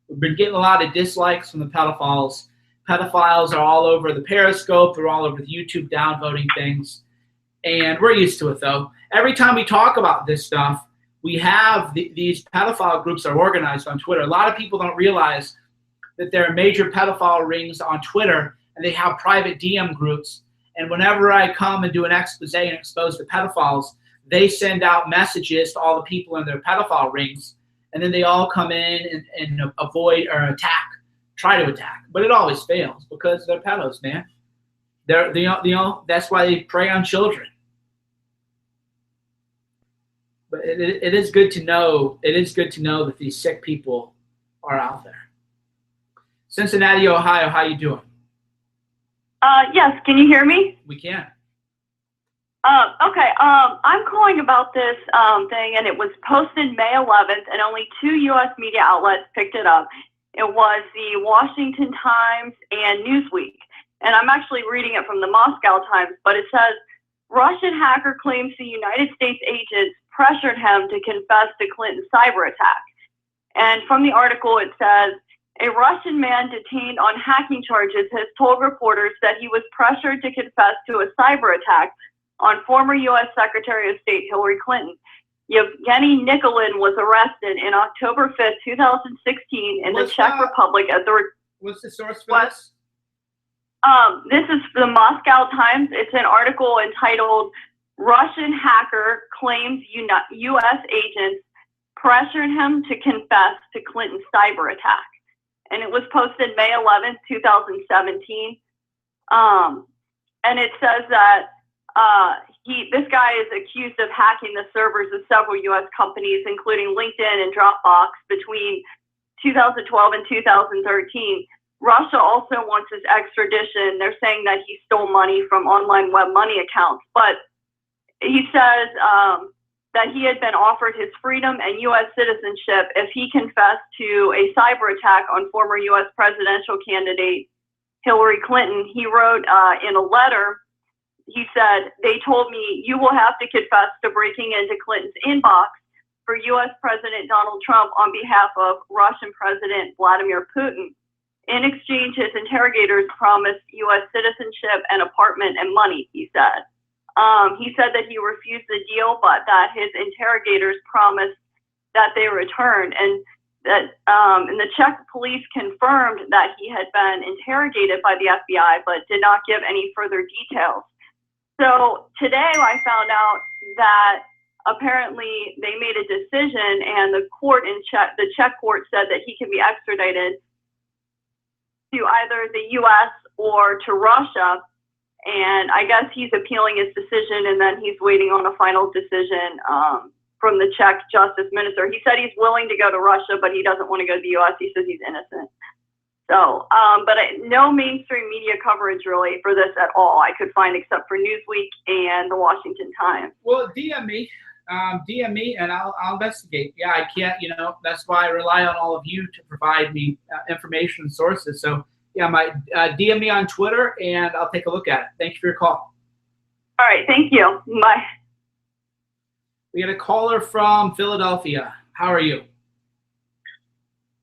We've been getting a lot of dislikes from the pedophiles. Pedophiles are all over the Periscope. They're all over the YouTube downvoting things. And we're used to it, though. Every time we talk about this stuff, we have these pedophile groups are organized on Twitter. A lot of people don't realize that there are major pedophile rings on Twitter, and they have private DM groups. And whenever I come and do an expose and expose the pedophiles, they send out messages to all the people in their pedophile rings, and then they all come in and avoid or try to attack. But it always fails because they're pedos, man. That's why they prey on children. But it is good to know. It is good to know that these sick people are out there. Cincinnati, Ohio, how you doing? Yes, can you hear me? We can. Okay, I'm calling about this thing, and it was posted May 11th, and only 2 U.S. media outlets picked it up. It was the Washington Times and Newsweek, and I'm actually reading it from the Moscow Times, but it says, Russian hacker claims the United States agents pressured him to confess to Clinton's cyber attack. And from the article, it says, A Russian man detained on hacking charges has told reporters that he was pressured to confess to a cyber attack on former U.S. Secretary of State Hillary Clinton. Yevgeny Nikulin was arrested in October 5th, 2016 in the Czech Republic at the... What's the source for this? This is the Moscow Times. It's an article entitled "Russian Hacker Claims U.S. Agents Pressured Him to Confess to Clinton's Cyber Attack." And it was posted May 11th, 2017. And it says that this guy is accused of hacking the servers of several U.S. companies, including LinkedIn and Dropbox, between 2012 and 2013. Russia also wants his extradition. They're saying that he stole money from online web money accounts. But he says that he had been offered his freedom and U.S. citizenship if he confessed to a cyber attack on former U.S. presidential candidate Hillary Clinton. He wrote in a letter, he said, "They told me you will have to confess to breaking into Clinton's inbox for U.S. President Donald Trump on behalf of Russian President Vladimir Putin. In exchange, his interrogators promised U.S. citizenship, an apartment, and money," he said. He said that he refused the deal, but that his interrogators promised that they returned, and that and the Czech police confirmed that he had been interrogated by the FBI, but did not give any further details. So today I found out that apparently they made a decision, and the court in the Czech court said that he can be extradited to either the U.S. or to Russia. And I guess he's appealing his decision, and then he's waiting on a final decision from the Czech justice minister. He said he's willing to go to Russia, but he doesn't want to go to the U.S. He says he's innocent. So, but no mainstream media coverage really for this at all I could find, except for Newsweek and the Washington Times. Well, DM me, and I'll investigate. Yeah, I can't, that's why I rely on all of you to provide me information and sources. So, yeah, DM me on Twitter, and I'll take a look at it. Thank you for your call. All right, thank you. Bye. We got a caller from Philadelphia. How are you?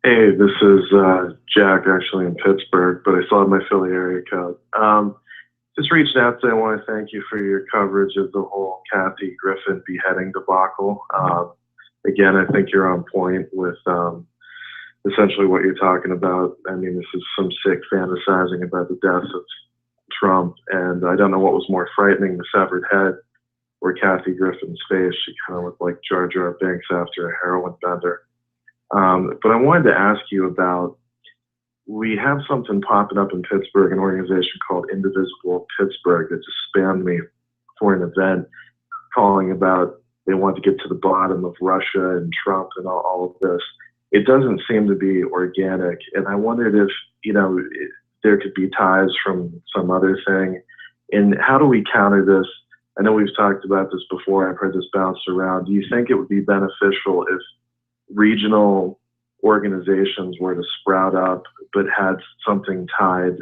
Hey, this is Jack, actually in Pittsburgh, but I still have my Philly area code. Just reached out to say I want to thank you for your coverage of the whole Kathy Griffin beheading debacle. Again, I think you're on point with essentially what you're talking about. I mean, this is some sick fantasizing about the death of Trump, and I don't know what was more frightening, the severed head or Kathy Griffin's face. She kind of looked like Jar Jar Binks after a heroin bender. But I wanted to ask you about, we have something popping up in Pittsburgh, an organization called Indivisible Pittsburgh that just spammed me for an event calling about they want to get to the bottom of Russia and Trump and all of this. It doesn't seem to be organic, and I wondered if, if there could be ties from some other thing. And how do we counter this? I know we've talked about this before. I've heard this bounced around. Do you think it would be beneficial if regional organizations were to sprout up but had something tied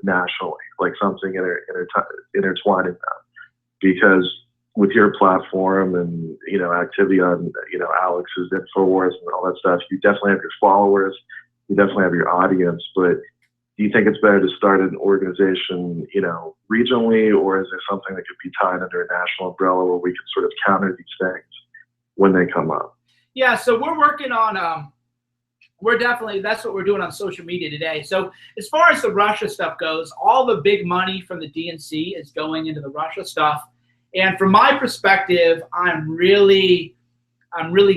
nationally, like something intertwining them? Because with your platform and activity on Alex's InfoWars and all that stuff, you definitely have your followers, you definitely have your audience. But do you think it's better to start an organization regionally, or is there something that could be tied under a national umbrella where we can sort of counter these things when they come up? Yeah, so we're working on that's what we're doing on social media today. So as far as the Russia stuff goes, all the big money from the DNC is going into the Russia stuff. And from my perspective, I'm really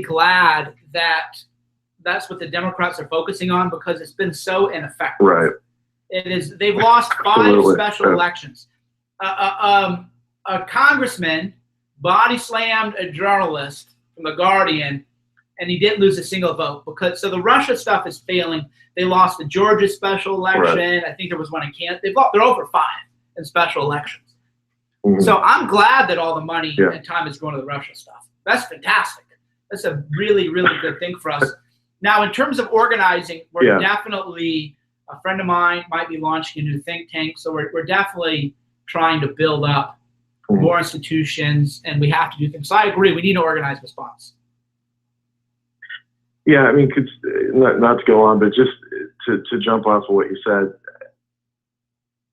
glad that that's what the Democrats are focusing on, because it's been so ineffective. Right. It is. They've lost 5 special elections. A congressman body slammed a journalist from The Guardian, and he didn't lose a single vote. So the Russia stuff is failing. They lost the Georgia special election. Right. I think there was one in Kansas. They're over 5 in special elections. Mm-hmm. So I'm glad that all the money and time is going to the Russia stuff. That's fantastic. That's a really, really good thing for us. Now, in terms of organizing, we're definitely, a friend of mine might be launching a new think tank. So we're definitely trying to build up more institutions, and we have to do things. So I agree. We need an organized response. Yeah, I mean, not to go on, but just to jump off of what you said,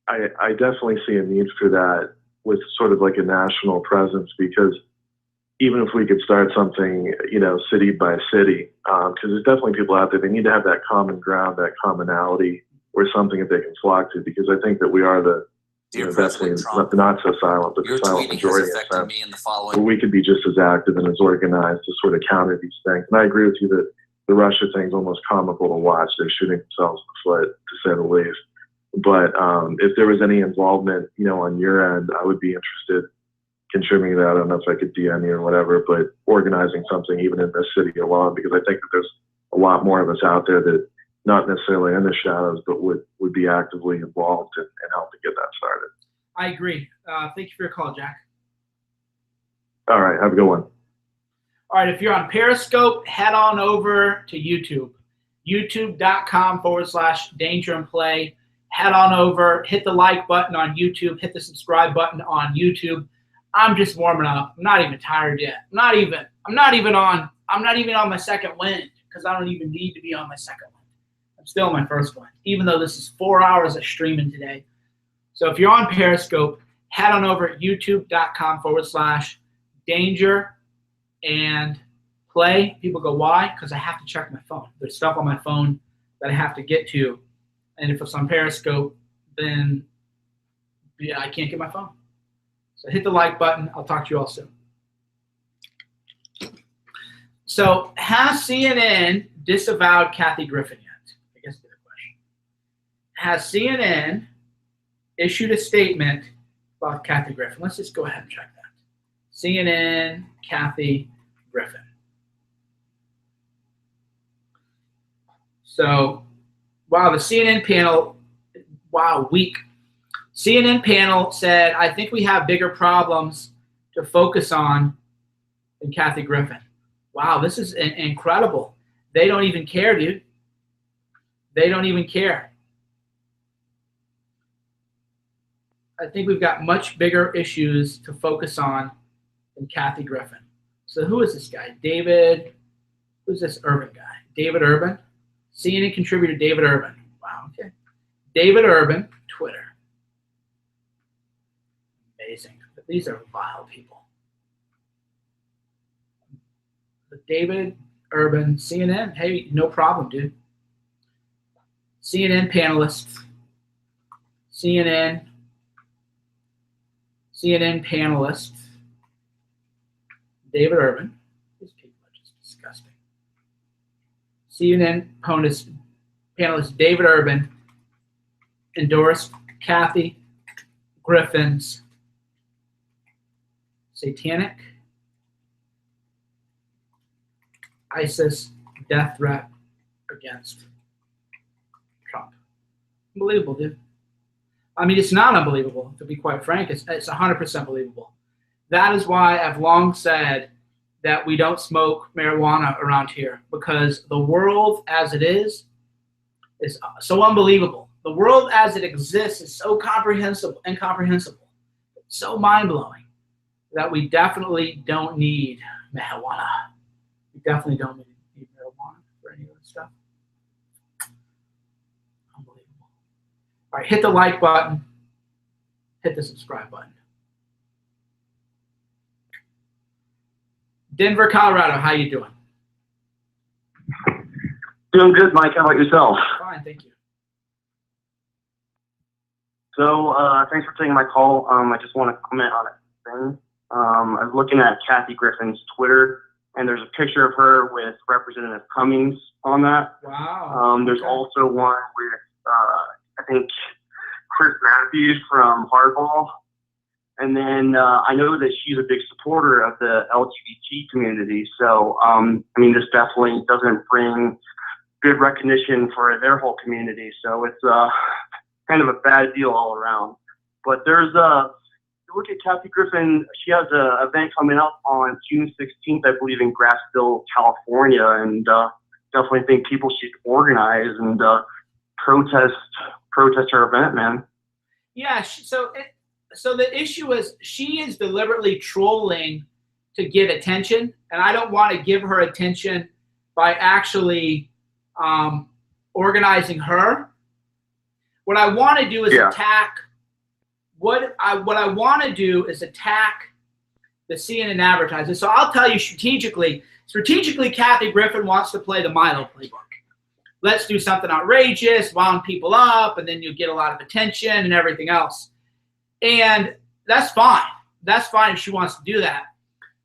I definitely see a need for that with sort of like a national presence, because even if we could start something, you know, city by city, because there's definitely people out there, they need to have that common ground, that commonality, or something that they can flock to, because I think that we are the, you know, definitely not so silent, but the silent majority in a sense, where we could be just as active and as organized to sort of counter these things. And I agree with you that the Russia thing's almost comical to watch. They're shooting themselves in the foot, to say the least. But if there was any involvement, you know, on your end, I would be interested contributing to that. I don't know if I could DM you or whatever, but organizing something even in this city alone, because I think that there's a lot more of us out there that not necessarily in the shadows, but would be actively involved and help to get that started. I agree. Thank you for your call, Jack. All right. Have a good one. All right. If you're on Periscope, head on over to YouTube. YouTube.com/Danger and Play. Head on over, hit the like button on YouTube, hit the subscribe button on YouTube. I'm just warming up. I'm not even tired yet. I'm not even on my second wind, because I don't even need to be on my second wind. I'm still on my first one, even though this is 4 hours of streaming today. So if you're on Periscope, head on over at youtube.com/Danger and Play. People go, why? Because I have to check my phone. There's stuff on my phone that I have to get to. And if it's on Periscope, then yeah, I can't get my phone. So hit the like button. I'll talk to you all soon. So has CNN disavowed Kathy Griffin yet? I guess that's the question. Has CNN issued a statement about Kathy Griffin? Let's just go ahead and check that. CNN, Kathy Griffin. So, wow, the CNN panel, wow, weak. CNN panel said, I think we have bigger problems to focus on than Kathy Griffin. Wow, this is incredible. They don't even care, dude. They don't even care. I think we've got much bigger issues to focus on than Kathy Griffin. So who is this guy? David, who's this Urban guy? David Urban? CNN contributor David Urban. Wow, okay. David Urban, Twitter. Amazing. These are vile people. But David Urban, CNN, hey, no problem, dude. CNN panelists. CNN panelist. David Urban. These people are just disgusting. CNN panelist David Urban endorsed Kathy Griffin's satanic ISIS death threat against Trump. Unbelievable, dude. I mean, it's not unbelievable, to be quite frank. It's 100% believable. That is why I've long said that we don't smoke marijuana around here, because the world as it is so unbelievable. The world as it exists is so incomprehensible, so mind-blowing, that we definitely don't need marijuana. We definitely don't need marijuana for any of this stuff. Unbelievable. All right, hit the like button. Hit the subscribe button. Denver, Colorado, how you doing? Doing good, Mike. How about yourself? Fine, thank you. So, thanks for taking my call. I just want to comment on a thing. I was looking at Kathy Griffin's Twitter, and there's a picture of her with Representative Cummings on that. Wow. There's also one with, I think, Chris Matthews from Hardball. And then I know that she's a big supporter of the LGBT community. So, I mean, this definitely doesn't bring good recognition for their whole community. So it's kind of a bad deal all around. But there's look at Kathy Griffin. She has an event coming up on June 16th, I believe, in Grassville, California. And definitely think people should organize and protest her event, man. Yeah, so the issue is she is deliberately trolling to get attention, and I don't want to give her attention by actually organizing her. What I want to do is attack. What I want to do is attack the CNN advertisers. So I'll tell you strategically. Strategically, Kathy Griffin wants to play the Milo playbook. Let's do something outrageous, wound people up, and then you get a lot of attention and everything else. And that's fine. That's fine if she wants to do that.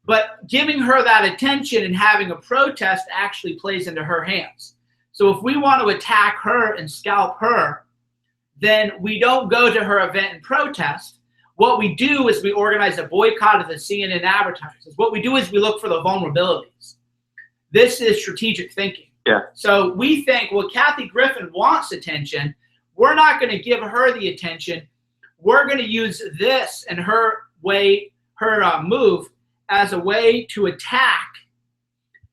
But giving her that attention and having a protest actually plays into her hands. So if we want to attack her and scalp her, then we don't go to her event and protest. What we do is we organize a boycott of the CNN advertisers. What we do is we look for the vulnerabilities. This is strategic thinking. Yeah. So we think, well, Kathy Griffin wants attention. We're not going to give her the attention. We're going to use this and her way, her move as a way to attack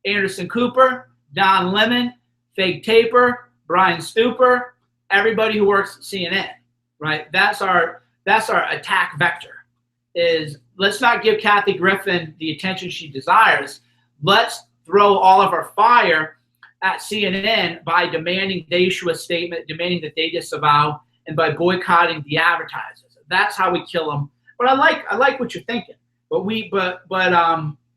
Anderson Cooper, Don Lemon, Fake Taper, Brian Stupor, everybody who works at CNN, right? That's our attack vector. Is let's not give Kathy Griffin the attention she desires. Let's throw all of our fire at CNN by demanding they issue a statement, demanding that they disavow, and by boycotting the advertisers. That's how we kill them. But I like what you're thinking. But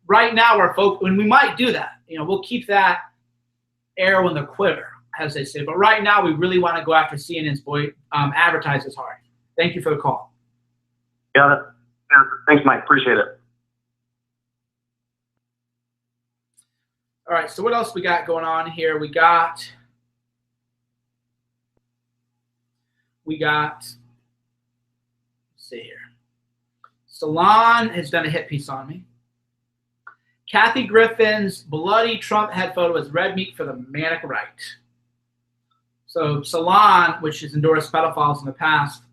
right now we're focused, and we might do that. You know, we'll keep that arrow in the quiver, as they say. But right now we really want to go after CNN's advertisers hard. Thank you for the call. Yeah, thanks, Mike. Appreciate it. All right, so what else we got going on here? We got let's see here. Salon has done a hit piece on me. Kathy Griffin's bloody Trump head photo is red meat for the manic right. So Salon, which has endorsed pedophiles in the past,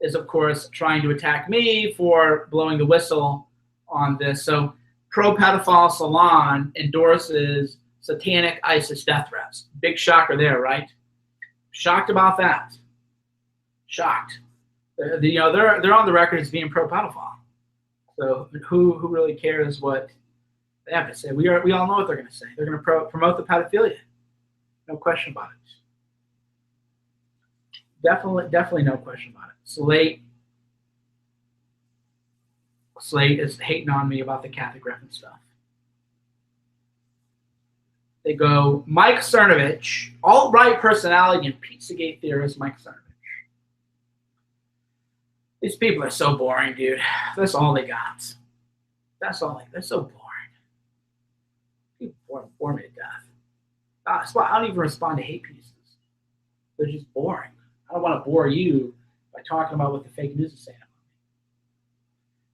is of course trying to attack me for blowing the whistle on this. So pro-pedophile Salon endorses satanic ISIS death threats. Big shocker there, right? Shocked about that. Shocked. They're on the record as being pro-pedophile. So who really cares what they have to say? We all know what they're going to say. They're going to promote the pedophilia. No question about it. Definitely no question about it. Slate is hating on me about the Kathy Griffin stuff. They go, Mike Cernovich, alt-right personality and Pizzagate theorist Mike Cernovich. These people are so boring, dude. That's all they got. They're so boring. People bore me to death. That's why I don't even respond to hate pieces. They're just boring. I don't want to bore you by talking about what the fake news is saying about me.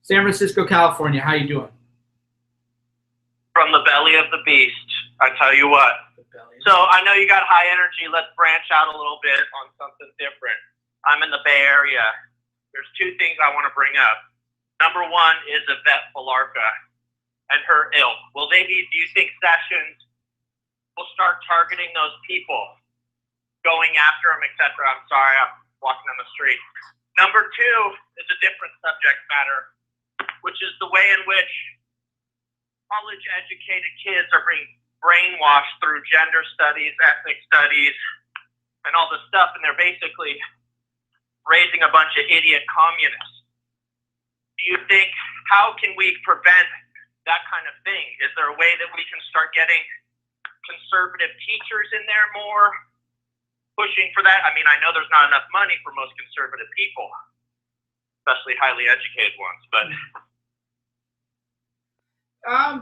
San Francisco, California, how you doing? From the belly of the beast, I tell you what. So I know you got high energy. Let's branch out a little bit on something different. I'm in the Bay Area. There's two things I want to bring up. Number one is Yvette Falarka and her ilk. Do you think Sessions will start targeting those people, going after them, etc.? I'm sorry, I'm walking on the street. Number two is a different subject matter, which is the way in which college-educated kids are being brainwashed through gender studies, ethnic studies, and all this stuff, and they're basically raising a bunch of idiot communists. Do you think, how can we prevent that kind of thing? Is there a way that we can start getting conservative teachers in there more, pushing for that? I mean, I know there's not enough money for most conservative people, especially highly educated ones, but...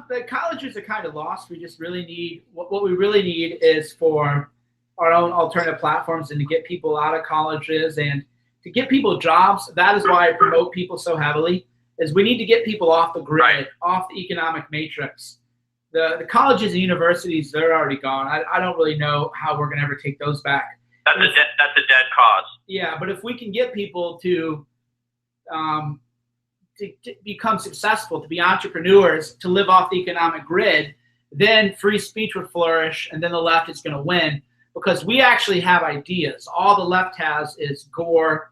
The colleges are kind of lost. We just really need, what we really need is for our own alternative platforms and to get people out of colleges and to get people jobs. That is why I promote people so heavily, is we need to get people off the grid, off the economic matrix. The colleges and universities, they're already gone. I don't really know how we're going to ever take those back. That's a dead cause. Yeah, but if we can get people to become successful, to be entrepreneurs, to live off the economic grid, then free speech would flourish, and then the left is going to win because we actually have ideas. All the left has is gore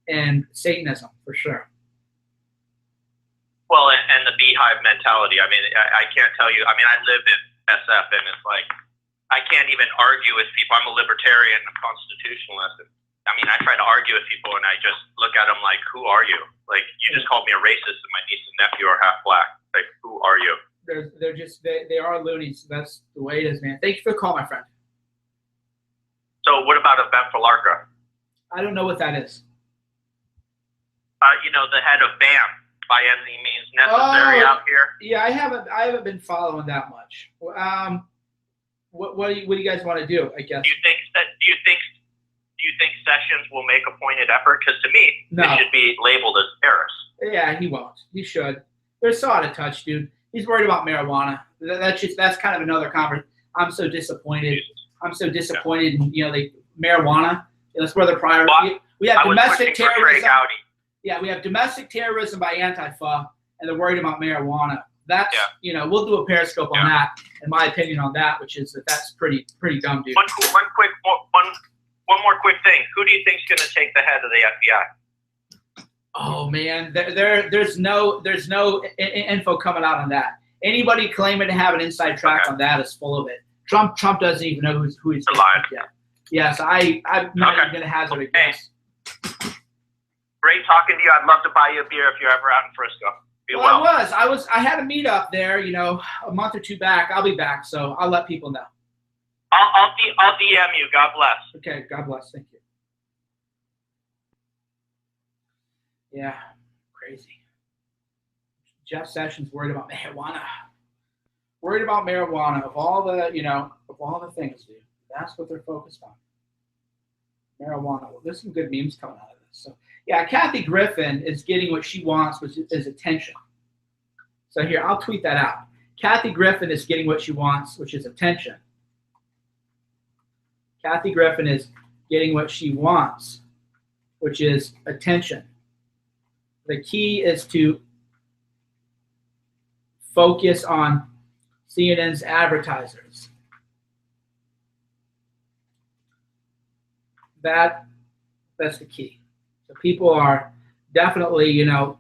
and Satanism, for sure. Well, and the beehive mentality. I mean, I can't tell you. I mean, I live in SF, and it's like, I can't even argue with people. I'm a libertarian, a constitutionalist. I mean, I try to argue with people, and I just look at them like, who are you? Like, you just called me a racist, and my niece and nephew are half black. Like, who are you? They are loonies. That's the way it is, man. Thank you for the call, my friend. So what about a Beth Falarca? I don't know what that is. You know, the head of BAM, by any means necessary out here. Yeah, I haven't been following that much. What do you guys want to do? I guess. Do you think Sessions will make a pointed effort? Because to me, he should be labeled as terrorist. Yeah, he won't. He should. They're so out of touch, dude. He's worried about marijuana. That's kind of another conversation. I'm so disappointed. I'm so disappointed in marijuana. That's where the priority. We have domestic terrorism. Yeah, we have domestic terrorism by Antifa, and they're worried about marijuana. That's we'll do a Periscope on that. In my opinion on that, which is that's pretty dumb, dude. One more quick thing. Who do you think's going to take the head of the FBI? Oh man, there's no info coming out on that. Anybody claiming to have an inside track on that is full of it. Trump doesn't even know who he's lying yet. Yes, I'm not even going to hazard a guess. Great talking to you. I'd love to buy you a beer if you're ever out in Frisco. I had a meetup there, a month or two back. I'll be back, so I'll let people know. I'll DM you. God bless. Okay, God bless. Thank you. Yeah, crazy. Jeff Sessions worried about marijuana. Worried about marijuana of all the things, dude. That's what they're focused on. Marijuana. Well, there's some good memes coming out of this. So yeah, Kathy Griffin is getting what she wants, which is attention. So here, I'll tweet that out. Kathy Griffin is getting what she wants, which is attention. Kathy Griffin is getting what she wants, which is attention. The key is to focus on CNN's advertisers. That's the key. So people are definitely, in a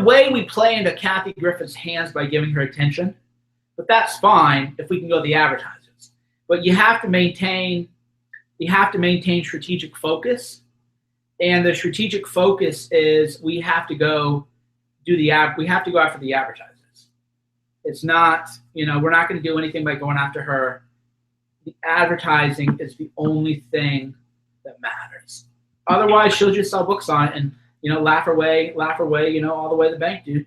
way we play into Kathy Griffin's hands by giving her attention, but that's fine if we can go to the advertisers. But you have to maintain strategic focus, and the strategic focus is we have to go after the advertisers. It's not, we're not going to do anything by going after her. The advertising is the only thing that matters. Otherwise, she'll just sell books on it and laugh her way, all the way to the bank, dude.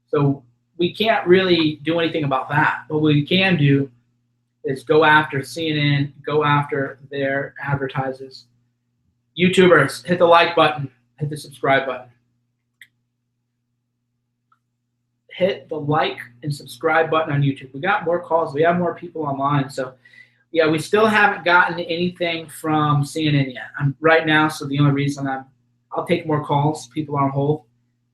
So we can't really do anything about that. But what we can do is go after CNN, go after their advertisers. YouTubers, hit the like button, hit the subscribe button. Hit the like and subscribe button on YouTube. We got more calls. We have more people online. So, yeah, we still haven't gotten anything from CNN yet. Right now, so the only reason I'll take more calls, people on hold,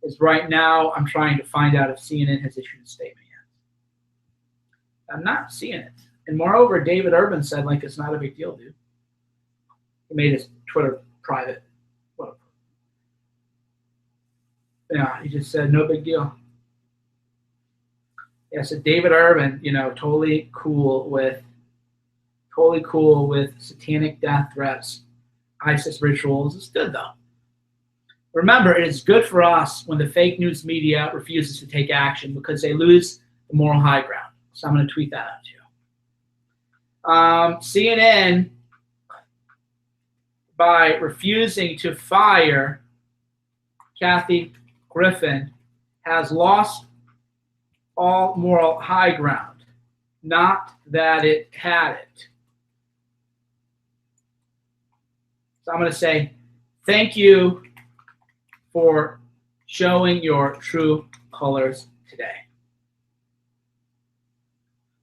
is right now I'm trying to find out if CNN has issued a statement yet. I'm not seeing it. And moreover, David Urban said, it's not a big deal, dude. He made his Twitter private. Yeah, he just said, no big deal. Yeah, so David Urban, totally cool with satanic death threats, ISIS rituals. It's good, though. Remember, it is good for us when the fake news media refuses to take action because they lose the moral high ground. So I'm going to tweet that out to you. CNN, by refusing to fire Kathy Griffin, has lost all moral high ground. Not that it had it. So I'm going to say, thank you for showing your true colors today.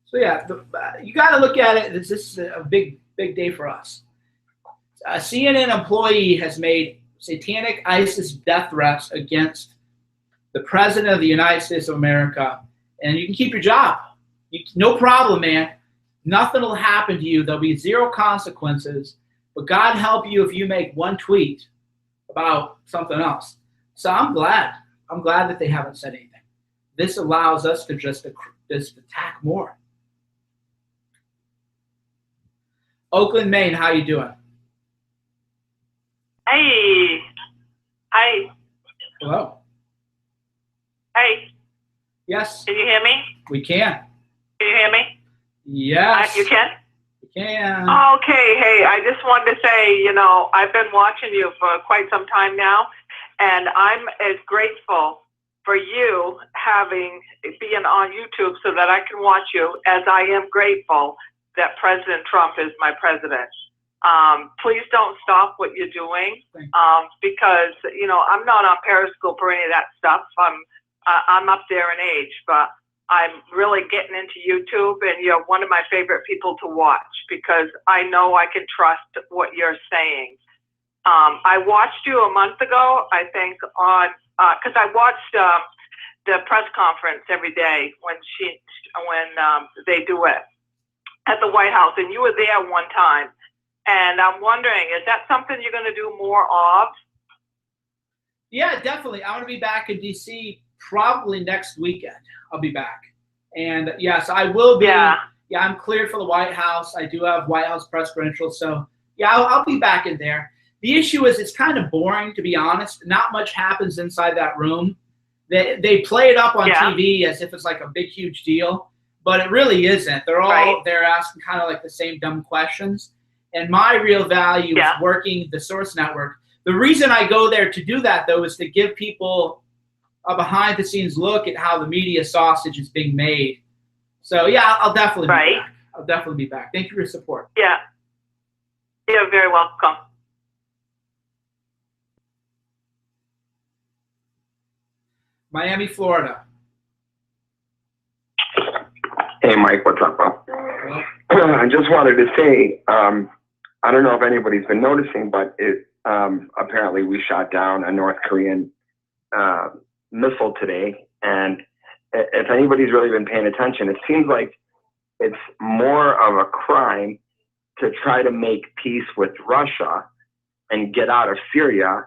So yeah, you got to look at it. This is a big day for us. A CNN employee has made satanic ISIS death threats against the President of the United States of America, and you can keep your job. No problem, man. Nothing will happen to you. There'll be zero consequences. But God help you if you make one tweet about something else. So I'm glad. I'm glad that they haven't said anything. This allows us to just attack more. Oakland, Maine. How you doing? Hey. Hi. Hello. Hey. Yes. Can you hear me? We can. Can you hear me? Yes. You can? We can. Okay. Hey, I just wanted to say, you know, I've been watching you for quite some time now, and I'm as grateful for you being on YouTube so that I can watch you as I am grateful that President Trump is my president. Please don't stop what you're doing, because, you know, I'm not on Periscope or any of that stuff. I'm up there in age, but I'm really getting into YouTube, and you're one of my favorite people to watch because I know I can trust what you're saying. I watched you a month ago, I think, on because I watched the press conference every day when they do it at the White House, and you were there one time. And I'm wondering, is that something you're going to do more of? Yeah, definitely. I'm going to be back in D.C. probably next weekend. I'll be back. And yes, I will be. Yeah, I'm cleared for the White House. I do have White House press credentials. So yeah, I'll be back in there. The issue is it's kind of boring, to be honest. Not much happens inside that room. They play it up on TV as if it's like a big, huge deal, but it really isn't. They're all they're asking kind of like the same dumb questions. And my real value is working the Source Network. The reason I go there to do that, though, is to give people a behind-the-scenes look at how the media sausage is being made. So yeah, I'll definitely be back. I'll definitely be back. Thank you for your support. Yeah. You're very welcome. Miami, Florida. Hey, Mike, what's up, bro? I just wanted to say, I don't know if anybody's been noticing, but apparently we shot down a North Korean missile today. And if anybody's really been paying attention, it seems like it's more of a crime to try to make peace with Russia and get out of Syria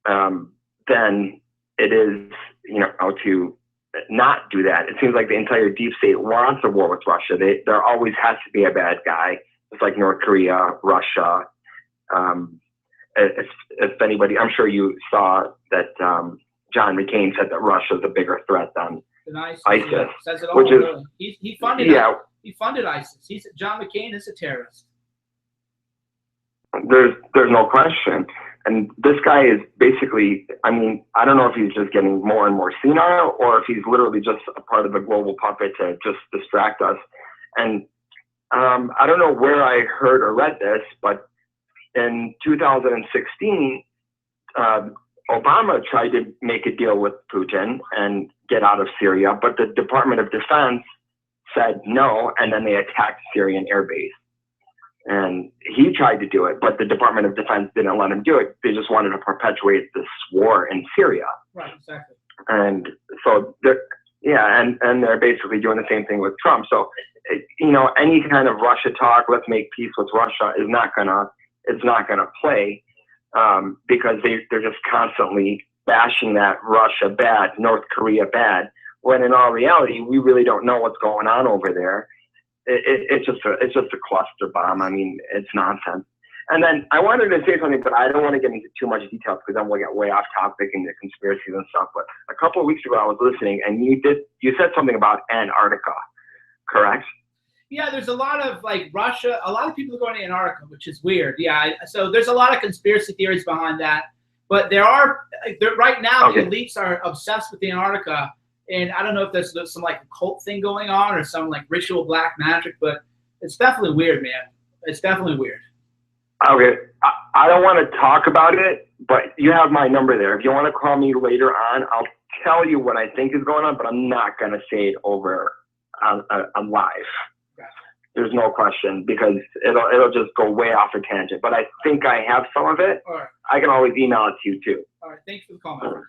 than it is, you know, to not do that. It seems like the entire deep state wants a war with Russia. There always has to be a bad guy. It's like North Korea, Russia. If anybody, I'm sure you saw that John McCain said that Russia is a bigger threat than ISIS. Yeah. Says it all, which is, really. He funded he funded ISIS. John McCain is a terrorist. There's no question. And this guy is basically, I mean, I don't know if he's just getting more and more senile or if he's literally just a part of a global puppet to just distract us. And I don't know where I heard or read this, but in 2016, Obama tried to make a deal with Putin and get out of Syria, but the Department of Defense said no, and then they attacked Syrian air base. And he tried to do it, but the Department of Defense didn't let him do it. They just wanted to perpetuate this war in Syria. Right, exactly. And so they're, and they're basically doing the same thing with Trump. So, you know, any kind of Russia talk, let's make peace with Russia, is not gonna play because they're just constantly bashing that Russia bad, North Korea bad, when in all reality, we really don't know what's going on over there. It's just a cluster bomb. I mean, it's nonsense. And then I wanted to say something, but I don't want to get into too much detail because then we'll get way off topic into conspiracies and stuff. But a couple of weeks ago, I was listening, and you said something about Antarctica, correct? Yeah, there's a lot of like Russia. A lot of people are going to Antarctica, which is weird. Yeah, so there's a lot of conspiracy theories behind that. But right now the elites are obsessed with Antarctica. And I don't know if there's some like cult thing going on or some like ritual black magic, but it's definitely weird, man. It's definitely weird. Okay. I don't want to talk about it, but you have my number there. If you want to call me later on, I'll tell you what I think is going on, but I'm not going to say it over on live. Gotcha. There's no question because it'll just go way off a tangent. But I think I have some of it. All right. I can always email it to you too. All right. Thanks for the call, my friend.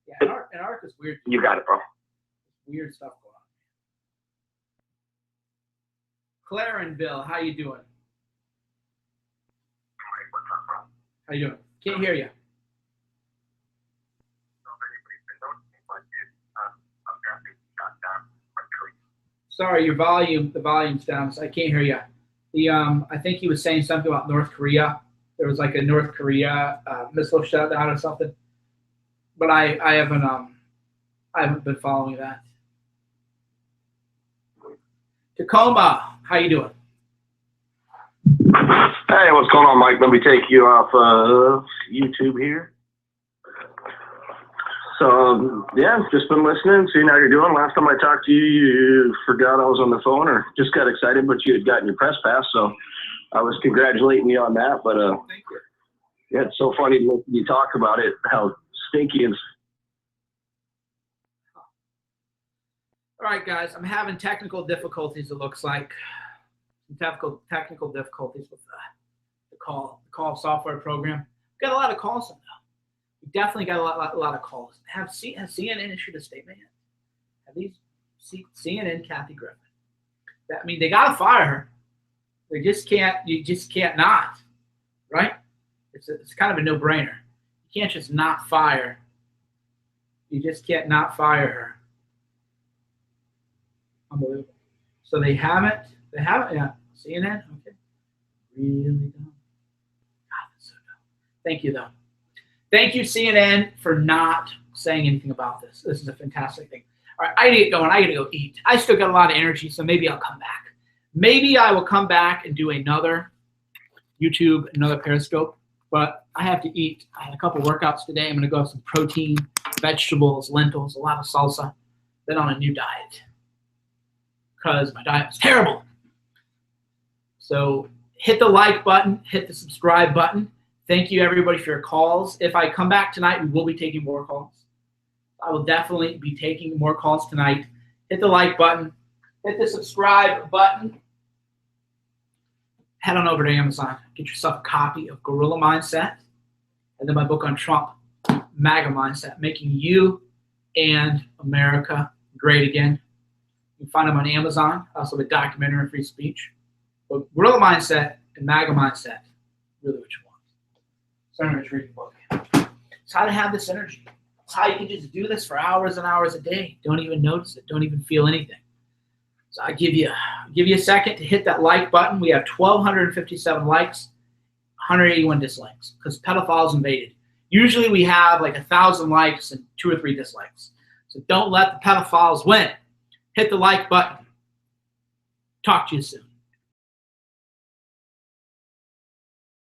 Yeah, Antarctica's weird. You got it, bro. Weird stuff going on. Clarenville, how you doing? How you doing? Can't hear you. Sorry, the volume's down, so I can't hear you. I think he was saying something about North Korea. There was like a North Korea missile shutdown or something. But I haven't been following that. Tacoma, how you doing? Hey, what's going on, Mike? Let me take you off YouTube here. So, yeah, just been listening, seeing how you're doing. Last time I talked to you, you forgot I was on the phone or just got excited, but you had gotten your press pass, so I was congratulating you on that. But, thank you. Yeah, it's so funny to listen you talk about it, how stinky and... All right, guys, I'm having technical difficulties, it looks like. Some technical difficulties with the call software program. We've got a lot of calls in now. We definitely got a lot of calls. Has CNN issued a statement yet? Have these CNN Kathy Griffin? I mean, they got to fire her. They just can't. You just can't not, right? It's kind of a no-brainer. You can't just not fire. You just can't not fire her. Unbelievable. So they haven't. Yeah. CNN. Okay. Really dumb. God, that's so dumb. Thank you, though. Thank you, CNN, for not saying anything about this. This is a fantastic thing. All right, I need to get going. I got to go eat. I still got a lot of energy, so maybe I'll come back. Maybe I will come back and do another YouTube, another Periscope, but I have to eat. I had a couple workouts today. I'm going to go have some protein, vegetables, lentils, a lot of salsa, then on a new diet because my diet was terrible. So hit the like button, hit the subscribe button. Thank you, everybody, for your calls. If I come back tonight, we will be taking more calls. I will definitely be taking more calls tonight. Hit the like button. Hit the subscribe button. Head on over to Amazon. Get yourself a copy of Gorilla Mindset and then my book on Trump, MAGA Mindset, Making You and America Great Again. You can find them on Amazon. Also, the documentary on free speech. But Gorilla Mindset and MAGA Mindset, really what you want. Cernovich reading book. It's how to have this energy. It's how you can just do this for hours and hours a day. Don't even notice it. Don't even feel anything. So I give you a second to hit that like button. We have 1,257 likes, 181 dislikes because pedophiles invaded. Usually we have like 1,000 likes and 2 or 3 dislikes. So don't let the pedophiles win. Hit the like button. Talk to you soon.